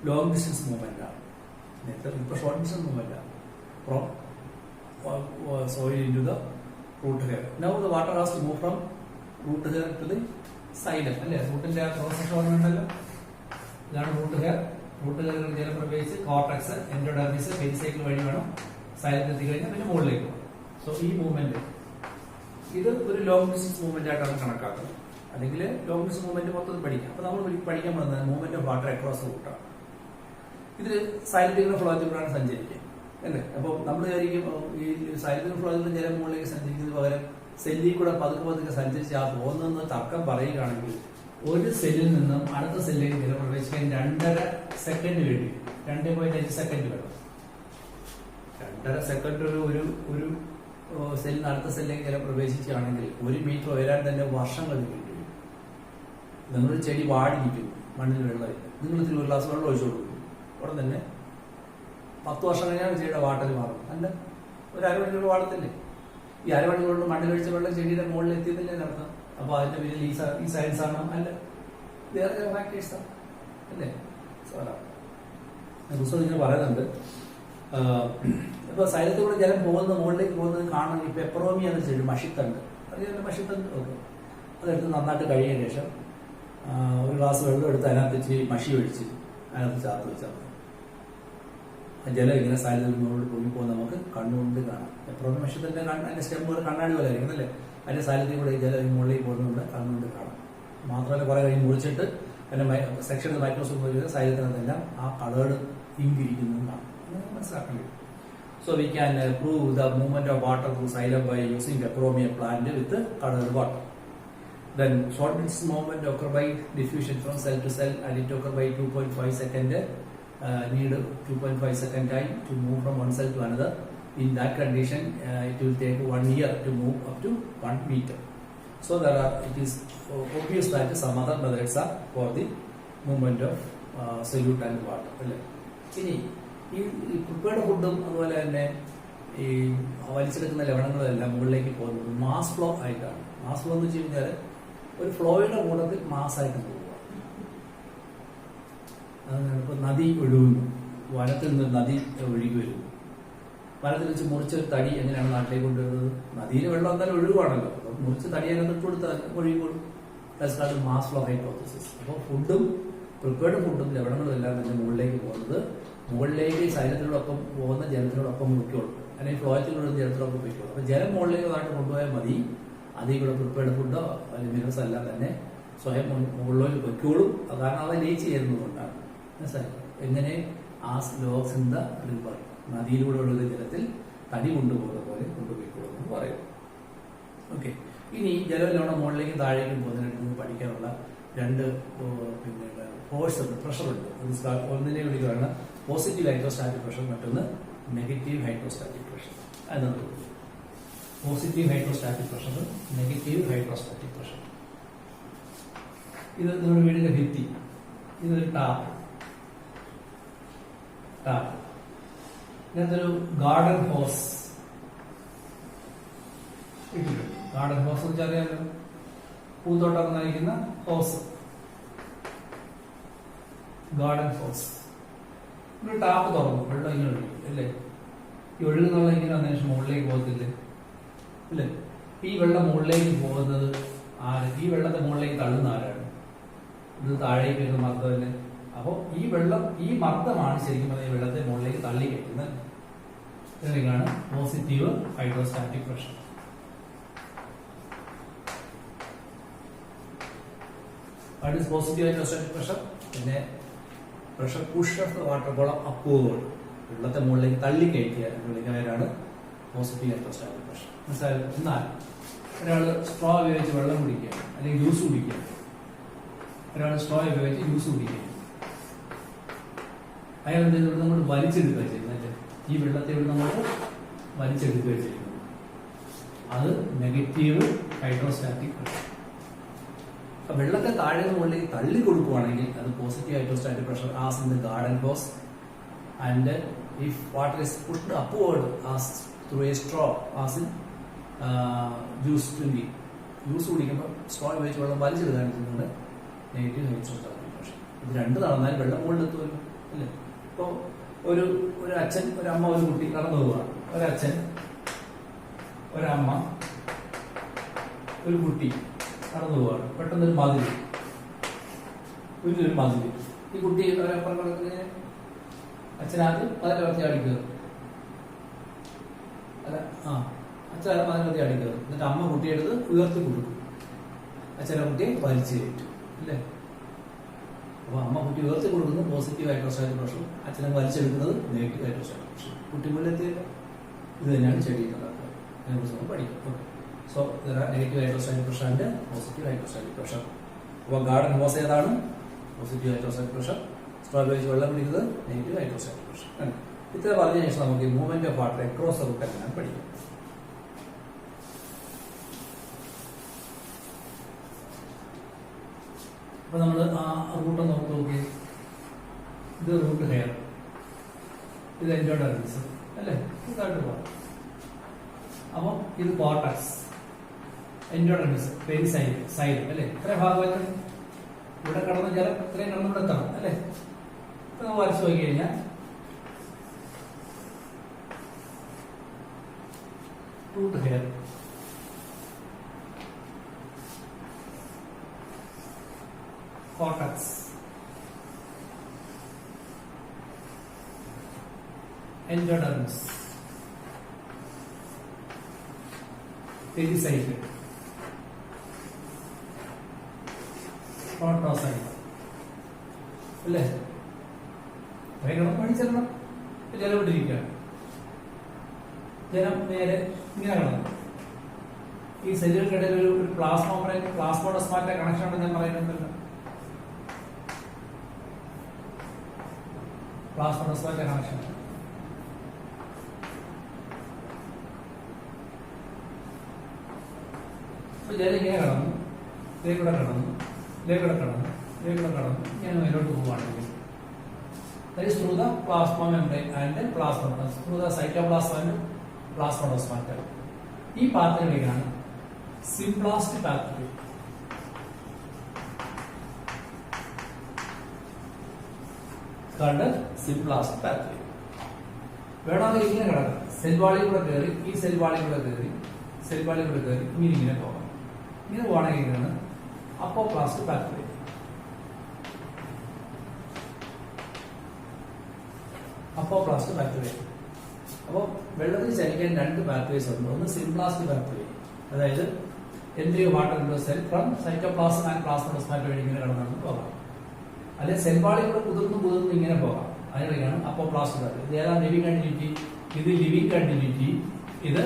ലോങ് ഡിസ്റ്റൻസ് മൂവ്മെന്റ് ആണ്. ഇപ്പൊ ഷോർട്ട് ഡിസ്റ്റൻസ് മൂവ്മെന്റ് ആണ്. From soil into the root hair. Now the water has to move from root hair to the xylem. അല്ലേ? റൂട്ടിന്റെ ക്രോസ് സെക്ഷൻ ഓർമ്മയുണ്ടല്ലോ. ഇതാണ് റൂട്ട് ഹെയർ. റൂട്ട് ഹെയറിൽ ജലം പ്രവേശിച്ച് കോർട്ടക്സ്, എൻഡോഡെർമിസ്, പെരിസൈക്കിൾ വഴി വേണം സൈലത്തിൽ എത്തിക്കഴിഞ്ഞാൽ പിന്നെ മുകളിലേക്ക് പോകും. സോ ഈ മൂവ്മെന്റ് ഇത് ഒരു ലോങ് ഡിസ്റ്റൻസ് മൂവ്മെന്റ് ആയിട്ടാണ് കണക്കാക്കുന്നത്. അല്ലെങ്കിൽ ലോങ് ഡിസ്റ്റൻസ് മൂവ്മെന്റ് മൊത്തത്തിൽ പഠിക്കാം. അപ്പൊ നമ്മൾ പഠിക്കാൻ പോകുന്നത് movement of water across the റൂട്ടാണ്. ഇതിൽ സൈലന്റിക്കുന്ന ഫ്ലോത്തിലൂടെയാണ് സഞ്ചരിക്കുക അല്ലേ? അപ്പോൾ നമ്മൾ വിചാരിക്കും ഈ സൈലന്റിക്കുന്ന ഫ്ലോത്തിൽ ജലം മുകളിലേക്ക് സഞ്ചരിക്കുന്നതിന് പകരം സെല്ലിൽ കൂടെ പതുക്കെ പതുക്കെ സഞ്ചരിച്ച് ആ പോകുന്നതെന്ന് തർക്കം പറയുകയാണെങ്കിൽ ഒരു സെല്ലിൽ നിന്നും അടുത്ത സെല്ലിലേക്ക് ജലം പ്രവേശിക്കാൻ 2.5 സെക്കൻഡ് വേണ്ടി 2.5 സെക്കൻഡ് വേണം. 2.5 സെക്കൻഡ് ഒരു സെല്ലിന് അടുത്ത സെല്ലിലേക്ക് ജലം പ്രവേശിക്കുകയാണെങ്കിൽ 1 മീറ്റർ ഉയരാൻ തന്നെ വർഷങ്ങൾ വേണ്ടി വരും. നിങ്ങളൊരു ചെടി വാടിയിരിക്കുന്നു, മണ്ണിൽ വെള്ളമില്ല, നിങ്ങൾ ഇത്തിരി ഒരു ഗ്ലാസ് വെള്ളം ഒഴിച്ചു കൊടുക്കും, ഉടൻ തന്നെ 10 വർഷം കഴിഞ്ഞാൽ ചെടിയുടെ വാട്ടൽ മാറും. അല്ല, ഒരു അരമണിക്കൂർ വാടത്തില്ലേ? ഈ അരമണിക്കൂർ കൊണ്ട് മണ്ണിൽ ഒഴിച്ച വെള്ളം ചെടിയുടെ മുകളിൽ എത്തിയതില്ലേ നടത്താം. അപ്പൊ അതിന്റെ പിന്നിൽ ഈ സയൻസ് ആണോ? അല്ല, വേറെ ഫാക്ടേഴ്സ് ആണ് അല്ലേ? പുസ്തകം ഇങ്ങനെ പറയുന്നുണ്ട്. ഇപ്പൊ സൈലത്തിലൂടെ ജലം മുകളിലേക്ക് പോകുന്നത് കാണാൻ ഈ പെപ്പറോമി എന്ന ചെടി മഷിത്തണ്ട്, അറിയാമല്ലോ മഷിത്തണ്ട്. ഓക്കെ, അതെടുത്ത് നന്നായിട്ട് കഴിയുന്ന ശേഷം ഒരു ഗ്ലാസ് വെള്ളം എടുത്ത് അതിനകത്ത് ഇച്ചിരി മഷി ഒഴിച്ച് അതിനകത്ത് ചേർത്ത് വെച്ചാൽ മതി. ജലം ഇങ്ങനെ സൈലത്തിൽ മുകളിൽ പൊങ്ങിപ്പോകുന്ന നമുക്ക് കണ്ണുകൊണ്ട് കാണാം. പെപ്പറോമി മഷിത്തന്റെ അതിന്റെ സ്റ്റെമ്പുകൾ കണ്ണാടി പോലെ ആയിരിക്കും അല്ലേ? അതിന്റെ സൈലത്തിൽ കൂടെ ഈ ജലം മുകളിലേക്ക് പോകുന്നുണ്ട് കണ്ണുകൊണ്ട് കാണാം. മാത്രമല്ല കുറെ കഴിഞ്ഞ് മുറിച്ചിട്ട് അതിന്റെ സെക്ഷനിൽ മൈക്രോസ്കോപ്പ് സൈലത്തിനകത്തെല്ലാം ആ കളേർഡ് ഇങ്കിരിക്കുന്നതും കാണാം. മനസ്സിലാക്കേണ്ടി വരും. So we can prove the movement of water through xylem by using the chromium plant with colored water. Then short distance movement occur by diffusion from cell to cell, and it occur by 2.5 second. Need 2.5 second time to move from one cell to another. In that condition, it will take 1 year to move up to 1 meter. So it is obvious that some other methods are for the movement of solute and water. ഇനി ഈ പ്രിപ്പയർഡ് ഫുഡും അതുപോലെ തന്നെ ഈ വലിച്ചെടുക്കുന്ന ലവണങ്ങളെല്ലാം മുകളിലേക്ക് പോകുന്നത് മാസ് ഫ്ലോ ആയിട്ടാണ്. മാസ് ഫ്ലോ എന്ന് വെച്ച് കഴിഞ്ഞാൽ ഒരു ഫ്ലോയുടെ കൂട്ടത്തിൽ മാസ്സായിട്ട് പോവുക. ഇപ്പൊ നദി ഒഴുകുന്നു, വനത്തിൽ നിന്ന് നദി ഒഴുകി വരുന്നു. വനത്തിൽ വെച്ച് മുറിച്ചൊരു തടി എങ്ങനെയാണ് നാട്ടിലേക്ക് കൊണ്ടുവരുന്നത്? നദിയിൽ വെള്ളം എന്തായാലും ഒഴുകുവാണല്ലോ, അപ്പൊ മുറിച്ച് തടി അതിനകത്ത് ഇട്ട് കൊടുത്താൽ ഒഴുകിക്കോളും. That's mass flow hypothesis. അപ്പോൾ ഫുഡും പ്രിപ്പയർഡ് ഫുഡും ലവണങ്ങളും എല്ലാം തന്നെ മുകളിലേക്ക് പോകുന്നത് മുകളിലേക്ക് സൈലത്തിനോടൊപ്പം പോകുന്ന ജലത്തിനോടൊപ്പം മുക്കിക്കോളും, അല്ലെങ്കിൽ ഫ്ലോയത്തിലൂടെ ജലത്തിനൊപ്പം പൊയ്ക്കോളും. അപ്പൊ ജലം മുകളിലേക്ക് നാട്ട് കൊണ്ടുപോയാൽ മതി, അതിൽ കൂടെ പ്രിപ്പയർഡ് ഫുഡോ അല്ലെങ്കിൽ മിനറൽസ് എല്ലാം തന്നെ സ്വയം മുകളിലേക്ക് പൊയ്ക്കോളും. കാരണം അത് ലീച്ച് ചെയ്യുന്നതുകൊണ്ടാണ്. മനസ്സിലായി? എങ്ങനെ as logs in the river, നദിയിലൂടെ ഉള്ള ജലത്തിൽ തടി കൊണ്ടുപോകുന്ന പോലെ കൊണ്ടുപോയിക്കോളും എന്ന് പറയും. ഓക്കെ, ഇനി ജലം മുകളിലേക്കും താഴേക്കും പോകുന്നതിനായിട്ട് പഠിക്കാനുള്ള രണ്ട് ഫോഴ്സ് ഉണ്ട്, പ്രഷർ ഉണ്ട്. ഒന്നിനെ വിളിക്കുകയാണ് പോസിറ്റീവ് ഹൈഡ്രോസ്റ്റാറ്റിക് പ്രഷർ, മറ്റൊന്ന് നെഗറ്റീവ് ഹൈഡ്രോസ്റ്റാറ്റിക് പ്രഷർ. അതെന്താണ് positive hydrostatic pressure, negative hydrostatic pressure. ഇത് നമ്മുടെ വീടിന്റെ ഭിത്തി, ഇതൊരു ടാപ്പ്. ഇങ്ങനത്തെ ഒരു ഗാർഡൻ ഹോസ് ഇട്ടിട്ടുണ്ട്. ഗാർഡൻ ഹോസ് എന്ന് വെച്ചാൽ അറിയാമല്ലോ, പൂന്തോട്ടം നയിക്കുന്ന ഹോസ്, ഗാർഡൻ ഹോസ്. ഒരു ടാപ്പ് തുറന്നു, വെള്ളം ഇങ്ങനെ ഒഴുകും അല്ലേ? ഈ ഒഴുകുന്നുള്ള ഇങ്ങനെ വന്നതിന് ശേഷം മുകളിലേക്ക് പോകത്തില്ലേ അല്ലേ? ഈ വെള്ളം മുകളിലേക്ക് പോകുന്നത് ആര്? ഈ വെള്ളത്തെ മുകളിലേക്ക് തള്ളുന്ന ആരാണ്? ഇത് താഴേക്ക് വരുന്ന മർദ്ദമല്ലേ? അപ്പോ ഈ വെള്ളം, ഈ മർദ്ദമാണ് ശരിക്കും പറഞ്ഞാൽ വെള്ളത്തെ മുകളിലേക്ക് തള്ളി കയറ്റുന്നത്. ഇതിനാണ് positive hydrostatic pressure. What is positive hydrostatic pressure? പിന്നെ pressure push of water column upward, വെള്ളത്തെ മുകളിലേക്ക് തള്ളി കയറ്റിയ വിളിക്കുന്നവരാണ് പോസിറ്റീവ് ഹൈഡ്രോസ്റ്റാറ്റിക് പ്രഷർ. മനസ്സിലായോ? എന്നാൽ ഒരാൾ സ്ട്രോ ഉപയോഗിച്ച് വെള്ളം കുടിക്കുക അല്ലെങ്കിൽ ജ്യൂസ് കുടിക്കുക, ഒരാൾ സ്ട്രോ ഉപയോഗിച്ച് ജ്യൂസ് കുടിക്കുക, അയാൾ എന്ത് ഇവിടെ നമ്മൾ വലിച്ചെടുക്കുക ചെയ്യുന്നത്, ഈ വെള്ളത്തെ ഇവിടെ നമ്മൾ വലിച്ചെടുക്കുക ചെയ്യുന്നത്. അത് നെഗറ്റീവ് ഹൈഡ്രോസ്റ്റാറ്റിക് പ്രഷർ. അപ്പൊ വെള്ളത്തെ താഴെ മുകളിലേക്ക് തള്ളി കൊടുക്കുകയാണെങ്കിൽ അത് positive hydrostatic pressure as in the garden hose. And if water is pushed upward as through a straw as in juice drinking, juice കുടിക്കുമ്പോൾ സ്ട്രോ ഉപയോഗിച്ച് വെള്ളം വലിച്ചെടുക്കുകയാണ് ചെയ്യുന്നത് നെഗറ്റീവ് ഹൈഡ്രോസ്റ്റാറ്റിക് പ്രഷർ. ഇത് രണ്ട് നടന്നാൽ വെള്ളം മുകളിലെത്തുമല്ലോ അല്ലേ? ഇപ്പോൾ ഒരു അച്ഛൻ, ഒരു അമ്മ, ഒരു കുട്ടി കടന്നു പോവുകയാണ്. ഒരച്ഛൻ, ഒരമ്മ, ഒരു കുട്ടി കടന്നു പോവാണ്. പെട്ടെന്നൊരു മതിൽ, വലിയൊരു മതിൽ. ഈ കുട്ടി ഒരപ്പുറം കിടക്കുന്നതിന് അച്ഛനാദ്യം അതിനകത്ത് ചാടിക്കുക, അല്ല അച്ഛൻ അതിനകത്ത് ചാടിക്കുക. എന്നിട്ട് അമ്മ കുട്ടിയെടുത്ത് ഉയർത്തി കൊടുക്കും, അച്ഛനെ കുട്ടിയെ വലിച്ചു കയറ്റും അല്ലേ? അപ്പൊ അമ്മ കുട്ടി ഉയർത്തി കൊടുക്കുന്നത് പോസിറ്റീവ് ഹൈഡ്രോസ്റ്റാറ്റിക് പ്രഷർ, അച്ഛനെ വലിച്ചെടുക്കുന്നത് നെഗറ്റീവ് ഹൈഡ്രോസ്റ്റാറ്റിക് പ്രഷർ. കുട്ടി മുകളിലെത്തിയില്ല. ഇത് തന്നെയാണ് ചെടിയുണ്ടാക്കുക. അതിനെക്കുറിച്ച് നമ്മൾ പഠിക്കും. So negative hydrostatic pressure and positive hydrostatic pressure. അപ്പോൾ ഗാർഡൻ ഹോസ് ഏതാണ്? Positive hydrostatic pressure. സ്ട്രോ ഉപയോഗിച്ച് വെള്ളം കുടിക്കുന്നത് നെഗറ്റീവ് ഹൈഡ്രോസ്റ്റാറ്റിക് പ്രഷർ. ഇത്ര പറഞ്ഞ ശേഷം നമുക്ക് movement of water across the root എങ്ങനെ പഠിക്കാം. അപ്പൊ നമ്മൾ ആ റൂട്ട് നമുക്ക് നോക്കി, ഇത് റൂട്ട് ഹെയർ, ഇത് എൻഡോഡെർമിസ് അല്ലേ? ഇതായിട്ട് പോകാം. അപ്പൊ ഇത് കോർട്ടക്സ്, എൻഡോഡെർമിസ്, പെരിസൈലം, സൈലം അല്ലേ? ഇത്രയും ഭാഗമായിട്ട് ഇവിടെ കടന്ന ജലം ഇത്രയും കടന്ന് ഇവിടെ എത്തണം അല്ലേ? ഇപ്പൊ നമ്മൾ വരച്ചു നോക്കി കഴിഞ്ഞാൽ root hair, cortex, endodermis, pericycle, protocyte അല്ലേ? പഠിച്ചെല്ലാം ജലവിട്ടിരിക്കുകയാണ്. ജലം നേരെ ഇങ്ങനെ കടന്നു. ഈ സെല്ലുകൾക്കിടയിൽ ഒരു പ്ലാസ്മോഡസ്മാറ്റ കണക്ഷൻ ഉണ്ടെന്ന് ഞാൻ പറയുന്നുണ്ടല്ലോ. പ്ലാസ്മോഡസ്മാറ്റ കണക്ഷൻ. ജലം ഇങ്ങനെ കടന്നു, ഇതിലൂടെ കടന്നു, ഇതിലൂടെ കടന്നു, ഇതിലൂടെ കടന്നു, ഇങ്ങനെ മേലോട്ട് പോവുകയാണെങ്കിൽ that is through the plasma membrane and plasma, through the cytoplasm and plasmodesmata. ഈ പാത്വയാണ് സിംപ്ലാസ്റ്റ് പാത്വേ. കണ്ട് സിംപ്ലാസ്റ്റ് പാത്വേ വേണമെങ്കിൽ ഇങ്ങനെ കിടക്കാം. സെൽ വാളിൽ കൂടെ കയറി, ഈ സെൽ വാളിൽ കൂടെ കയറി, സെൽ വാളിൽ കൂടെ കയറി ഇങ്ങനെ പോകാം. ഇങ്ങനെ പോകണമെങ്കിൽ അപ്പോപ്ലാസ്റ്റ് പാത്വേ. Apoplast pathway. അപ്പോൾ വെള്ളത്തിൽ ചലിക്കാൻ രണ്ട് പാത്വേസ് ഉണ്ട്. ഒന്ന് സിംപ്ലാസ്റ്റ് പാത്വേ, അതായത് entry of water into cell from cytoplasm and plasmodesmata വഴി ഇങ്ങനെ കടന്നു പോകാം. അല്ലെങ്കിൽ സെൽ വാളിൽ കൂടെ കുതിർന്ന് ഇങ്ങനെ പോകാം. അതിനാണ് അപ്പോപ്ലാസ്റ്റ് പാത്വേ. ഇത് ഏതാ ലിവിംഗ് കണ്ടിന്യൂറ്റി? ഇത് ലിവിംഗ് കണ്ടിന്യൂറ്റി, ഇത്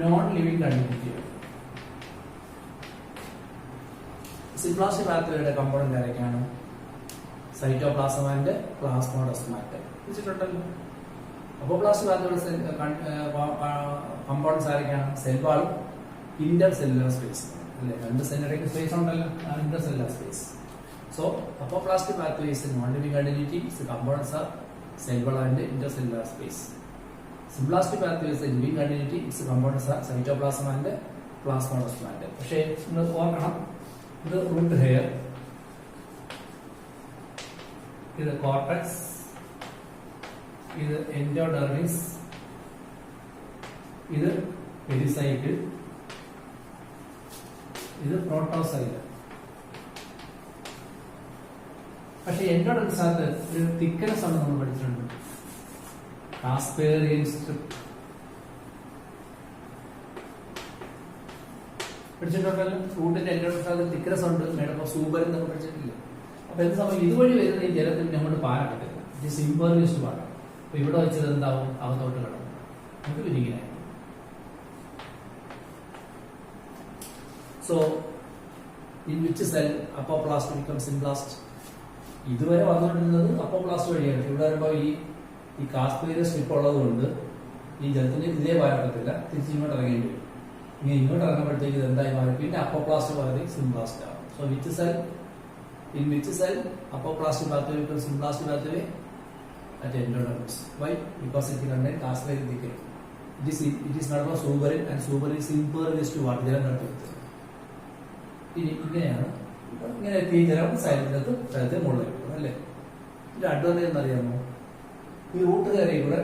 നോൺ ലിവിംഗ് കണ്ടിന്യൂറ്റി. സിംപ്ലാസ്റ്റ് പാത്വേയുടെ കമ്പോണന്റ് ആരൊക്കെയാണ്? സൈറ്റോപ്ലാസം ആൻഡ് പ്ലാസ്മോഡസ്മാറ്റ വെച്ചിട്ടുണ്ടല്ലോ. അപ്പോപ്ലാസ്റ്റ് പാത്വേയുടെ കമ്പോണന്റ്സ് ആരൊക്കെയാണ്? Cell wall, inter cellular space അല്ലേ? രണ്ട് സെല്ലിടയ്ക്ക് സ്പേസ് ഉണ്ടല്ലോ, inter cellular space. So apoplastic pathway is non-living continuity. Its components are cell wall and intercellular space. Symplastic pathway is a living continuity. Its components are cytoplasm and plasmodesmata. പക്ഷേ നിങ്ങൾ ഓർക്കണം, ഇത് റൂട്ട് ഹെയർ, ഇത് കോർട്ടക്സ്, ഇത് എൻഡോഡെർമിസ്, ഇത് പെരിസൈക്കിൾ, ഇത് പ്രോട്ടോസൈറ്റ്. പക്ഷെ എൻഡോഡെർമിസിനകത്ത് ഒരു തിക്നെസ് ആണ് നമ്മൾ പഠിച്ചിട്ടുണ്ട്, കാസ്പേറിയൻ സ്ട്രിപ്പ് പഠിച്ചിട്ടുണ്ടല്ലോ. റൂട്ടിന്റെ എൻഡോഡെർമിസിനകത്ത് തിക്നെസ് ഉണ്ട്, മേഡം സൂപ്പർ എന്നൊക്കെ പഠിച്ചിട്ടില്ല. അപ്പൊ എന്ത് സമയം ഇതുവഴി വരുന്ന ഈ ജലത്തിന് അങ്ങോട്ട് പാരട്ടില്ല, ഇറ്റ് ഈസ് ഇംപെർവിയസ് വാട്ടർ. അപ്പൊ ഇവിടെ വെച്ചത് എന്താവും? അകത്തോട്ട് കിടക്കും. നമുക്ക് ഇരിങ്ങനെ. So in which cell apoplast becomes symplast? ഇതുവരെ വന്നുകൊണ്ടിരുന്നത് അപ്പോപ്ലാസ്റ്റ് വഴിയാണ്. ഇവിടെ വരുമ്പോൾ ഈ കാസ്പേറിയൻ സ്ട്രിപ്പ് ഉള്ളത് കൊണ്ട് ഈ ജലത്തിന് ഇതേ പാരട്ടത്തില്ല, തിരിച്ച് ഇങ്ങോട്ട് ഇറങ്ങേണ്ടി വരും. ഇങ്ങനെ ഇങ്ങോട്ട് ഇറങ്ങുമ്പോഴത്തേക്ക് ഇത് എന്തായി മാറി? പിന്നെ അപ്പോപ്ലാസ്റ്റ് പകുതി സിംപ്ലാസ്റ്റ് ആവും. So which cell in which cell apoplastic pathway becomes symplastic pathway? At endodermis. Why? Because it contains casparian thicket. It is not about suberin, and suberin is impervious to water. ജലം നടത്തുന്നത് ഇങ്ങനെയാണ്. ഇങ്ങനെ എത്തിയ ജലം സ്ഥലത്തെ മുകളിൽ അല്ലേ? ഇതിന്റെ അഡ്വാൻറ്റേജ് എന്നറിയാമോ? ഈ റൂട്ട് കയറിയൂടെ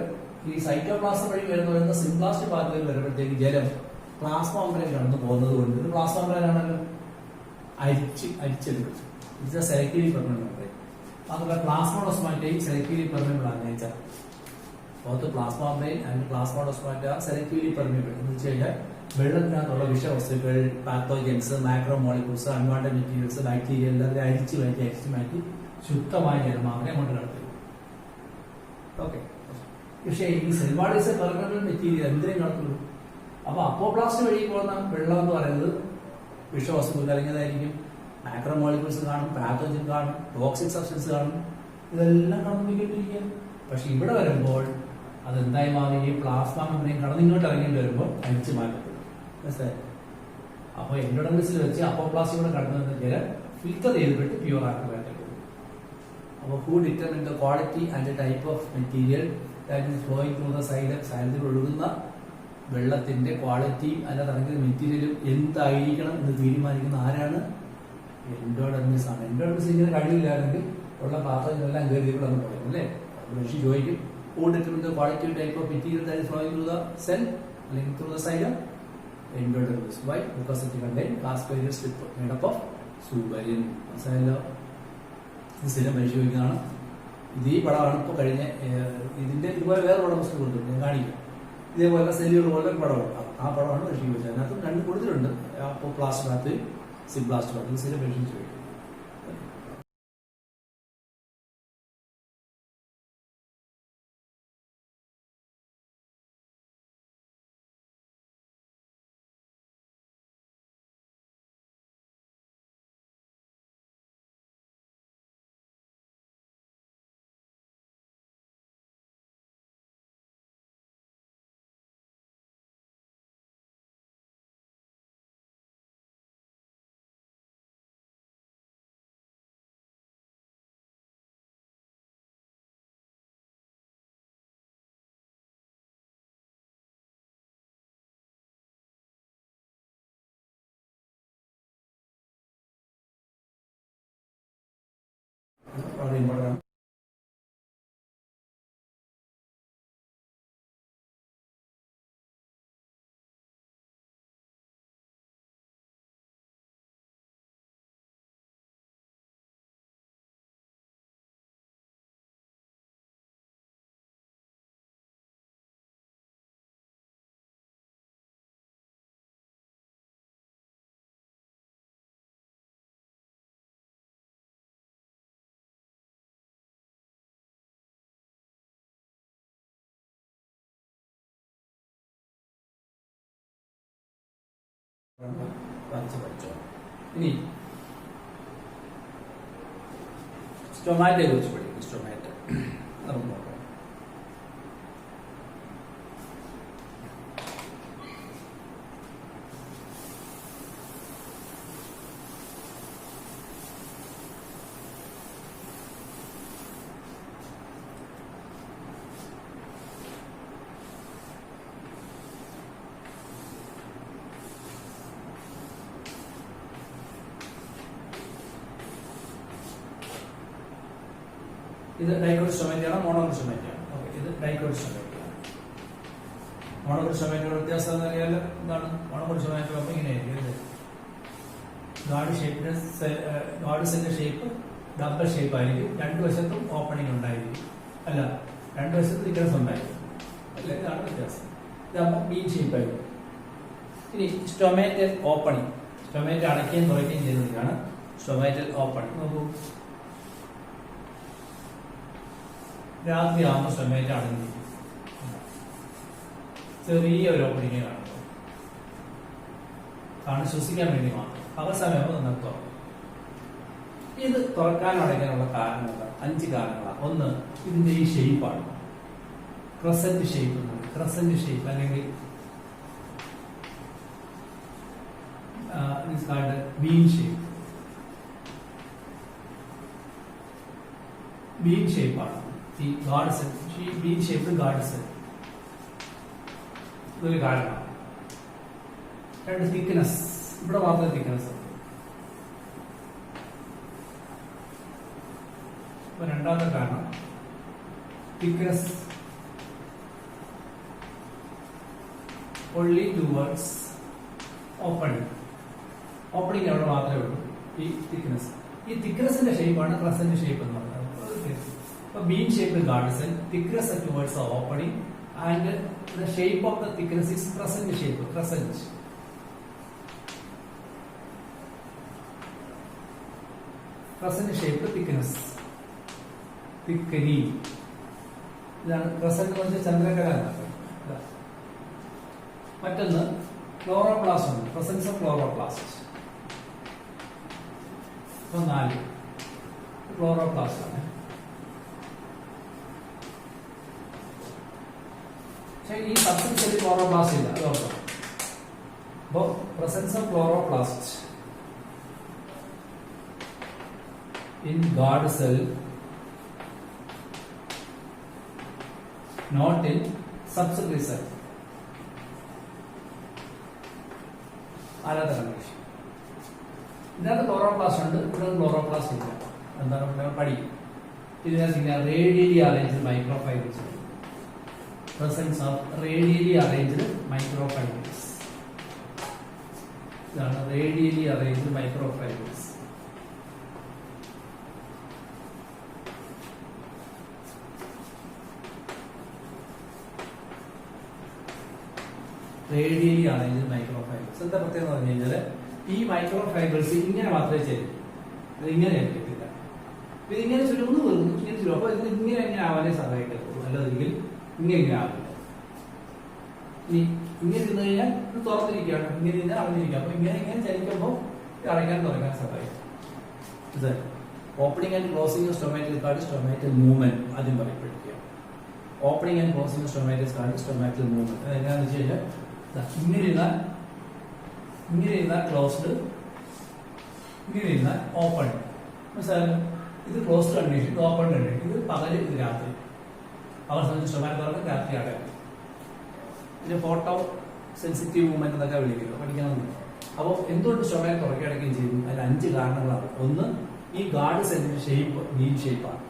ഈ സൈറ്റോപ്ലാസം വഴി വരുന്ന സിംപ്ലാസ്റ്റിക് പാത്വയിൽ വരുമ്പോഴത്തേക്ക് ജലം പ്ലാസ്മ മെംബ്രെയിൻ കടന്നു പോകുന്നത് കൊണ്ട്, ഇത് പ്ലാസ്മ മെംബ്രെയിൻ ആണല്ലോ, അരിച്ചെടുക്കും. It's a selectively permeable membrane. അതുപോലെ പ്ലാസ്മോഡസ്മാറ്റയും selectively permeable ആണ് nature. Both plasma membrane and plasmodesmata selectively permeable എന്ന് വെച്ച് കഴിഞ്ഞാൽ വെള്ളത്തിനകത്തുള്ള വിഷവസ്തുക്കൾ, pathogens, macro molecules, unwanted materials, bacteria എല്ലാവരും അരിച്ചു മാറ്റി ശുദ്ധമായ ജലം അവരെ കൊണ്ട് കടത്തും. ഓക്കെ. പക്ഷേ ഈ cell wall is A permanent material, എന്തിനും കടത്തുള്ളൂ. അപ്പൊ അപ്പോപ്ലാസ്റ്റ് വഴി പോകുന്ന വെള്ളം എന്ന് പറയുന്നത് വിഷവസ്തുക്കൾ കലങ്ങിയതായിരിക്കും. മാക്രോ മോളിക്യൂൾസ് കാണും, പാത്തോജൻ കാണും, ടോക്സിക് സബ്സ്റ്റൻസ് കാണും, ഇതെല്ലാം കടന്നുപോയിക്കൊണ്ടിരിക്കുക. പക്ഷെ ഇവിടെ വരുമ്പോൾ അതെന്തായി മാറി? ഈ പ്ലാസ്മ മെംബ്രെയിൻ കടന്നിങ്ങോട്ട് ഇറങ്ങേണ്ടി വരുമ്പോൾ അരിച്ചു മാറ്റപ്പെടും. മനസ്സിലായി? അപ്പോൾ എൻഡോഡെർമിസിൽ വെച്ച് അപ്പോപ്ലാസ്റ്റിലൂടെ കടന്നു വന്ന ജലം ഫിൽറ്റർ ചെയ്തിട്ട് പ്യൂർ ആക്കി മാറ്റപ്പെടും. അപ്പോൾ who determine the quality and the type of material that is flowing through the സൈലത്തിൽ ഒഴുകുന്ന വെള്ളത്തിന്റെ ക്വാളിറ്റിയും അതിനകത്ത് ഇറങ്ങിയ മെറ്റീരിയലും എന്തായിരിക്കണം എന്ന് തീരുമാനിക്കുന്ന ആരാണ്? എൻഡോഡെർമിസ് ആണ്. എൻഡോഡെർമിസ് ഇങ്ങനെ കഴിയില്ലാണെങ്കിൽ ഉള്ള പാത്രങ്ങളെല്ലാം കയറി ഇവിടെ വന്ന് പറയും അല്ലേ? മനുഷ്യ ചോദിക്കും, who determine the quality and type of material that is flowing through the cell, അല്ലെങ്കിൽ through the xylem? Endodermis. Why? Because it contains casparian strip made up of suberin. മനസ്സിലായല്ലോ? ഇത് സ്ഥിരം പരിശോധിക്കുന്നതാണ്. ഇത് ഈ പടമാണ് ഇപ്പോൾ കഴിഞ്ഞ ഇതിന്റെ ഇതുപോലെ വേറെ പടം പുസ്തകം കൊടുത്തിട്ടുണ്ട്, ഞാൻ കാണിക്കും. ഇതേപോലെ സെല്ലുകൾ പോലെ പടമാണ്, ആ പടമാണ് പരിശോധിച്ചത്. അതിനകത്ത് രണ്ട് കൊടുത്തിട്ടുണ്ട്, അപ്പോൾ പ്ലാസ്റ്റ് ഭാഗത്ത് സിംപ്ലാസ്റ്റ് ഭാഗത്ത് സ്ഥിരം പരിശോധിച്ചു. വളരെ ഇമ്പോർട്ടൻ്റ് ആണ്. പഠിച്ചോ. ഇനി സ്റ്റൊമാറ്റയെ കുറിച്ച് പഠിക്കും. സ്റ്റൊമാറ്റ നമുക്ക് നോക്കാം. ഇത് ഡൈക്കോട്ട് സ്റ്റൊമാറ്റയാണ്, മോണോക്കോട്ട് സ്റ്റൊമാറ്റയാണ്. ഓക്കെ, ഇത് ഡൈക്കോട്ട് സ്റ്റൊമാറ്റയാണ്. മോണോക്കോട്ട് സ്റ്റൊമാറ്റയുടെ വ്യത്യാസം എന്ന് പറഞ്ഞാൽ എന്താണ്? മോണോക്കോട്ട് സ്റ്റൊമാറ്റോ അപ്പം ഇങ്ങനെയായിരിക്കും. ഗാർഡ് സെല്ലിന്റെ ഷേപ്പ് ഡബിൾ ഷേപ്പ് ആയിരിക്കും. രണ്ടു വശത്തും ഓപ്പണിംഗ് ഉണ്ടായിരിക്കും. അല്ല, രണ്ടു വശത്തും തിക്നെസ് ഉണ്ടായിരിക്കും. അല്ല, ഇതാണ് വ്യത്യാസം. ഇതാകുമ്പോൾ ബീൻ ഷേപ്പ് ആയിരിക്കും. ഇനി സ്റ്റൊമാറ്റൽ ഓപ്പണിംഗ്, സ്റ്റൊമാറ്റ അടയ്ക്കുകയും തുറയ്ക്കുകയും ചെയ്യുന്നതിനാണ് സ്റ്റൊമാറ്റൽ ഓപ്പണിംഗ്. നോക്കൂ, രാത്രിയാകുമ്പോൾ സ്റ്റൊമാറ്റ അടഞ്ഞിരിക്കും. ചെറിയ ഒരു ഓപ്പണിംഗ് കാണുമ്പോൾ കാരണം ശ്വസിക്കാൻ വേണ്ടി മാത്രം. പകൽ സമയമാകുമ്പോൾ നന്നായി തുറക്കും. ഇത് തുറക്കാനും അടയ്ക്കാനുള്ള കാരണങ്ങൾ 5 കാരണങ്ങളാണ്. ഒന്ന്, ഇതിന്റെ ഈ ഷേപ്പാണ്. ക്രസന്റ് ഷേപ്പ്, ക്രസന്റ് ഷേപ്പ് അല്ലെങ്കിൽ ബീൻ ഷേപ്പ്. ബീൻ ഷേപ്പാണ് ഈ guard cell. Been shape guard cell ഇതൊരു കാരണമാണ്. രണ്ട്, തിക്നെസ്. ഇവിടെ മാത്രം തിക്നെസ്. രണ്ടാമത്തെ കാരണം thickness only towards opening. Opening അവിടെ മാത്രമേ ഉള്ളൂ ഈ തിക്നെസ്. ഈ തിക്നെസിന്റെ ഷേപ്പാണ് ക്രസന്റ് ഷേപ്പ് എന്ന് പറയുന്നത്. Bean shape guard cell, thickness towards opening and the shape of the thickness is crescent shape. Crescent shape thickness, തിക്കനി. ഇതാണ് ക്രസന്റ് എന്ന് വെച്ചാൽ ചന്ദ്രകല. മറ്റൊന്ന് ക്ലോറോപ്ലാസ്റ്റ് ഉണ്ട്, പ്രസൻസ് ഓഫ് ക്ലോറോപ്ലാസ്റ്റ്. 4 ക്ലോറോപ്ലാസ്റ്റ് ആണ്. പക്ഷെ ഈ സബ്സ്റ്റൻസിൽ ക്ലോറോപ്ലാസ്റ്റ് ഇല്ല, അത് ഓർക്കണം. അപ്പോ presence of chloroplast in guard cell, not in subsidiary cell. ആരാധന കണ്ടീഷൻ. ഇതിനകത്ത് ക്ലോറോപ്ലാസ്റ്റ് ഉണ്ട്, ഇവിടെ ക്ലോറോപ്ലാസ്റ്റ് ഇല്ല. എന്താണ് പഠിക്കും. ഇതിനകത്ത് ഇങ്ങനെ radially arranged microfibres. Presence of radially arranged microfibres. ഇതാണ് radially arranged microfibres. Radially arranged microfibres. എന്താ പ്രത്യേകത പറഞ്ഞു കഴിഞ്ഞാൽ ഈ മൈക്രോഫൈബേഴ്സ് ഇങ്ങനെ മാത്രമേ ചെയ്യൂ, അത് ഇങ്ങനെ ചെയ്യത്തില്ല. ഇത് ഇങ്ങനെ ചുരുങ്ങുന്നു വരുന്നു, ഇങ്ങനെ ചുരും. അപ്പൊ ഇത് ഇങ്ങനെ ആവാനേ സഹായിക്കത്തുള്ളൂ, അല്ലാതെങ്കിൽ ഇങ്ങനെ ആവില്ല. ഇനി ഇങ്ങനെ ഇരുന്ന് കഴിഞ്ഞാൽ ഇത് തുറന്നിരിക്കുകയാണ്, ഇങ്ങനെ ഇരുന്ന് അടഞ്ഞിരിക്കുക. അപ്പൊ ഇങ്ങനെ ചലിക്കുമ്പോൾ അടയ്ക്കാൻ തുറക്കാൻ സഹായിക്കും. ഇത് opening and closing stomatal called stomatal movement ആദ്യം പറയപ്പെടുക. Opening and closing stomatal called stomatal movement. അത് എങ്ങനെയാണെന്ന് വെച്ച് കഴിഞ്ഞാൽ ഇങ്ങനെ ഇരുന്നാൽ ക്ലോസ്ഡ്, ഇങ്ങനെ ഇരുന്നാൽ ഓപ്പൺ. മനസ്സിലായാലും ഇത് ക്ലോസ്ഡ് കണ്ടീഷൻ, ഇത് ഓപ്പൺ കണ്ടീഷൻ. ഇത് പകല്, ഇത് രാത്രി. അവർ സംബന്ധിച്ച് സ്റ്റൊമാറ്റൽ തുറക്കും, രാത്രി അടയ്ക്കും. ഇതിന് ഫോട്ടോ സെൻസിറ്റീവ് മൂവ്മെന്റ് എന്നൊക്കെ വിളിക്കുന്നത് പഠിക്കണമെന്ന്. അപ്പോൾ എന്തുകൊണ്ട് സ്റ്റൊമാറ്റൽ തുറക്കി അടയ്ക്കുകയും ചെയ്തു? അതിൽ 5 കാരണങ്ങളാണ്. ഒന്ന്, ഈ ഗാർഡ് സെല്ലിന്റെ ഷേപ്പ് വീൽ ഷേപ്പാണ്.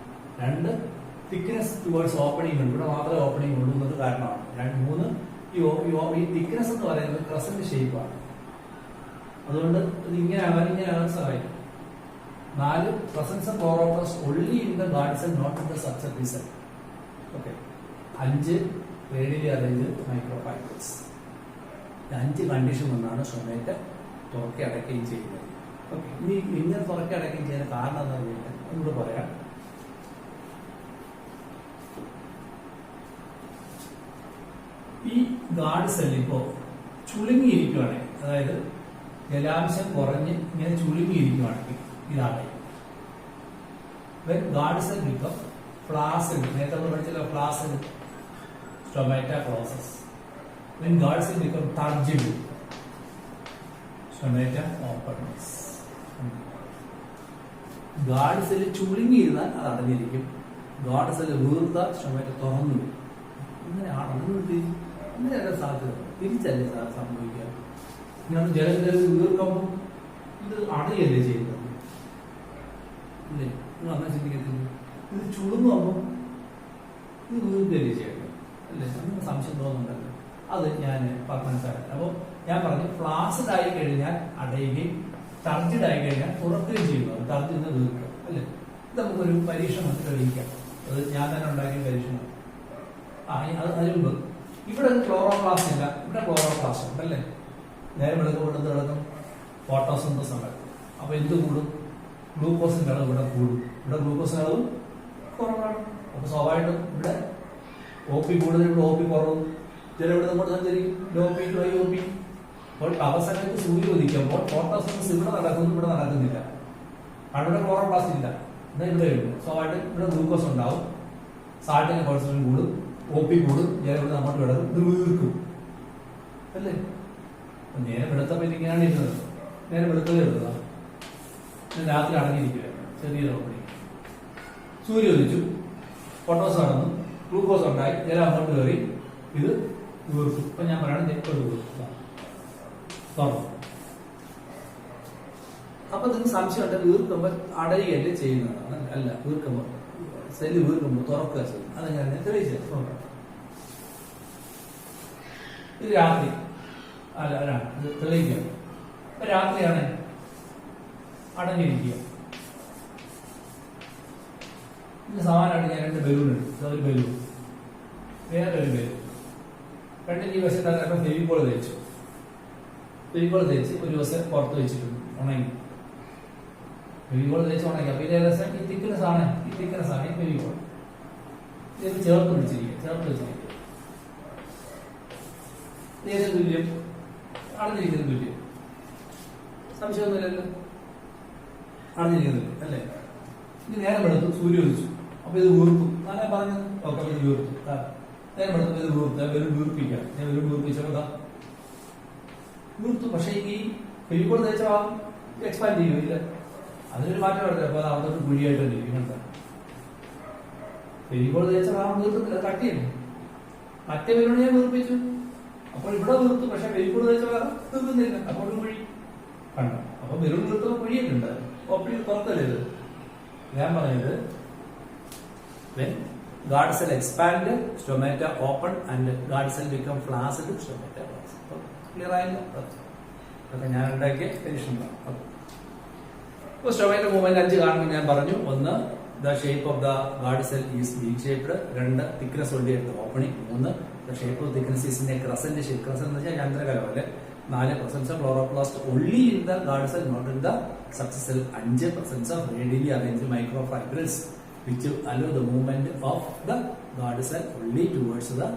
രണ്ട്, തിക്നെസ് ടുവേർഡ്സ് ഓപ്പണിംഗ് ഉണ്ട്. ഇവിടെ മാത്രമേ ഓപ്പണിംഗ് ഉള്ളൂ എന്നത് കാരണമാണ്. മൂന്ന്, ഈ തിക്നെസ് എന്ന് പറയുന്നത് ക്രസന്റ് ഷേപ്പാണ്. അതുകൊണ്ട് ഇത് ഇങ്ങനെ ആകാൻ സഹായിക്കും. 4, presence of chloroplast only in the guard cell not in the subsidiary cell. Okay. 5, radially arranged microfibres. 5 condition കൊണ്ടാണ് സ്റ്റൊമേറ്റ തുറക്കി അടയ്ക്കുകയും ചെയ്യുന്നത്. ഓക്കെ. ഇനി ഇങ്ങനെ തുറക്കി അടയ്ക്കുകയും ചെയ്യുന്ന കാരണം എന്താണെന്ന് വെച്ചാൽ ഒന്നുകൂടെ പറയാം. ഈ ഗാർഡ് സെല്ല് ഇപ്പോ ചുളുങ്ങിയിരിക്കുകയാണെങ്കിൽ, അതായത് ജലാംശം കുറഞ്ഞ് ഇങ്ങനെ ചുളുങ്ങിയിരിക്കുകയാണെങ്കിൽ ഇതാണ് ഗാർഡ് സെൽ ബിക്കം ഫ്ലാസിഡ്. നേരത്തെ നമ്മൾ പഠിച്ചല്ലോ flaccid stomata process. When guard cell become turgid, stomata opens. Guard cell ചുളുങ്ങിയിരുന്നാൽ അത് അടഞ്ഞിരിക്കും. ഗാർഡ് സെല്ല് വീർത്ത സ്റ്റൊമാറ്റ തുറന്നു. ഇങ്ങനെയാണ് അങ്ങനെയല്ല സാധ്യത. തിരിച്ചല്ലേ സാർ സംഭവിക്കുക. ഞാൻ ജലത്തിൽ വീർക്കുമ്പോൾ ഇത് അടയല്ലേ ചെയ്യുന്നത് അല്ലേ? നിങ്ങൾ അങ്ങനെ ചിന്തിക്കത്തില്ല. ഇത് ചുളുങ്ങുമ്പോൾ ഇത് വീർക്കല്ലേ ചെയ്യണം അല്ലേ? അങ്ങനെ സംശയം തോന്നുന്നുണ്ടല്ലോ. അത് ഞാൻ മനസ്സിലാക്കി. അപ്പോൾ ഞാൻ പറഞ്ഞു ഫ്ലാസിഡ് ആയി കഴിഞ്ഞാൽ അടയുകയും ടർജിഡ് ആയി കഴിഞ്ഞാൽ തുറക്കുകയും ചെയ്യുന്നു. ടർജിൽ നിന്ന് വീർക്കുക അല്ലേ? ഇത് നമുക്കൊരു പരീക്ഷണം തെളിയിക്കാം. അത് ഞാൻ തന്നെ ഉണ്ടാക്കിയ പരീക്ഷണം. അതിനുമ്പ് ഇവിടെ ക്ലോറോപ്ലാസ്റ്റ് ഇല്ല, ഇവിടെ ക്ലോറോപ്ലാസ്റ്റ് ഉണ്ട് അല്ലേ? നേരെ വെളുക്കൊണ്ടത് കിടക്കും ഫോട്ടോസിന്തസിസ് നടക്കും. അപ്പൊ എന്ത് കൂടും? ഗ്ലൂക്കോസിന്റെ അളവ് ഇവിടെ കൂടും. ഇവിടെ ഗ്ലൂക്കോസിന്റെ അളവ് കുറവാണ്. അപ്പൊ സ്വാഭാവികമായിട്ടും ഇവിടെ OP കൂടുതൽ, ഇവിടെ OP കുറവും. ചിലവിടെ നമ്മൾ സഞ്ചരിക്കും low P to high OP. അപ്പോൾ അവസരങ്ങൾക്ക് സൂര്യ ഉദിക്കുമ്പോൾ ഫോട്ടോസിന്തസിസ് ഇവിടെ നടക്കുന്നു, ഇവിടെ നടക്കുന്നില്ല. അവിടെ ക്ലോറോപ്ലാസ്റ്റ് ഇല്ല, എന്നാൽ ഇവിടെ ഉണ്ട്. സ്വാഭാവികമായിട്ടും ഇവിടെ ഗ്ലൂക്കോസ് ഉണ്ടാവും, സാൾട്ടിന്റെ കോൺസെൻട്രേഷൻ കൂടും, OP കൂടും. ചിലവിടെ നമ്മൾ കിടക്കും, ഇത് വീർക്കും അല്ലേ? നേരെ വെളുത്തപ്പോൾ ഇരിക്കാനാണ് ഇരുന്നത്. നേരെ വെളുത്തത് എടുത്തതാ. രാത്രി അടങ്ങിയിരിക്കുക, ചെറിയൊരു ഓപ്പണിങ്. സൂര്യ ഉദിച്ചു, ഫോട്ടോസ് നടന്നു, ഗ്ലൂക്കോസ് ഉണ്ടായി, ജലം അങ്ങോട്ട് കയറി, ഇത് വീർത്തു. ഇപ്പൊ ഞാൻ പറയണത് തുറന്നു. അപ്പൊ നിങ്ങൾക്ക് സംശയമുണ്ട്, വീർക്കുമ്പോൾ അടയുകയല്ലേ ചെയ്യുന്നത്? അല്ല, വീർക്കുമ്പോൾ സെല്ല് വീർക്കുമ്പോൾ തുറക്കുക ചെയ്യും. അത് ഞാൻ തെളിയിച്ചു. ഇത് രാത്രി അല്ല, ഇത് തെളിയിക്കുക. ഇപ്പൊ രാത്രിയാണ് അടഞ്ഞിരിക്കുക. ഇത് സമാനമായിട്ട് ഞാൻ 2 ബലൂൺ എടുത്തു. ഒരു ബലൂൺ, വേറെ ഒരു ബലൂൺ. രണ്ടും ഈ വശത്ത് ഫെവിക്കോൾ തേച്ചു. ഫെവിക്കോൾ തേച്ച് ഒരു ദിവസം പുറത്ത് വെച്ചിട്ടുണ്ട്, ഉണങ്ങി. ഫെവിക്കോൾ തേച്ച് ഉണങ്ങി. അപ്പൊ ഇത് ഏകദേശം ഈ തിക്നെസ് ആണ് ഈ ഫെവിക്കോൾ. ഇത് ചേർത്ത് വെച്ചിരിക്കുക. ഏത് തുല്യം? അടഞ്ഞിരിക്കുന്ന തുല്യം. സംശയമൊന്നുമില്ലല്ലോ, അടഞ്ഞിരിക്കുന്നില്ല അല്ലേ? ഇത് നേരം എടുത്തു, സൂര്യ ഉദിച്ചു. അപ്പൊ ഇത് വീർത്തു. ഞാൻ പറഞ്ഞത് ഓക്കെ, ഇത് വീർത്തു. നേരം എടുത്ത് ഇത് വീർത്ത് വെറും വീർപ്പിക്കാം. ഞാൻ വെറും വീർപ്പിച്ചോ വീർത്തു. പക്ഷെ ഈ ഫെവിക്കോൾ തേച്ച ഭാഗം എക്സ്പാൻഡ് ചെയ്യുമില്ല. അതിനൊരു മാറ്റം എടുക്കുക. അപ്പൊ അത് അവിടൊരു കുഴിയായിട്ട് ഇരിക്കും. എന്താ ഫെവിക്കോൾ തേച്ച ഭാഗം വീർത്തുന്നില്ല, കട്ടിയല്ലേ? മറ്റേ ബലൂൺ ഞാൻ വീർപ്പിച്ചു, അപ്പോൾ ഇവിടെ വീർത്തു. പക്ഷെ ഫെവിക്കോൾ തേച്ച ഭാഗം തീർക്കുന്നില്ല, അപ്പോൾ ഒരു കുഴി കണ്ടു. അപ്പൊ ബലൂൺ വീർത്തുമ്പോൾ കുഴിയൊക്കെ ഉണ്ട്. ഓപ്പണിൽ പുറത്തല്ലേ ഇത്? ഞാൻ പറഞ്ഞത് when guard cell expand, stomata open and guard cell become flaccid, stomata close. Clear ആയില്ല? അതൊക്കെ ഞാൻ ഉണ്ടാക്കിയ പരീക്ഷണമാണ്. അപ്പോൾ സ്റ്റൊമാറ്റ മൂവ്മെന്റ് 5 കാണുമ്പോൾ ഞാൻ പറഞ്ഞു. 1, the shape of the guard cell is bean shaped. 2, thickness only at the opening. 3, the shape of thickness is in a crescent shape. Crescent എന്ന് വെച്ചാൽ ചന്ദ്രകല പോലെ. 4, presence of chloroplast only in the guard cell, not in the subscell cell. 5, presence of radially arranged microfibrils which allow the movement of the guard cell only towards the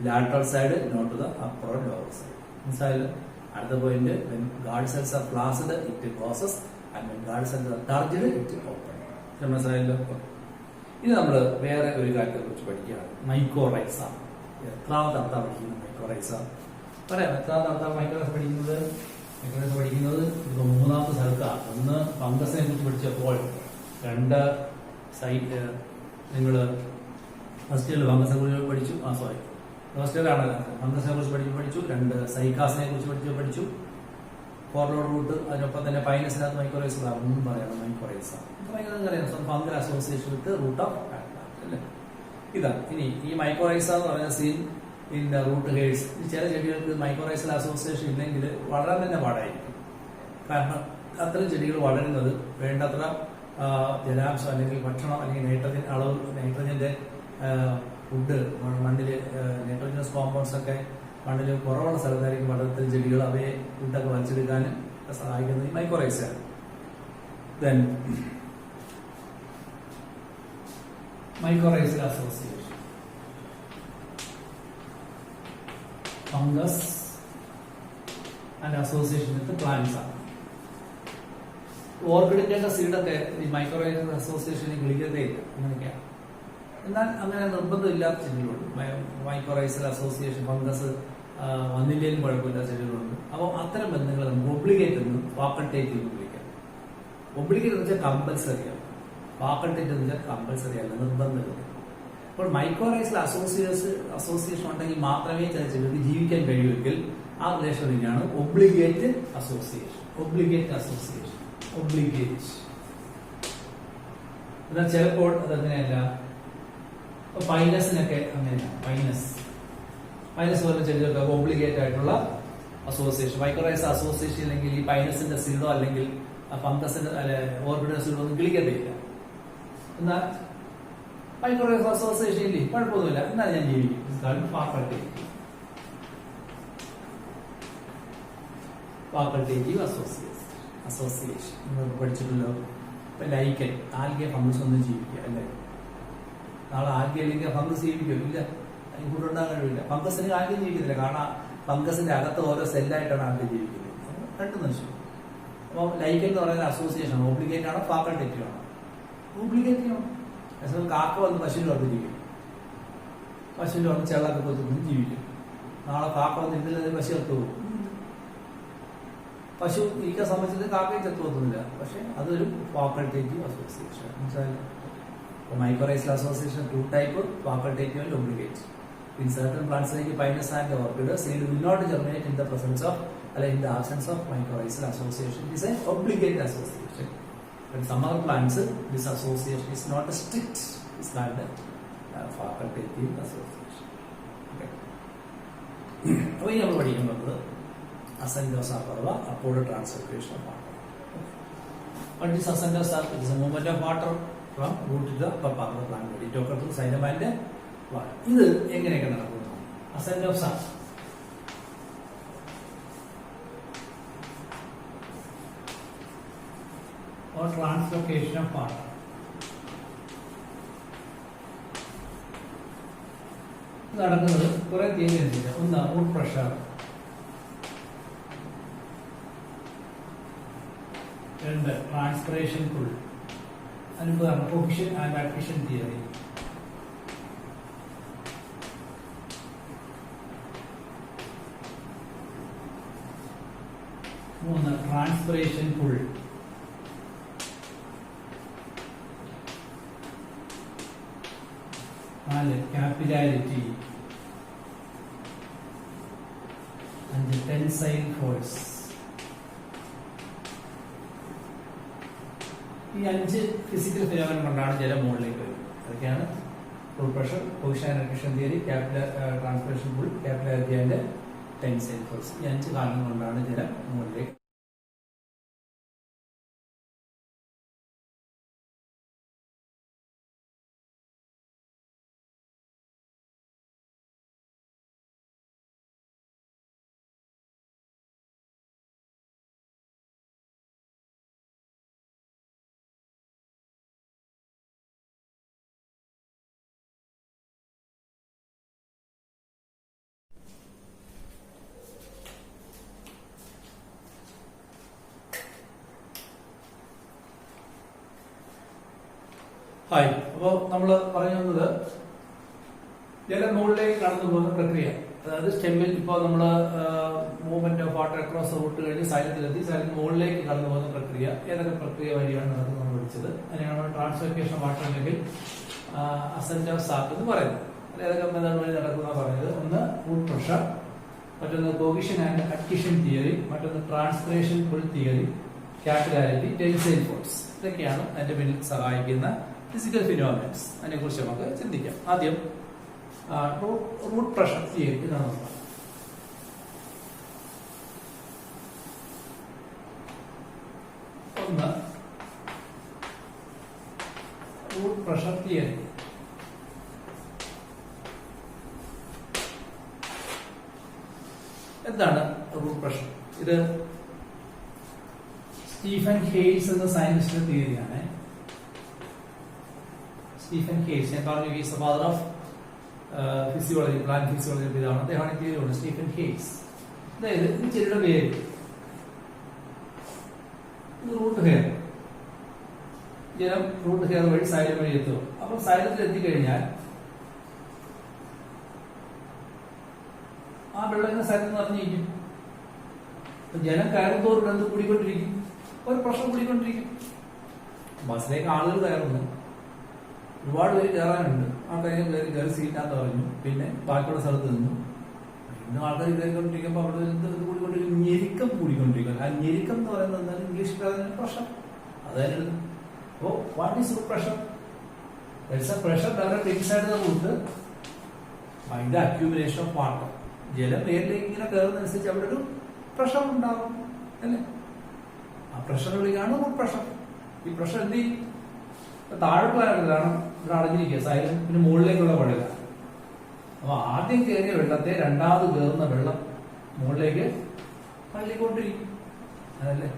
lateral side, not to the upper or lower side. മനസ്സിലായല്ലോ? അടുത്ത point, when guard cells are flaccid it closes and when guard cells are turgid it open. മനസ്സിലായല്ലോ? ഇനി നമ്മൾ വേറെ ഒരു കാര്യത്തെ കുറിച്ച് പഠിക്കുകയാണ്, മൈക്കോറൈസ. എത്രാമത്തെ അർത്ഥം പഠിക്കുന്നത് മൈക്കോറൈസ? പറയാം. എത്രാമത്തെ അർത്ഥം മൈക്കോറൈസ പഠിക്കുന്നത്? മൈക്കോറൈസ പഠിക്കുന്നത് ഇപ്പൊ 3ാമത്തെ സ്ഥലത്താണ്. 1, ഫംഗസിനെ കുറിച്ച് പഠിച്ചപ്പോൾ. 2, സൈറ്റ് നിങ്ങൾ ഫസ്റ്റ് ഇയറിൽ ഫംഗസിനെ കുറിച്ച് പഠിച്ചു. ഫസ്റ്റ് ഇയർ ആണല്ലോ, ഫംഗസിനെ കുറിച്ച് പഠിച്ചു. 2, സൈക്കാസിനെ കുറിച്ച് പഠിച്ചു. ഫോർലോഡ് റൂട്ട്, അതിനൊപ്പം തന്നെ പൈനസിനകത്ത് മൈക്കോറൈസ ഒന്നും പറയണം, mycorrhiza fungal association with root of അല്ലേ. ഇതാണ് ഇനി ഈ മൈക്കോറൈസ എന്ന് പറഞ്ഞ സീൻ ഇൻ റൂട്ട് ഹെയർസ്. ചില ചെടികൾക്ക് മൈക്കോറൈസൽ അസോസിയേഷൻ ഇല്ലെങ്കിൽ വളരാൻ തന്നെ പാടായിരിക്കും. കാരണം അത്തരം ചെടികൾ വളരുന്നത് വേണ്ടത്ര ജലാംശം അല്ലെങ്കിൽ ഭക്ഷണം അല്ലെങ്കിൽ നൈട്രജൻ അളവ്, നൈട്രജന്റെ ഫുഡ് മണ്ണില് നൈട്രോജനസ് കോമ്പൗണ്ട്സ് ഒക്കെ മണ്ണിൽ കുറവുള്ള സ്ഥലത്തായിരിക്കും വളർത്തുന്ന ചെടികൾ. അവയെ ഫുഡൊക്കെ വലിച്ചെടുക്കാനും സഹായിക്കുന്നത് ഈ മൈക്കോറൈസയാണ്. Then mycorrhizal association fungus and association with plants ആണ്. ഓർക്കിഡിന്റെ സീഡൊക്കെ ഈ മൈക്രോറൈസൽ അസോസിയേഷനിൽ വിളിക്കുന്നതേ ഇല്ല, അങ്ങനെയൊക്കെയാണ്. എന്നാൽ അങ്ങനെ നിർബന്ധമില്ലാത്ത ചെടികളുണ്ട്. മൈക്രോറൈസൽ അസോസിയേഷൻ ഫംഗസ് വന്നില്ലേലും കുഴപ്പമില്ല ചെടികളുണ്ട്. അപ്പോൾ അത്തരം ബന്ധങ്ങൾ നമുക്ക് ഒബ്ലിഗേറ്റ് എന്നും ഫാക്കൾട്ടേറ്റീവ് എന്ന് വിളിക്കാം. ഒബ്ലിഗേറ്റ് എന്ന് വെച്ചാൽ കമ്പൽസറിയാണ്, ഫാക്കൾട്ടേറ്റീവ് എന്ന് വെച്ചാൽ കമ്പൽസറി അല്ല, നിർബന്ധമില്ല. അപ്പോൾ മൈക്രോറൈസൽ അസോസിയേഷൻ ഉണ്ടെങ്കിൽ മാത്രമേ ചില ചെടികൾക്ക് ജീവിക്കാൻ കഴിയുമെങ്കിൽ ആ റിലേഷൻ തന്നെയാണ് obligate association. Obligate association obligate എന്നാൽ ചിലപ്പോൾ അതങ്ങനെയല്ല. പൈനസിനൊക്കെ അങ്ങനെയാണ്. പൈനസ് പോലെ ചെടികൾക്ക് ഒബ്ലിഗേറ്റ് ആയിട്ടുള്ള അസോസിയേഷൻ. മൈക്രോറൈസൽ അസോസിയേഷൻ അല്ലെങ്കിൽ ഈ പൈനസിന്റെ സീഡോ അല്ലെങ്കിൽ ഫംഗസിന്റെ ഓർക്കിഡിന്റെ സീഡോ ഒന്നും കിളിക്കത്തില്ല. എന്നാൽ മൈക്രോറൈസൽ അസോസിയേഷൻ ഇല്ലേ, കുഴപ്പമൊന്നുമില്ല, എന്നാൽ ഞാൻ ജീവിക്കും. ഫാക്കൾട്ടേറ്റീവ് അസോസിയേഷൻ നിങ്ങൾ പഠിച്ചിട്ടുണ്ടല്ലോ. ഇപ്പൊ ലൈക്കൻ, ആൽഗെ, ഫംഗസ് ഒന്നും ജീവിക്കുക അല്ലേ. നാളെ ആൽഗെ അല്ലെങ്കിൽ ഫംഗസ് ജീവിക്കും ഇല്ല, കൂടെ ഉണ്ടാകാൻ കഴിയില്ല. ഫംഗസിന് ആൽഗെ ജീവിക്കുന്നില്ല, കാരണം ഫംഗസിന്റെ അകത്ത് ഓരോ സെല്ലായിട്ടാണ് ആൽഗെ ജീവിക്കുന്നത്. രണ്ടും നശിക്കും. അപ്പോൾ ലൈക്കൻ എന്ന് പറയുന്ന അസോസിയേഷൻ ഓബ്ലിഗേറ്റ് ആണോ ഫാക്കൾട്ടേറ്റീവ് ആണോ? ഓബ്ലിഗേറ്റീവ് ആണ്. കാക്ക വന്ന് പശുവിന് വർദ്ധിപ്പിക്കും, പശുവിന് വന്ന് ചെള്ളൊക്കെ കൊത്തുന്നു ജീവിക്കും. നാളെ കാക്ക വന്ന് ഇന്നലെ പശു ചത്തു പോകും. പശു ഇരിക്കാൻ സംബന്ധിച്ചത് കാക്കയെ ചത്തു പോകുന്നില്ല, പക്ഷെ അതൊരു ഫാക്കൾട്ടേറ്റീവ് അസോസിയേഷൻ. മനസ്സിലായില്ല? Mycorrhizal association two type, facultative and obligate. In certain plants like Pinus and the orchid, seed will not germinate in the presence of or in the absence of mycorrhizal association. It is an obligate association. But some other plants, this association is not strict. It's called a facultative association. Okay. Now we have a ascenders of upward translocation of water. What is ascenders? It is a movement of water from root to the upper part of the plant. It occurs through xylem and ഇത് എങ്ങനെയൊക്കെ നടക്കുന്നു? Ascent of sap or translocation of water. ഇത് നടക്കുന്നത് കുറെ തിയറി അനുസരിച്ച്. ഒന്ന് റൂട്ട് പ്രഷർ, രണ്ട് ട്രാൻസ്പിറേഷൻ പുൾ, അതിന് കൊഫിഷ്യൻ ആൻഡ് അഡ്മിഷൻ തിയറി, മൂന്ന് ട്രാൻസ്പിറേഷൻ പുൾ, നാല് ക്യാപിലാരിറ്റി, അഞ്ച് ടെൻസൈൽ ഫോഴ്സ്. ഈ അഞ്ച് ഫിസിക്കൽ ഫിനോമിനൻ കൊണ്ടാണ് ജലം മുകളിലേക്ക് വരുന്നത്. അതൊക്കെയാണ് root pressure, cohesion and adhesion theory, transpiration pull, capillarity and tensile force. ഈ അഞ്ച് കാരണങ്ങൾ കൊണ്ടാണ് ജലം മുകളിലേക്ക്. ഹായ്. അപ്പോൾ നമ്മൾ പറഞ്ഞു വന്നത് ജലം മുകളിലേക്ക് കടന്നു പോകുന്ന പ്രക്രിയ, അതായത് സ്റ്റെമ്മിൽ ഇപ്പോൾ നമ്മൾ movement of water across root കഴിഞ്ഞ് സൈലത്തിലെത്തി, സൈലത്തിന് മുകളിലേക്ക് കടന്നു പോകുന്ന പ്രക്രിയ ഏതൊക്കെ പ്രക്രിയ വഴിയാണ് നടക്കുന്നത് നമ്മൾ പഠിച്ചത്. അതിനാണ് നമ്മൾ ട്രാൻസ്ലോക്കേഷൻ വാട്ടർ അല്ലെങ്കിൽ അസെന്റ് ഓഫ് സാക്ക് എന്ന് പറയുന്നത്. ഏതൊക്കെ മെത്തേഡ് വഴി നടക്കുന്ന പറഞ്ഞത്. ഒന്ന് റൂട്ട് പ്രഷർ, മറ്റൊന്ന് കൊഹിഷൻ ആൻഡ് അഡ്ഹീഷൻ തിയറി, മറ്റൊന്ന് transpiration pull theory, capillarity, tensile force. ഇതൊക്കെയാണ് അതിന്റെ പിന്നിൽ സഹായിക്കുന്ന ഫിസിക്കൽ ഫിനോമിനൻസ്. അതിനെ കുറിച്ച് നമുക്ക് ചിന്തിക്കാം. ആദ്യം റൂട്ട് പ്രഷർ തിയറി ഇതാണ് നോക്കാം. ഒന്ന് റൂട്ട് പ്രഷർ തിയറി. എന്താണ് റൂട്ട് പ്രഷർ? ഇത് സ്റ്റീഫൻ ഹെയ്സ് എന്ന സയന്റിസ്റ്റിന്റെ തിയറിയാണ്. സ്റ്റീഫൻ ഹെയ്സ്, ഞാൻ പറഞ്ഞു he's father of physiology, plant physiology ഇതാണ്. അദ്ദേഹമാണ് തിയറി ഉണ്ട്, സ്റ്റീഫൻ ഹെയ്സ്. അതായത് ഈ ചെടിയുടെ പേര് റൂട്ട് ഹെയർ. ജലം റൂട്ട് ഹെയർ വഴി സൈലം വഴി എത്തും. അപ്പൊ സൈലത്തിൽ എത്തിക്കഴിഞ്ഞാൽ ആ വെള്ളം ഇങ്ങനെ സൈലത്ത് നിറഞ്ഞിരിക്കും. ജലം കയറുന്നതോറും എന്ത് കൂടിക്കൊണ്ടിരിക്കും? ഒരു പ്രഷർ കൂടിക്കൊണ്ടിരിക്കും. ബസ്സിലേക്ക് ആളുകൾ കയറുന്നു, ഒരുപാട് പേര് കയറാനുണ്ട്. ആൾക്കാരെ കയറി സീറ്റിനകത്ത് പറഞ്ഞു. പിന്നെ ബാക്കിയുള്ള സ്ഥലത്ത് നിന്നു. ഇന്ന് ആൾക്കാർ കയറിക്കൊണ്ടിരിക്കുമ്പോൾ അവിടെ എന്ത് കൂടിക്കൊണ്ടിരിക്കും? ഞെരുക്കം കൂടിക്കൊണ്ടിരിക്കും. ആ ഞെരുക്കം എന്ന് പറയുന്നത് ഇംഗ്ലീഷ് പ്രഷർ. അതായത് what is root pressure? That's a pressure developed inside the root by the accumulation of water. ജലം വേരിലേക്ക് ഇങ്ങനെ കയറുന്നതനുസരിച്ച് അവിടെ ഒരു പ്രഷർ ഉണ്ടാകും അല്ലേ? ആ പ്രഷർ വിളിക്കാണ് റൂട്ട് പ്രഷർ. ഈ പ്രഷർ എന്ത് ചെയ്യും? താഴെയാണ് ഇവിടെ അടഞ്ഞിരിക്കുക സൈലം, പിന്നെ മുകളിലേക്കുള്ള വെള്ളം. അപ്പൊ ആദ്യം കയറിയ വെള്ളത്തെ രണ്ടാമത് കയറുന്ന വെള്ളം മുകളിലേക്ക് തള്ളിക്കൊണ്ടിരിക്കും. അതല്ലേ?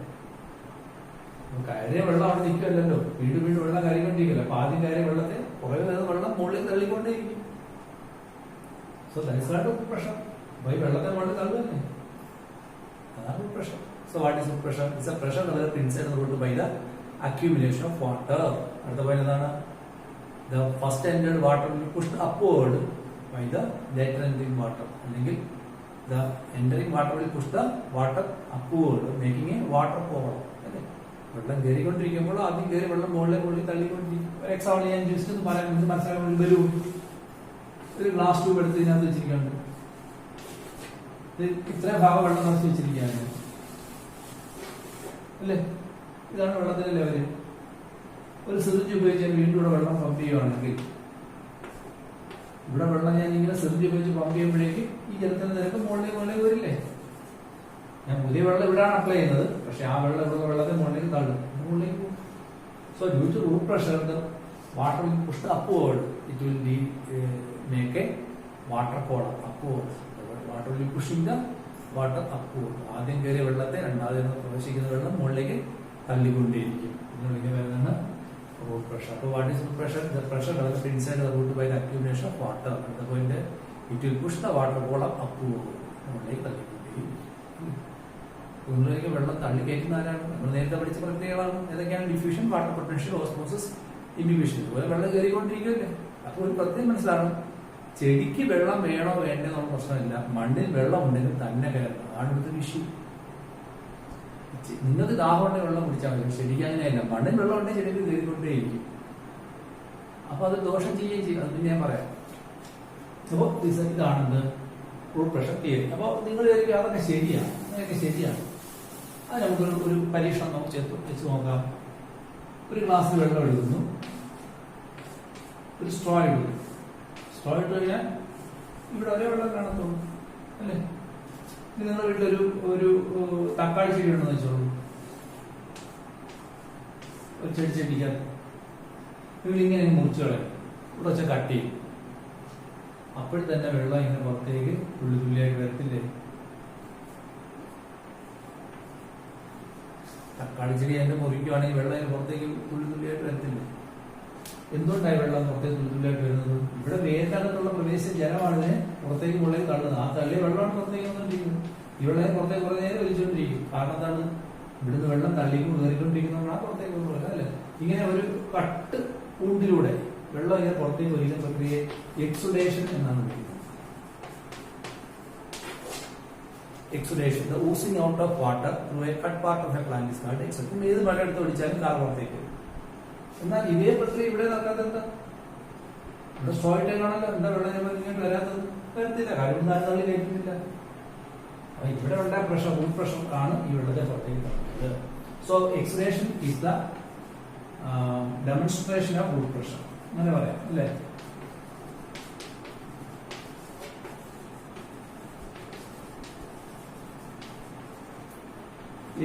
കയറിയ വെള്ളം അവിടെ നിൽക്കുമല്ലോ, വീണ്ടും വീണ്ടും വെള്ളം കയറിക്കൊണ്ടിരിക്കില്ല. അപ്പൊ ആദ്യം കയറിയ വെള്ളത്തെ കുറെ വെള്ളം മുകളിലേക്ക് തള്ളിക്കൊണ്ടേയിരിക്കും. So that's pressure. അപ്പൊ ഈ വെള്ളത്തെ മുകളിൽ തള്ളുകയല്ലേ, അതാണ് pressure. So what is pressure? It's a pressure developed inside the root by the accumulation of water. അടുത്ത പോയിന്റ് എന്താണ്? The first entered water will be pushed upward by the later entering water. അല്ലെങ്കിൽ the entering water will push the water upward, making a water fall. അല്ലേ? വെള്ളം കയറിക്കൊണ്ടിരിക്കുമ്പോൾ ആദ്യം കയറി വെള്ളം മുകളിൽ തള്ളിക്കൊണ്ടിരിക്കും. ഒരു എക്സാമ്പിൾ ഞാൻ ജസ്റ്റ് ഒന്ന് പറയാൻ മനസ്സിലാക്കാൻ വരൂ. ഒരു ഗ്ലാസ് ട്യൂബ് എടുത്ത് ഇതിനകത്ത് വെച്ചിരിക്കുകയാണ്. ഇത്രയും ഭാഗം വെള്ളം നിറച്ച് വെച്ചിരിക്കുകയാണ് അല്ലേ? ഇതാണ് വെള്ളത്തിന്റെ ലെവല്. ഒരു സിറിഞ്ച് ഉപയോഗിച്ച് വീണ്ടും ഇവിടെ വെള്ളം പമ്പ് ചെയ്യുകയാണെങ്കിൽ ഇവിടെ വെള്ളം ഞാൻ ഇങ്ങനെ സിറിഞ്ച് ഉപയോഗിച്ച് പമ്പ് ചെയ്യുമ്പോഴേക്ക് ഈ ജലത്തിന്റെ നിരക്ക് മുകളിലേക്ക് വരില്ലേ? ഞാൻ പുതിയ വെള്ളം ഇവിടെയാണ് അപ്ലൈ ചെയ്യുന്നത്, പക്ഷെ ആ വെള്ളം ഇവിടെ വെള്ളത്തെ മുകളിലേക്ക് തള്ളും, മുകളിലേക്ക് പോകും. So due to root pressure water will push upward. It will be make a water column upward. Water will pushing the water upward. ആദ്യം കയറിയ വെള്ളത്തെ രണ്ടാമത് പ്രവേശിക്കുന്ന വെള്ളം മുകളിലേക്ക് തള്ളിക്കൊണ്ടേയിരിക്കും. ഇതിനുള്ളിൽ വരുന്നതാണ് റൂട്ട് പ്രഷർ. അപ്പോൾ what is root pressure? The pressure developed inside the root by the accumulation of water. അടുത്ത point it will push the water column upward. മുകളിലേക്ക് തള്ളിക്കൊണ്ടേയിരിക്കും. ഇതിലേക്ക് വെള്ളം തള്ളി കയറ്റുന്ന ആരാണ്? നമ്മൾ നേരത്തെ പഠിച്ച പ്രക്രിയകളാണ്. ഏതൊക്കെയാണ്? Diffusion, water potential, osmosis, inhibition. ഇതുപോലെ വെള്ളം കയറിക്കൊണ്ടിരിക്കുമല്ലേ? അപ്പോൾ ഒരു പ്രത്യേകം മനസ്സിലാണ്, ചെടിക്ക് വെള്ളം വേണോ വേണ്ടെന്നുള്ള പ്രശ്നമില്ല. മണ്ണിൽ വെള്ളം ഉണ്ടെങ്കിൽ തന്നെ കയറണം. അതാണ് ഇവിടുത്തെ ഇഷ്യൂ. നിങ്ങൾക്ക് ദാഹം ഉണ്ടെങ്കിൽ വെള്ളം കുടിച്ചാൽ മതി, ചെടിക്ക് അങ്ങനെയല്ല. മണ്ണിൽ വെള്ളം ഉണ്ടെങ്കിൽ ചെടിക്ക് കയറിക്കൊണ്ടേയിരിക്കും. അപ്പൊ അത് ദോഷം ചെയ്യുകയും ചെയ്യും. അത് പിന്നെ ഞാൻ പറയാം. അപ്പോൾ ഇതാണെന്ന് റൂട്ട് പ്രഷർ തിയറി. അപ്പോൾ നിങ്ങൾ വിചാരിക്കും അതൊക്കെ ശരിയാണ്, അതൊക്കെ ശരിയാണ്. അത് നമുക്കൊരു പരീക്ഷണം നമുക്ക് വെച്ച് നോക്കാം. ഒരു ഗ്ലാസ്സിൽ വെള്ളം എടുക്കുന്നു, ഒരു സ്ട്രോ എടുക്കും. സ്ട്രോ ഇട്ട് കഴിഞ്ഞാൽ ഇവിടെ ഒരേ വെള്ളം കാണത്തുള്ളൂ അല്ലേ? നിങ്ങളുടെ വീട്ടിലൊരു ഒരു തക്കാളി ചെടി ഉണ്ടെന്ന് വെച്ചോളൂ. ഒരു ചെടിക്കാൻ നിങ്ങൾ ഇങ്ങനെ മുറിച്ചു കളയും, ഇവിടെ വെച്ചാൽ കട്ട് ചെയ്യും. അപ്പോഴും തന്നെ വെള്ളം ഇങ്ങനെ പുറത്തേക്ക് തുള്ളി തുള്ളിയായിട്ട് വരത്തില്ലേ? തക്കാളി ചെടി അതിന്റെ മുറിക്കുവാണെങ്കിൽ വെള്ളം അതിന് പുറത്തേക്ക് തുള്ളി തുള്ളിയായിട്ട് വരത്തില്ലേ? എന്തുകൊണ്ടായി വെള്ളം പുറത്തേക്ക് തുള്ളി തുള്ളിയായിട്ട് വരുന്നത്? ഇവിടെ വേരിനകത്തുള്ള പ്രവേശിച്ച ജലമാണ് പുറത്തേക്ക് മുകളിൽ തള്ളുന്നത്. ആ തള്ളിയ വെള്ളമാണ് പുറത്തേക്ക് വന്നുകൊണ്ടിരിക്കുന്നത്. ഈ വെള്ളം പുറത്തേക്ക് കുറെ നേരം ഒലിച്ചുകൊണ്ടിരിക്കും. കാരണം എന്താണ്? ഇവിടുന്ന് വെള്ളം തള്ളിക്കും കയറിക്കൊണ്ടിരിക്കുന്നതാണ് പുറത്തേക്ക് കൊണ്ടുപോകുന്നത് അല്ലേ? ഇങ്ങനെ ഒരു കട്ട് പൂണ്ടിലൂടെ വെള്ളം ഇങ്ങനെ പുറത്തേക്ക് ഒലിക്കുന്ന പ്രക്രിയയെ എക്സുഡേഷൻ എന്നാണ് വിളിക്കുന്നത്. Exudation, the oozing out of water through a cut part of a plant is called exudation. ഏത് മഴ എടുത്ത് ഒഴിച്ചാലും കാർ പുറത്തേക്ക്. എന്നാൽ ഇതേ പ്രക്രിയ ഇവിടെ നടക്കാത്ത എന്താ? ഇവിടെ സ്ട്രോ ഇട്ടേക്കാണല്ലോ. എന്താ വെള്ളം ഇങ്ങോട്ട് വരാത്തത്? വരത്തില്ല. കാര്യം തള്ളി കയറ്റുന്നില്ല. അപ്പൊ ഇവിടെ ഉള്ള പ്രഷർ റൂട്ട് പ്രഷർ ആണ് ഈ വെള്ളത്തെ പുറത്തേക്ക് തള്ളുന്നത്. So exudation is the demonstration of root pressure അങ്ങനെ പറയാം അല്ലേ.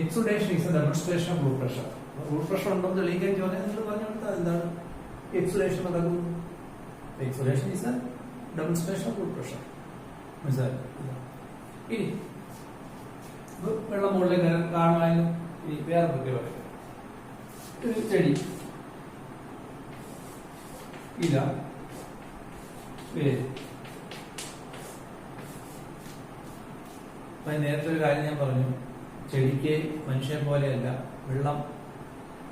Exudation is a demonstration of root pressure. Root pressure ഉണ്ടെന്ന് തെളിയിക്കാൻ ചോദിച്ചാൽ നിങ്ങൾ പറഞ്ഞു കൊടുത്താൽ എന്താണ് എക്സുഡേഷൻ നടക്കുന്നത്? Exudation is a demonstration of root pressure. മനസ്സിലായി? ഇനി വെള്ളം മുകളിലേക്ക് കാണുവാനും ഇനി വേറെ പ്രത്യേകത ഒരു ചെടി ഇല വേര്. അപ്പൊ നേരത്തെ ഒരു കാര്യം ഞാൻ പറഞ്ഞു, ചെടിക്ക് മനുഷ്യനെ പോലെയല്ല വെള്ളം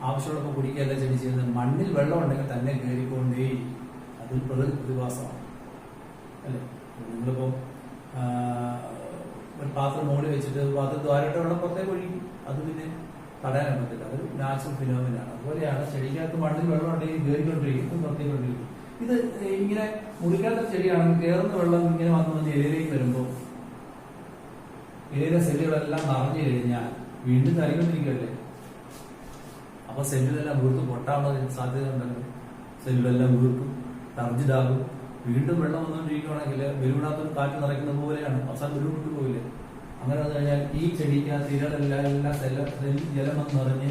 ആവശ്യമുള്ളപ്പോൾ കുടിക്കുകയല്ല ചെടി ചെയ്യുന്നത്. മണ്ണിൽ വെള്ളം ഉണ്ടെങ്കിൽ തന്നെ കയറിക്കൊണ്ടേ അതിൽ പ്രതിഭാസമാണ് അല്ലേ. നിങ്ങളിപ്പോ ഒരു പാത്രം മുകളിൽ വെച്ചിട്ട് പാത്രം ദ്വാരയുടെ വെള്ളം പുറത്തേക്ക് ഒഴിക്കും, അത് പിന്നെ തടയാൻ പറ്റില്ല, അതൊരു നാച്ചുറൽ ഫിനോമിനാണ്. അതുപോലെയാണ് ചെടിക്കകത്ത് മണ്ണിൽ വെള്ളം ഉണ്ടെങ്കിൽ കയറിക്കൊണ്ടിരിക്കും പുറത്തേക്ക് കൊണ്ടിരിക്കും. ഇത് ഇങ്ങനെ മുറിക്കാത്ത ചെടിയാണെങ്കിൽ കയറുന്ന വെള്ളം ഇങ്ങനെ വന്ന് ഇലയിലേക്ക് വരുമ്പോൾ ഇലയിലെ സെല്ലുകളെല്ലാം നിറഞ്ഞു കഴിഞ്ഞാൽ വീണ്ടും കരകൊണ്ടിരിക്കുകയല്ലേ. അപ്പൊ സെല്ലുകളെല്ലാം വീർത്ത് പൊട്ടാനുള്ള സാധ്യത ഉണ്ടല്ലോ. സെല്ലുകളെല്ലാം വീർക്കും, ടർജിഡാകും. വീണ്ടും വെള്ളം വന്നുകൊണ്ടിരിക്കുകയാണെങ്കിൽ ബലൂണാത്തൊരു കാറ്റ് നിറയ്ക്കുന്ന പോലെയാണ്, അവസാനം ബലൂൺ വിട്ടു പോയില്ലേ. അങ്ങനെ വന്നു കഴിഞ്ഞാൽ ഈ ചെടിക്കകത്ത് ഇലകളെല്ലാം ജലം വന്ന് നിറഞ്ഞ്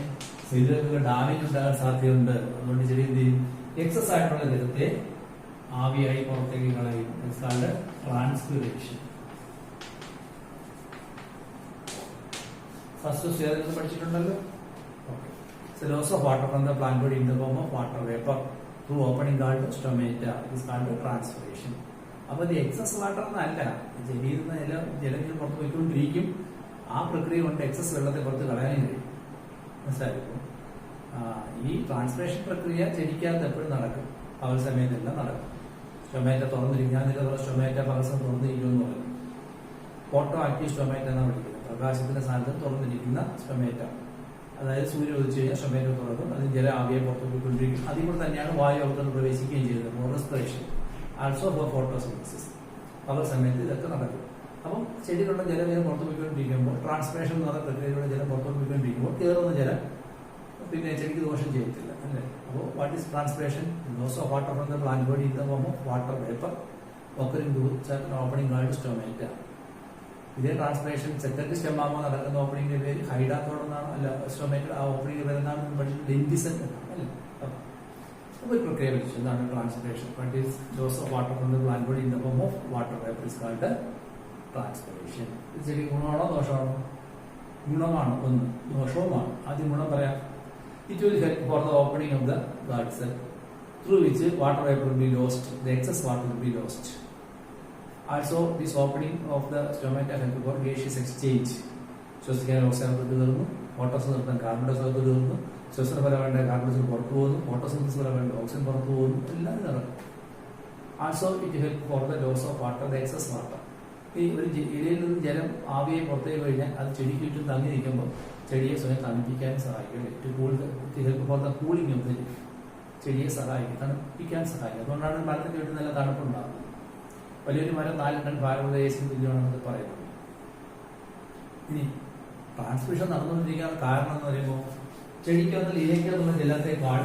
സെല്ലുകൾക്ക് ഡാമേജ് ഉണ്ടാകാൻ സാധ്യതയുണ്ട്. അതുകൊണ്ട് ചെടി എന്ത് ചെയ്യും? എക്സസ് ആയിട്ടുള്ള ജലത്തെ ആവിയായി പുറത്തേക്ക് കളയും. ട്രാൻസ്പിറേഷൻ. ഫസ്റ്റ് സ്വേദത്തിൽ പഠിച്ചിട്ടുണ്ടല്ലോ. Loss of water from the plant body in the form of water vapour through opening called stomata is called transpiration. അപ്പൊ ഇത് എക്സസ് വാട്ടർ എന്നല്ല, ചെടിയിൽ നിന്ന് ജലം പുറത്ത് പോയിക്കൊണ്ടിരിക്കും. ആ പ്രക്രിയ കൊണ്ട് എക്സസ് വെള്ളത്തെ പുറത്ത് കളയാനും കഴിയും. മനസ്സിലായിരിക്കും. ഈ ട്രാൻസ്പിറേഷൻ പ്രക്രിയ ചെടിക്കകത്ത് എപ്പോഴും നടക്കും, പകൽ സമയത്തെല്ലാം നടക്കും. സ്റ്റൊമേറ്റ തുറന്നിരിക്കും. ഞാൻ നിങ്ങളുടെ സ്റ്റൊമേറ്റ പകൽ സമയം തുറന്നിരിക്കുമെന്ന് പറയും. ഫോട്ടോ ആക്റ്റീവ് സ്റ്റൊമേറ്റ എന്നാണ് വിളിക്കുന്നത്. പ്രകാശത്തിന്റെ സ്ഥാനത്ത് തുറന്നിരിക്കുന്ന സ്റ്റൊമേറ്റ, അതായത് സൂര്യൻ ഉദിച്ചു കഴിഞ്ഞാൽ സ്റ്റൊമേറ്റ തുറക്കും, അതിന് ജല ആവിയെ പുറത്തു പോയിക്കൊണ്ടിരിക്കും. അതിൽ കൂടെ തന്നെയാണ് വായു അകത്തോട്ട് പ്രവേശിക്കുകയും ചെയ്യുന്നത്. Respiration also four photosynthesis. പകൽ സമയത്ത് ഇതൊക്കെ നടക്കും. അപ്പം ചെടികളുടെ ജലം പുറത്തു പോയിക്കൊണ്ടിരിക്കുമ്പോൾ ട്രാൻസ്പിറേഷൻ എന്ന് പറയുന്ന പ്രക്രിയയിലൂടെ ജലം പുറത്തു പോയിക്കൊണ്ടിരിക്കുമ്പോൾ കയറുന്ന ജലം പിന്നെ ചെടിക്ക് ദോഷം ചെയ്യത്തില്ല അല്ലേ. അപ്പോൾ what is transpiration? Loss of water from the plant body in the form of water vapour occurring through certain opening called stomata. ഇതേ ട്രാൻസ്പിറേഷൻ സെക്കൻഡ് സ്റ്റെമാകുമ്പോൾ നടക്കുന്ന ഓപ്പണിംഗിന്റെ പേര് ഹൈഡാത്തോഡ് എന്നാണ്. അല്ല, സ്റ്റൊമേറ്റ ആ ഓപ്പണിംഗ് വരുന്നതാണ് പഠിച്ചത് ലെൻറ്റിസൺ എന്നാണ് അല്ലേ. അപ്പോൾ ഒരു പ്രക്രിയ പഠിച്ചു എന്താണ് transpiration. What is loss of water from the plant body in the form of water vapour is called transpiration. ഇത് ശരി ഗുണമാണോ ദോഷമാണോ? ഗുണമാണ്. ഒന്ന് ദോഷവുമാണ്. ആദ്യം ഗുണം പറയാം. It will help for the opening of the blood cell through which water vapor will be lost, the excess water will be lost. Also, this opening of the stomata help for gaseous exchange. ശ്വസിക്കാൻ ഓക്സിജൻ തീർന്നു, ഫോട്ടോസിൻ നിർത്താൻ കാർബൺ ഡയോക്സൈഡ് തീർന്നു, ശ്വസനപരമായിട്ട് കാർബൺ ഡയോക്സൈഡ് പുറത്തു പോകുന്നു, ഫോട്ടോസിന്തസിസ് പരമായിട്ട് ഓക്സിജൻ പുറത്തു പോകുന്നു, എല്ലാം നടക്കും. Also it help for the loss of water, the excess water. ഈ ഒരു ഇലയിൽ നിന്ന് ജലം ആവിയെ പുറത്തേക്ക് കഴിഞ്ഞാൽ അത് ചെടിക്ക് ചുറ്റും തങ്ങി നിൽക്കുമ്പോൾ ചെടിയെ സ്വയം തണുപ്പിക്കാൻ സഹായിക്കും. Help for the cooling of the leaf. ചെടിയെ സഹായിക്കും, തണുപ്പിക്കാൻ സഹായിക്കും. അതുകൊണ്ടാണ് മരത്തിന്റെ ചുറ്റും നല്ല തണുപ്പുണ്ടാകുന്നത്. വലിയൊരു മരം 4 ടൺ ഭാരമുള്ള AC തുല്യമാണെന്നൊക്കെ പറയുന്നത്. ഇനി ട്രാൻസ്മിഷൻ നടന്നുകൊണ്ടിരിക്കാൻ കാരണം എന്ന് പറയുമ്പോൾ ചെടിക്കകത്ത് ഇലയ്ക്കകത്തുള്ള ജലത്തെക്കാൾ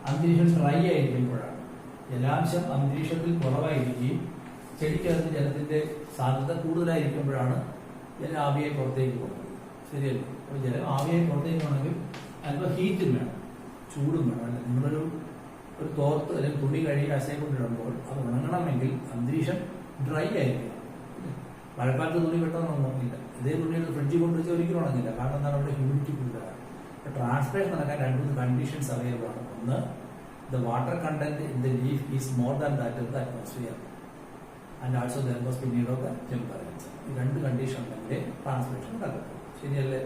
അന്തരീക്ഷം ഡ്രൈ ആയിരിക്കുമ്പോഴാണ്, ജലാംശം അന്തരീക്ഷത്തിൽ കുറവായിരിക്കുകയും ചെടിക്കകത്ത് ജലത്തിന്റെ സാധ്യത കൂടുതലായിരിക്കുമ്പോഴാണ് ജലം ആവിയെ പുറത്തേക്ക് പോകുന്നത്. ശരിയല്ലേ? അപ്പോൾ ജലം ആവിയെ പുറത്തേക്ക് പോകണമെങ്കിൽ അല്പം ഹീറ്റും വേണം, ചൂടും വേണം അല്ലെ. നിങ്ങളൊരു തോർത്ത് അല്ലെങ്കിൽ തുണി കഴുകി അശയെ കൊണ്ടിടുമ്പോൾ അത് ഉണങ്ങണമെങ്കിൽ അന്തരീക്ഷം ഡ്രൈ ആയിരിക്കണം. മഴക്കാലത്ത് തുണി പെട്ടെന്ന് ഉണങ്ങില്ല. ഇതേ തുണികൾ ഫ്രിഡ്ജിൽ കൊണ്ടുവച്ച് ഒരിക്കലും ഉണങ്ങില്ല. കാരണം എന്താണ്? അവിടെ ഹ്യൂമിഡിറ്റി കൂടുതലാണ്. ട്രാൻസ്പിറേഷൻ നടക്കാൻ 2 കണ്ടീഷൻസ് അവൈലബിൾ ആണ്. ഒന്ന്, the water content in the leaf is more than that of the atmosphere and also there must be need of the temperature. ഈ 2 കണ്ടീഷൻ ഉണ്ടെങ്കിലേ ട്രാൻസ്പിറേഷൻ നടക്കും. ശരിയല്ലേ?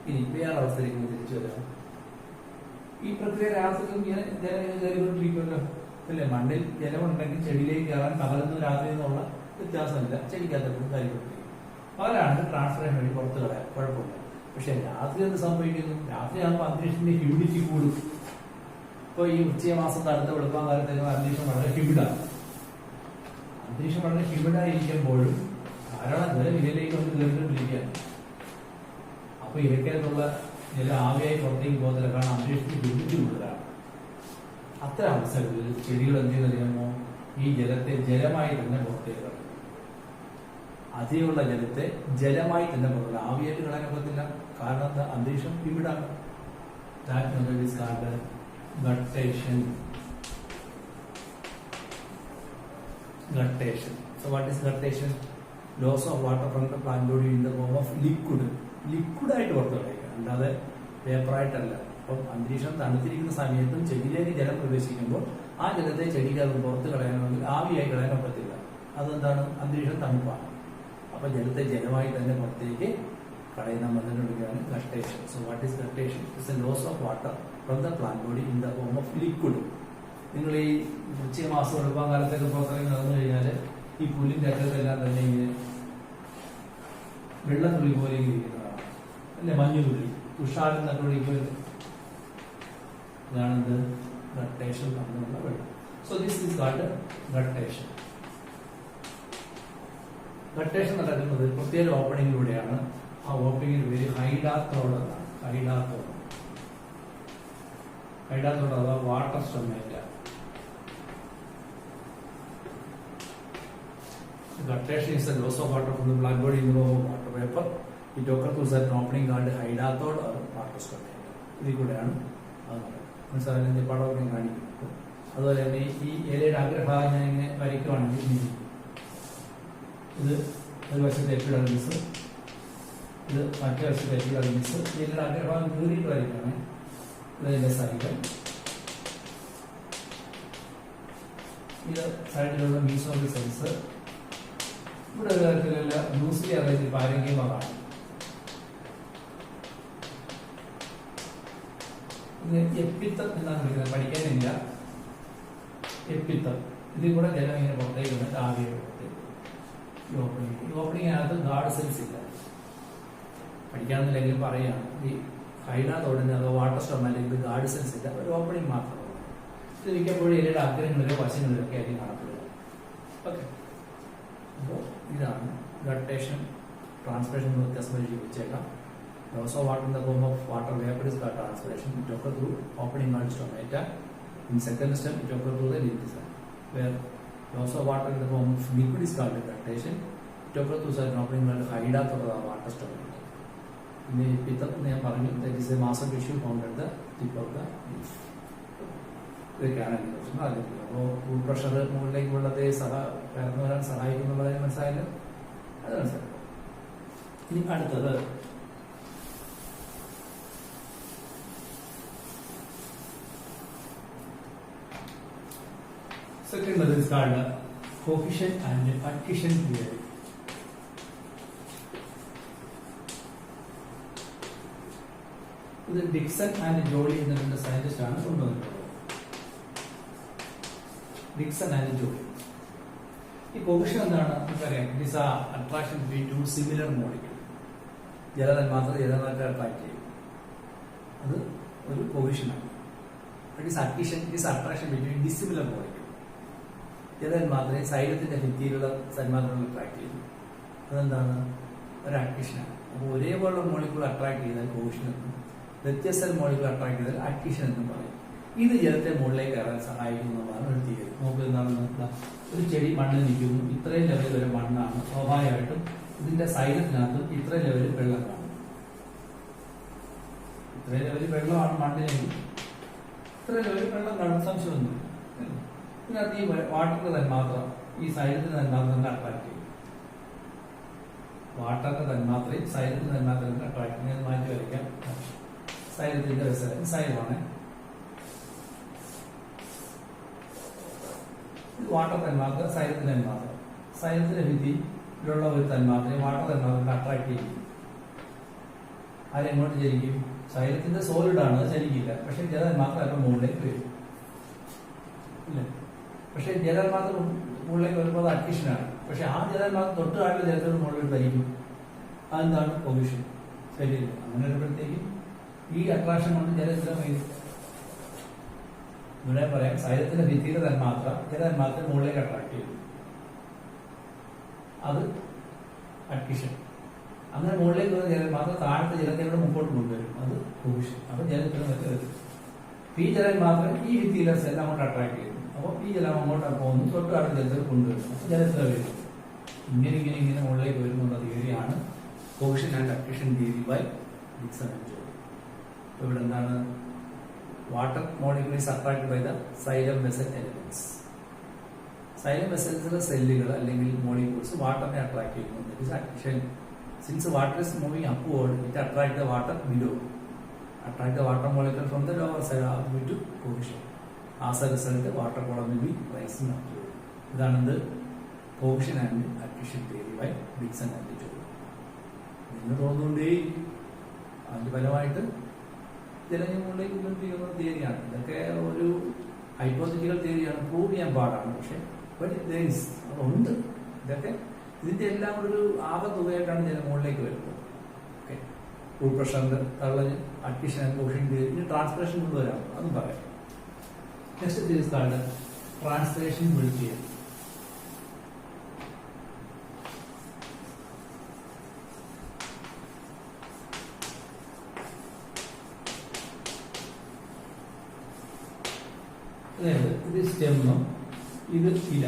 ഇനി വേറെ അവസ്ഥയിലേക്ക് തിരിച്ചു വരാം. ഈ പ്രക്രിയ രാത്രിയിലും ഇങ്ങനെ ജലം കയറിക്കൊണ്ടിരിക്കുമല്ലോ അല്ലേ. മണ്ണിൽ ജലമുണ്ടെങ്കിൽ ചെടിയിലേക്ക് കയറാൻ പകലെന്നും രാത്രിയിൽ നിന്നുള്ള വ്യത്യാസമില്ല. ചെടിക്കകത്തോട്ടും കയറിക്കൊണ്ടിരിക്കും. പകലാണ് ട്രാൻസ്പിറേഷൻ വഴി പുറത്ത് കളയാം, കുഴപ്പമില്ല. പക്ഷെ രാത്രി എന്ത് സംഭവിക്കുന്നു? രാത്രിയാകുമ്പോൾ അന്തരീക്ഷത്തിന്റെ ഹ്യൂമിഡിറ്റി കൂടും. ഇപ്പോൾ ഈ വൃശ്ചിക മാസത്തെ അടുത്ത വെളുപ്പാൻ കാലത്തേക്ക് അന്തരീക്ഷം വളരെ ഹ്യൂമിഡാണ്. അന്തരീക്ഷം വളരെ ഹ്യൂമിഡായിരിക്കുമ്പോഴും കാരണം ജലം ഇതിലേക്ക് വന്ന് കയറിക്കൊണ്ടിരിക്കുകയാണ്. അപ്പൊ ഇരക്കകത്തുള്ള ജലം ആവിയായി പുറത്തേക്ക് പോകത്തില്ല, കാരണം അന്തരീക്ഷത്തിൽ ഹ്യൂമിഡിറ്റി കൂടുതലാണ്. അത്തരം അവസരത്തിൽ ചെടികൾ എന്ത് ചെയ്യുന്നറിയാമോ, ഈ ജലത്തെ ജലമായി തന്നെ പുറത്തേക്ക് കളയും. അധികമുള്ള ജലത്തെ ജലമായി തന്നെ പുറത്തേക്ക്, ആവിയായിട്ട് കളയാൻ പറ്റത്തില്ല, കാരണം എന്താ, അന്തരീക്ഷം ഹ്യൂമിഡാണ്. That method is called guttation. Guttation. So what is guttation? Loss of water from the plant body in the form of liquid. Liquid ആയിട്ട് പുറത്ത് കളയുക, അല്ലാതെ വേപ്പറായിട്ടല്ല. അപ്പം അന്തരീക്ഷം തണുത്തിരിക്കുന്ന സമയത്തും ചെടിയിലേക്ക് ജലം പ്രവേശിക്കുമ്പോൾ ആ ജലത്തെ ചെടിക്ക് അത് പുറത്ത് കളയാനോ ആവിയായി കളയാനോ പറ്റില്ല. അതെന്താണ്, അന്തരീക്ഷം തണുപ്പാണ്. അപ്പൊ ജലത്തെ ജലമായി തന്നെ പുറത്തേക്ക് കളയുന്ന മെത്തേഡിനെയാണ് guttation. So what is guttation? It's a loss of water from the plant body in the form of liquid. നിങ്ങൾ ഈ വൃശ്ചിക മാസം എളുപ്പം കാലത്തൊക്കെ പുറത്തേക്ക് നടന്നു കഴിഞ്ഞാൽ ഈ പുല്ലിന്റെ അറ്റത്തെല്ലാം തന്നെ ഇങ്ങനെ വെള്ളത്തുള്ളി പോലെ ഇരിക്കുന്നതാണ്, അല്ലെ, മഞ്ഞുതുള്ളി, തുഷാരം നട്ടുപിടിക്കുന്നത്. ഇതാണെന്ത്, ഗട്ടേഷൻ തമ്മിലുള്ള വെള്ളം. So this is called guttation. Guttation നടക്കുന്നത് പ്രത്യേക ഓപ്പണിങ്ങിലൂടെയാണ്. ആ ഓപ്പണിങ്ങിന് പേര് ഹൈഡാത്തോഡാണ്. ഹൈഡാത്തോഡ് അഥവാ water stomata. Guttation is the loss of water from the plant body in the form of water vapor. It occurs through an opening called hydathode or water stomata. ഇതിൽ കൂടെയാണ് മനസ്സിലാകുന്ന പടമൊക്കെ കാണിക്കും. അതുപോലെ തന്നെ ഈ ഇലയുടെ അഗ്രഭാഗം ഞാൻ ഇങ്ങനെ വരയ്ക്കുവാണെങ്കിൽ ഇത് ഒരു വശത്തെ എപ്പിഡെർമിസ്, ഇത് മറ്റേ വശത്തെ എപ്പിഡെർമിസ്. ഇലയുടെ അഗ്രഭാഗം കീറിയിട്ട് വരയ്ക്കുകയാണ്. ഇതിന്റെ സൈഡ്, ഇത് സൈഡിലുള്ള മീസോഫിൽ സെൽസ്. ഇവിടെ ഒരു തരത്തിലുള്ള ലൂസ്ലി അറേഞ്ച് പാരങ്കീയമാണ്. ഇത് എപ്പിത്തം എന്നാണ് വിളിക്കുന്നത്, പഠിക്കാനില്ല. എപ്പിത്തം, ഇതിൽ കൂടെ ജലം ഇങ്ങനെ പുറത്തേക്ക് വന്നിട്ട് ആവിയുടെ പുറത്തേക്ക്. ഈ ഓപ്പണിങ്ങിനകത്ത് ഗാർഡ് സെൽസ് ഇല്ല, പഠിക്കാമെന്നില്ലെങ്കിലും പറയുകയാണ്. ഈ ഹൈഡാത്തോഡിന് അതോ വാട്ടർ സ്റ്റൊമാറ്റയിൽ ഗാർഡ് സെൽസ് ഇല്ല, ഒരു ഓപ്പണിംഗ് മാത്രമാണ്. ഇത് മിക്കപ്പോഴും ഇലയുടെ അഗ്രങ്ങളിലോ വശങ്ങളിലോ ഒക്കെ ആയിരിക്കും കാണപ്പെടുക. ഓക്കെ, അപ്പോൾ ഇതാണ് ഗട്ടേഷൻ. ട്രാൻസ്പിറേഷൻ വ്യത്യാസം വെച്ചേക്കാം. Loss of water in the form of water vapour is called transpiration. It occurs through opening called stomata. In second step, it occurs through the leaf sac. Where loss of water in the form of liquid is called guttation. It occurs through an opening called hydathode or water stomata. ഇനി പിത്തം ഞാൻ പറഞ്ഞു, that is a massive tissue found at the tip of the leaf. ഇതൊക്കെയാണ് പ്രശ്നം. അപ്പോൾ ഫുൾ പ്രഷർ മുകളിലേക്ക് വെള്ളത്തെ കയറുന്നു വരാൻ സഹായിക്കുന്നുള്ളതിന് മനസ്സിലായാലും അത് മനസ്സിലാക്കും. ഇനി അടുത്തത് second method is called coefficient and adhesion theory. ഇത് ഡിക്സൺ ആൻഡ് ജോളി എന്ന രണ്ട് സയന്റിസ്റ്റ് ആണ് കൊണ്ടുവന്നിട്ടുള്ളത്. Dixon and Joly. ഈ കോഫിഷ്യൻ എന്താണ് നമുക്കറിയാം. It is attraction between two similar molecule. ജലതന്മാത്ര ജലതന്മാത്ര അട്രാക്ട് ചെയ്യും, അത് ഒരു കോഫിഷ്യനാണ്. It is adhesion, it is attraction between dissimilar molecule. ജലതന്മാത്രയെ സൈലത്തിന്റെ ഭിത്തിയിലുള്ള തന്മാത്രകൾ അട്രാക്ട് ചെയ്യും, അതെന്താണ്, ഒരു അഡ്ഹീഷനാണ്. അപ്പോൾ ഒരേപോലുള്ള മോളിക്യൂൾ അട്രാക്ട് ചെയ്താൽ കോഫിഷ്യൻ എന്നും, വ്യത്യസ്ത മോളിക്യൂൾ അട്രാക്ട് ചെയ്താൽ അഡ്ഹീഷൻ എന്നും പറയും. ഇത് ജലത്തെ മുകളിലേക്ക് കയറാൻ സഹായിക്കുന്നതാണ് ഒരു തിയറി. നമുക്ക് എന്താണെന്ന്, ഒരു ചെടി മണ്ണിൽ നിൽക്കുന്നു, ഇത്രയും ലെവൽ വരെ മണ്ണാണ്, സ്വാഭാവികമായിട്ടും ഇതിന്റെ സൈലത്തിനകത്ത് ഇത്രയും ലെവലിൽ വെള്ളം കാണും. ഇത്രയും ലെവലിൽ വെള്ളമാണ് മണ്ണിലേക്ക്, ഇത്രയും ലെവലിൽ വെള്ളം കാണും, സംശയമൊന്നും. ഇതിനകത്ത് ഈ വാട്ടറിന്റെ തന്മാത്രം ഈ സൈലത്തിന്റെ തന്മാത്രനെ അട്രാക്ട് ചെയ്യും. വാട്ടറിന്റെ തന്മാത്രയും സൈലത്തിന്റെ തന്മാത്രയും അട്രാക്ട് ചെയ്യുന്നത് മാറ്റി വരയ്ക്കാം. സൈലത്തിന്റെ സൈലമാണ്. വാട്ടർ തന്മാത്ര, സൈലത്തിന്റെ തന്മാത്ര. സൈലത്തിന്റെ ഭിത്തിയിലുള്ള ഒരു തന്മാത്രയെ വാട്ടർ തന്മാത്ര അട്രാക്ട് ചെയ്യും. ആരെങ്ങോട്ട് ചലിക്കും? സൈലത്തിന്റെ സോളിഡാണ്, അത് ചലിക്കില്ല. പക്ഷെ ജലതന്മാത്ര അല്പം മുകളിലേക്ക് വരും, ഇല്ലേ? പക്ഷെ ജലതന്മാത്ര മുകളിലേക്ക് വരുമ്പോൾ അത് അഡ്ഹീഷനാണ്. പക്ഷെ ആ ജലതന്മാത്ര തൊട്ട് താഴെ ജലത്തോട് മുകളിൽ ധരിക്കും. അതെന്താണ്? കോഫിഷ്യൻ. ശരിയല്ല? അങ്ങനെ വരുമ്പോഴത്തേക്കും ഈ അട്രാക്ഷൻ കൊണ്ട് ജലത്തിലും ഇവിടെ പറയാം, സൈലത്തിന്റെ ഭിത്തിയുടെ തന്മാത്ര ജലതന്മാത്ര മുകളിലേക്ക് അട്രാക്ട് ചെയ്യും. അത് അഡ്മിഷൻ. അങ്ങനെ മുകളിലേക്ക് വരുന്ന ജലം മാത്രം താഴത്തെ ജലത്തിലൂടെ മുമ്പോട്ട് കൊണ്ടുവരും, അത് കോഹിഷൻ. അപ്പൊ ജലത്തിന് വരും. ഈ ജലം മാത്രം ഈ ഭിത്തിയിലെ സെൽ അങ്ങോട്ട് അട്രാക്ട് ചെയ്യുന്നു. അപ്പോൾ ഈ ജലം അങ്ങോട്ട് പോകുന്നു, തൊട്ട് അടുത്ത ജലത്തിൽ കൊണ്ടുവരും, അപ്പൊ ജലത്തിൽ വരും. ഇങ്ങനെ മുകളിലേക്ക് വരുന്നുള്ള തിയറിയാണ് cohesion and adhesion theory by Dixon and Jordan. അപ്പൊ ഇവിടെ എന്താണ്? Water molecule is attract by the xylem vessel elements. Xylem വെസൽസിലെ സെല്ലുകൾ അല്ലെങ്കിൽ മോളിക്യൂൾസ് വാട്ടറിനെ അട്രാക്ട് ചെയ്യുന്നു. That is adhesion. Since water is moving upward, it attracts the water below. Attract the water molecule from the lower side due to cohesion. As a result, water column will be rising upward. ഇതാണ് എന്ത്? Cohesion and adhesion theory by Dixon and Jordan. നിങ്ങൾ തോന്നുന്നുണ്ടേ അതിന്റെ ഫലമായിട്ട് ജലമുകളിലേക്ക് കൊണ്ടുവരുന്ന തിയറിയാണ്. ഇതൊക്കെ ഒരു ഹൈപ്പോത്തറ്റിക്കൽ തിയറിയാണ്, പ്രൂവ് ചെയ്യാൻ പാടാണ്. പക്ഷെ അതുണ്ട്. ഇതൊക്കെ ഇതിന്റെ എല്ലാം ഒരു ആകത്തുകയായിട്ടാണ് ജലമുകളിലേക്ക് വരുന്നത്. ഓക്കെ, റൂൾ പ്രഷറിന്റെ തള്ളല്, അഡ്മിഷൻ ആൻഡ് കോഹിഷൻ തിയറി, ഇനി ട്രാൻസ്പിറേഷൻ കൊണ്ടുവരാം, അതും പറയാം. Next theory called transpiration build ചെയ്യാം. അതായത് ഇത് സ്റ്റെമ്മും ഇത് ഇല.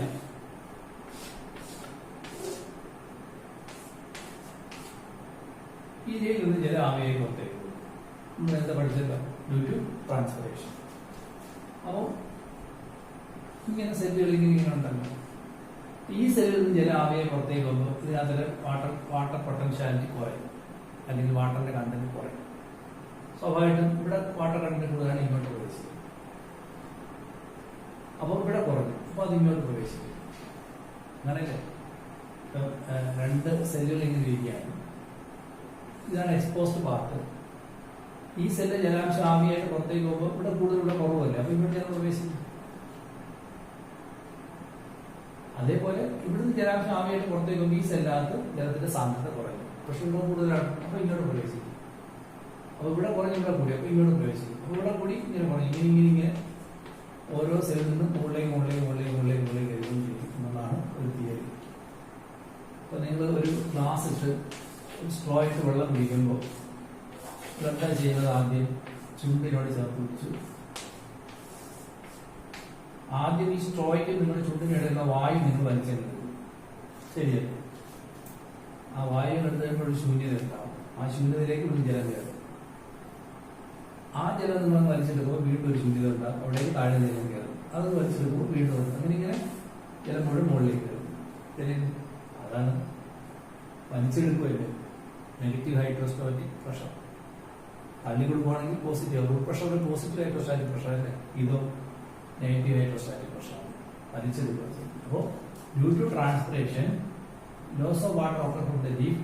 ഈ ജയിൽ നിന്ന് ജലം ആവിയായി പുറത്തേക്ക് പോകും. നമ്മൾ എന്താ പഠിച്ചല്ലോ, ഡ്യൂ ടു ട്രാൻസ്പിറേഷൻ. അപ്പോൾ ഇങ്ങനെ സെല്ലുകൾ ഇങ്ങനെ ഉണ്ടല്ലോ. ഈ സെല്ലിൽ നിന്ന് ജലം ആവിയായി പുറത്തേക്ക് പോകുമ്പോൾ ഇതിനകത്ത് വാട്ടർ പൊട്ടൻഷ്യാലിറ്റി കുറയും, അല്ലെങ്കിൽ വാട്ടറിന്റെ കണ്ടന്റ് കുറയും. സ്വാഭാവികമായിട്ടും ഇവിടെ വാട്ടർ കണ്ടന്റ് കൂടുതലാണ്, ഇങ്ങോട്ട് പ്രവേശിക്കും. അപ്പോൾ ഇവിടെ കുറഞ്ഞു, അപ്പോൾ അത് ഇങ്ങോട്ട് പ്രവേശിക്കും. അങ്ങനെയല്ലേ? രണ്ട് സെല്ലുകൾ ഇങ്ങനെ ഇരിക്കുകയാണ്. ഇതാണ് എക്സ്പോസ്ഡ് പാർട്ട്. ഈ സെല്ല് ജലാംശം ആവിയായിട്ട് പുറത്തേക്ക് പോകുമ്പോൾ ഇവിടെ കൂടുതൽ, ഇവിടെ കുറവല്ലേ, അപ്പൊ ഇങ്ങോട്ട് ജലം പ്രവേശിക്കും. അതേപോലെ ഇവിടുന്ന് ജലാംശം ആവിയായിട്ട് പുറത്തേക്ക് പോകുമ്പോൾ ഈ സെല്ലകത്ത് ജലത്തിന്റെ സാന്ദ്രത കുറയും, പക്ഷെ ഇവിടെ കൂടുതലാണ്, അപ്പൊ ഇങ്ങോട്ട് പ്രവേശിക്കും. അപ്പൊ ഇവിടെ കുറഞ്ഞ് ഇവിടെ കൂടി, അപ്പൊ ഇങ്ങോട്ട് പ്രവേശിക്കും. അപ്പൊ ഇവിടെ കൂടി ഇങ്ങനെ കുറഞ്ഞു, ഇങ്ങനെ ഓരോ സെല്ലിൽ നിന്നും മുകളിലേക്ക് കയറുകയും ചെയ്യും എന്നുള്ളതാണ് ഒരു തിയറി. അപ്പൊ നിങ്ങൾ ഒരു ഗ്ലാസ് ഇട്ട് സ്ട്രോ ഇട്ട് വെള്ളം കുടിക്കുമ്പോൾ എന്താ ചെയ്യുന്നത്? ആദ്യം ചുണ്ടിനോട് ചേർത്ത് വെച്ചു. ആദ്യം ഈ സ്ട്രോയ്ക്ക് നിങ്ങൾ ചുണ്ടിനിടുന്ന വായു നിങ്ങൾ വലിച്ചെടുക്കും, ശരിയല്ല? ആ വായു എടുത്തപ്പോൾ ഒരു ശൂന്യത ഉണ്ടാവും. ആ ശൂന്യതയിലേക്ക് ഒരു ജലം കയറും. ആ ജലം നിങ്ങൾ വലിച്ചെടുക്കുമ്പോൾ വീണ്ടും ഒരു ശൂന്യത ഉണ്ടാകും, അവിടേക്ക് താഴെ ജലം കയറും. അത് വലിച്ചെടുക്കുമ്പോൾ വീണ്ടും അങ്ങനെ ജലം മുഴുവൻ മുകളിലേക്ക് കയറും. അതാണ് വലിച്ചെടുക്കുമല്ലേ നെഗറ്റീവ് ഹൈഡ്രോസ്റ്റാറ്റിക് പ്രഷർ. തള്ളി കൊടുക്കുകയാണെങ്കിൽ പോസിറ്റീവ്. റൂട്ട് പ്രഷർ ഒരു പോസിറ്റീവ് ഹൈഡ്രോസ്റ്റാറ്റിക് പ്രഷർ അല്ലേ, ഇതോ നെഗറ്റീവ് ഹൈഡ്രോസ്റ്റാറ്റിക് പ്രഷറാണ്, വലിച്ചെടുക്കുക. അപ്പോൾ due to transpiration loss of water outer from the leaf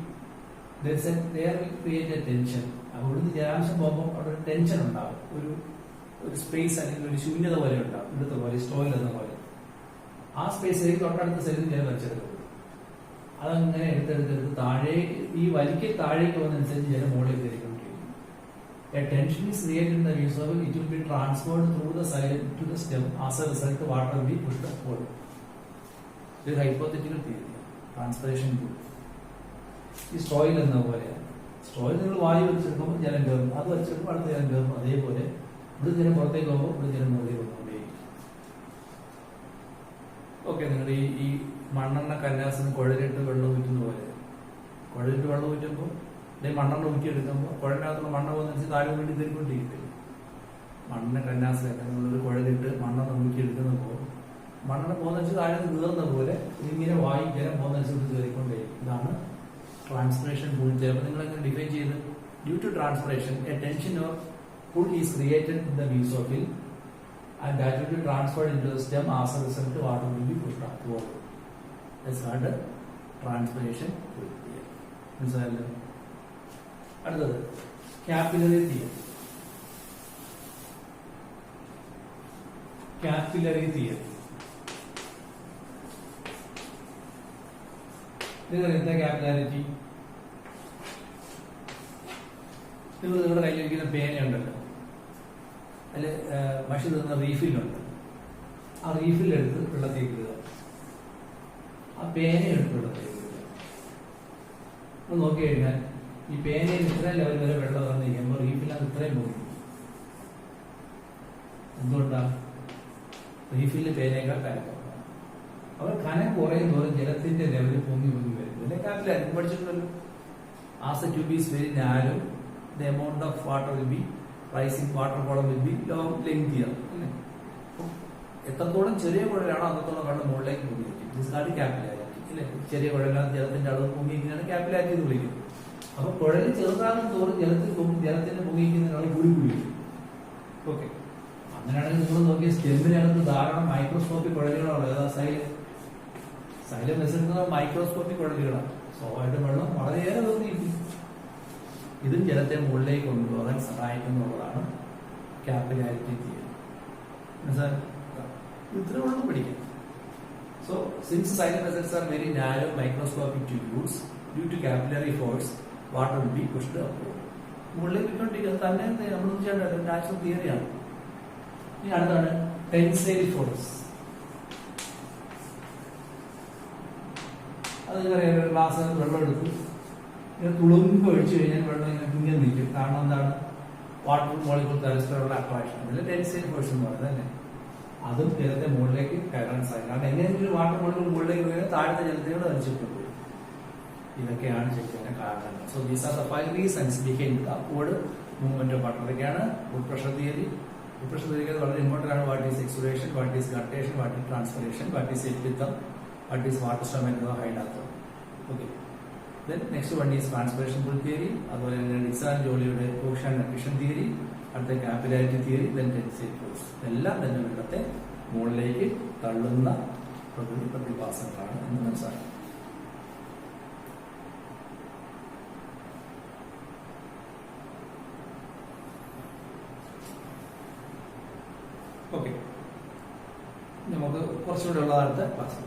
there will create a tension. അപ്പോൾ ഇവിടുന്ന് ജലാംശം പോകുമ്പോൾ അവിടെ ഒരു ടെൻഷൻ ഉണ്ടാവും, ഒരു സ്പേസ് അല്ലെങ്കിൽ ഒരു ശൂന്യത പോലെ ഉണ്ടാവും, ഇവിടുത്തെ പോലെ സ്റ്റോയിൽ എന്ന പോലെ. ആ സ്പേസിലേക്ക് തൊട്ടടുത്ത സെല്ലിൽ ജലം വലിച്ചെടുക്കും. അതങ്ങനെ എടുത്തെടുത്തെടുത്ത് താഴെ ഈ വലിക്കൽ താഴേക്ക് പോകുന്നതനുസരിച്ച് ജലം മുകളിലേക്ക് കയറിക്കൊണ്ടിരിക്കും. A tension is created in the vessel. It will be transferred through the xylem to the stem. As a result, water will be pushed upward. This is hypothetical theory. Transpiration theory. ഈ സ്ട്രോയിൽ എന്ന പോലെയാണ്. സ്ട്രോയിൽ നിങ്ങൾ വായു വലിച്ചെടുക്കുമ്പോൾ ജലം കയറും, അത് വലിച്ചെടുക്കുമ്പോൾ അടുത്ത ജലം കയറും. അതേപോലെ ഇവിടെ ജലം പുറത്തേക്ക് പോകുമ്പോൾ ഇവിടെ ജലം മുകളിലേക്ക് വന്നുകൊണ്ടേയിരിക്കും. ഓക്കെ, നിങ്ങളുടെ ഈ മണ്ണെണ്ണ കന്നാസിന് കുഴലിട്ട് വെള്ളം ഊറ്റുന്ന പോലെ, കുഴലിട്ട് വെള്ളം ഊറ്റുമ്പോൾ അല്ലെങ്കിൽ മണ്ണെണ്ണ ഊറ്റിയെടുക്കുമ്പോൾ കുഴലിനകത്തുള്ള മണ്ണ പോകുന്നതിന് താഴെ വേണ്ടി തരിക്കൊണ്ടിരിക്കില്ല. മണ്ണെണ്ണ കന്നാസിലൊക്കെ നിങ്ങളൊരു കുഴലിട്ട് മണ്ണെണ്ണ ഊറ്റിയെടുക്കുന്നപ്പോൾ മണ്ണെണ്ണ പോകുന്നതിന് താഴെ കയറുന്ന പോലെ ഇങ്ങനെ വായു ജലം പോകുന്നതനുസരിച്ച് കയറിക്കൊണ്ടേയിരിക്കും. ഇതാണ് ട്രാൻസ്പിറേഷൻ പുൾ. ചിലപ്പോൾ നിങ്ങൾ എങ്ങനെ ഡിഫൈൻ ചെയ്ത് due to transpiration a tension or pull is created in the mesophyll and that will be transferred into the stem. As a result, water will be pushed upward. That's called transpiration theory. മനസ്സിലായല്ലോ? അടുത്തത് കാപ്പിലറി തിയറി. കാപ്പിലറി തിയറി എന്താ? കാപ്പിലാരിറ്റി നിങ്ങളുടെ കയ്യിലിരിക്കുന്ന പേനയുണ്ടല്ലോ, അതിൽ മഷി തന്ന റീഫില്ലുണ്ട്. ആ റീഫില്ലെടുത്ത് വെള്ളത്തേക്ക് ഇടുക, ആ പേന എടുത്ത് വെള്ളത്തേക്ക് ഇടുക. നോക്കി കഴിഞ്ഞാൽ ഈ പേനയിൽ ഇത്രയും ലെവൽ വരെ വെള്ളം ഇറങ്ങിയിരിക്കുമ്പോൾ റീഫില്ലാതെ ഇത്രയും പോകും. എന്തുകൊണ്ടാണ്? റീഫില്ല് പേനയേക്കാൾ കനം കുറവാണ്. അവർ കനം കുറയും തോറും ജലത്തിന്റെ ലെവൽ പൊങ്ങി പൊങ്ങി വരും. ഇതിനെക്കാട്ടില്ല പഠിച്ചിട്ടുണ്ടല്ലോ. As a tube is very narrow, the amount of water will be rising, water column will be long lengthier. അല്ലേ? എത്രത്തോളം ചെറിയ കുഴലാണോ അത്രത്തോളം വെള്ളം മുകളിലേക്ക് പൊങ്ങിയിരിക്കും. ദിസ് ക്യാപിലാരിറ്റി. അല്ലെ? ചെറിയ കുഴലാണ് ജലത്തിന്റെ അളവ് പൊങ്ങിയിരിക്കുന്നതാണ് ക്യാപിലാരിറ്റി എന്ന് വിളിക്കുന്നത്. അപ്പൊ കുഴൽ ചെറുതാകും തോറും ജലത്തിന്റെ പൊങ്ങിയിരിക്കുന്ന അളവ് കൂടി കൂടി. ഓക്കെ, അങ്ങനെയാണെങ്കിൽ നിങ്ങൾ നോക്കിയ സ്റ്റെമ്മിനകത്ത് ധാരാളം മൈക്രോസ്കോപ്പിക് കുഴലുകളാണ്. സൈലം വെച്ചിട്ടുള്ള മൈക്രോസ്കോപ്പിക് കുഴലുകളാണ്. സ്വാഭാവികമായിട്ടും വെള്ളം വളരെയേറെ പൊങ്ങിയിരിക്കും. ഇതും ജലത്തെ മുകളിലേക്ക് കൊണ്ടുപോകാൻ സഹായിക്കുന്നുള്ളതാണ് ക്യാപിലാരിറ്റി തിയറി. മനസ്സിലായോ? ഇത്രയോളം പഠിക്കാം. So, since xylem vessels are very narrow microscopic tubules, due to capillary force, water will be pushed upward. മുകളിലേക്ക് ഇട്ടുകൊണ്ടിരിക്കുന്നത് തന്നെ നമ്മൾ ചെയ്യേണ്ട നാച്ചുറൽ തിയറിയാണ്. ഇനി അടുത്താണ് ടെൻസൈൽ ഫോഴ്സ്. അത് ഒരു ഗ്ലാസ് വെള്ളം എടുത്തു, ഇങ്ങനെ തുളുമ്പ് ഒഴിച്ചു കഴിഞ്ഞാൽ വെള്ളം ഇങ്ങനെ നിൽക്കും. കാരണം എന്താണ്? വാട്ടർ മോളിക്യൂൾ തരത്തിലുള്ള അട്രാക്ഷൻ. അതിൽ ടെൻസൈൽ ഫോഴ്സ് എന്ന് പറയുന്നത് തന്നെ. അതും ജലത്തെ മുകളിലേക്ക് കയറാൻ സാധിക്കും. കാരണം എങ്ങനെയെങ്കിലും വാട്ടർ മോളിക്യൂൾ മുകളിലേക്ക് പോയാൽ താഴത്തെ ജലത്തിനോട് വലിച്ചിട്ടുണ്ട്. ഇതൊക്കെയാണ് ശരിക്കും കാരണങ്ങൾ. So these are the 5 reasons behind the upward movement of water. ഇതൊക്കെയാണ് root pressure theory. Root pressure theory വളരെ ഇമ്പോർട്ടന്റ് ആണ്. What is exudation, what is guttation, what is transpiration, what is epithem, what is water stoma എന്നോ hydathode. Okay, then next one is transpiration pull theory. അതുപോലെ തന്നെ ഡിക്സാൻ ജോളിയുടെ കോഷൻ ആൻഡ് അഡ്മിഷൻ തിയറി. അടുത്ത capillarity theory, then tensile force. എല്ലാം തന്നെ വെള്ളത്തെ മുകളിലേക്ക് തള്ളുന്ന പ്രകൃതി പ്രതിഭാസങ്ങളാണ് എന്ന് മനസ്സിലാക്കാം. ഓക്കെ, നമുക്ക് കുറച്ചുകൂടെ ഉള്ള അടുത്ത ക്ലാസ്.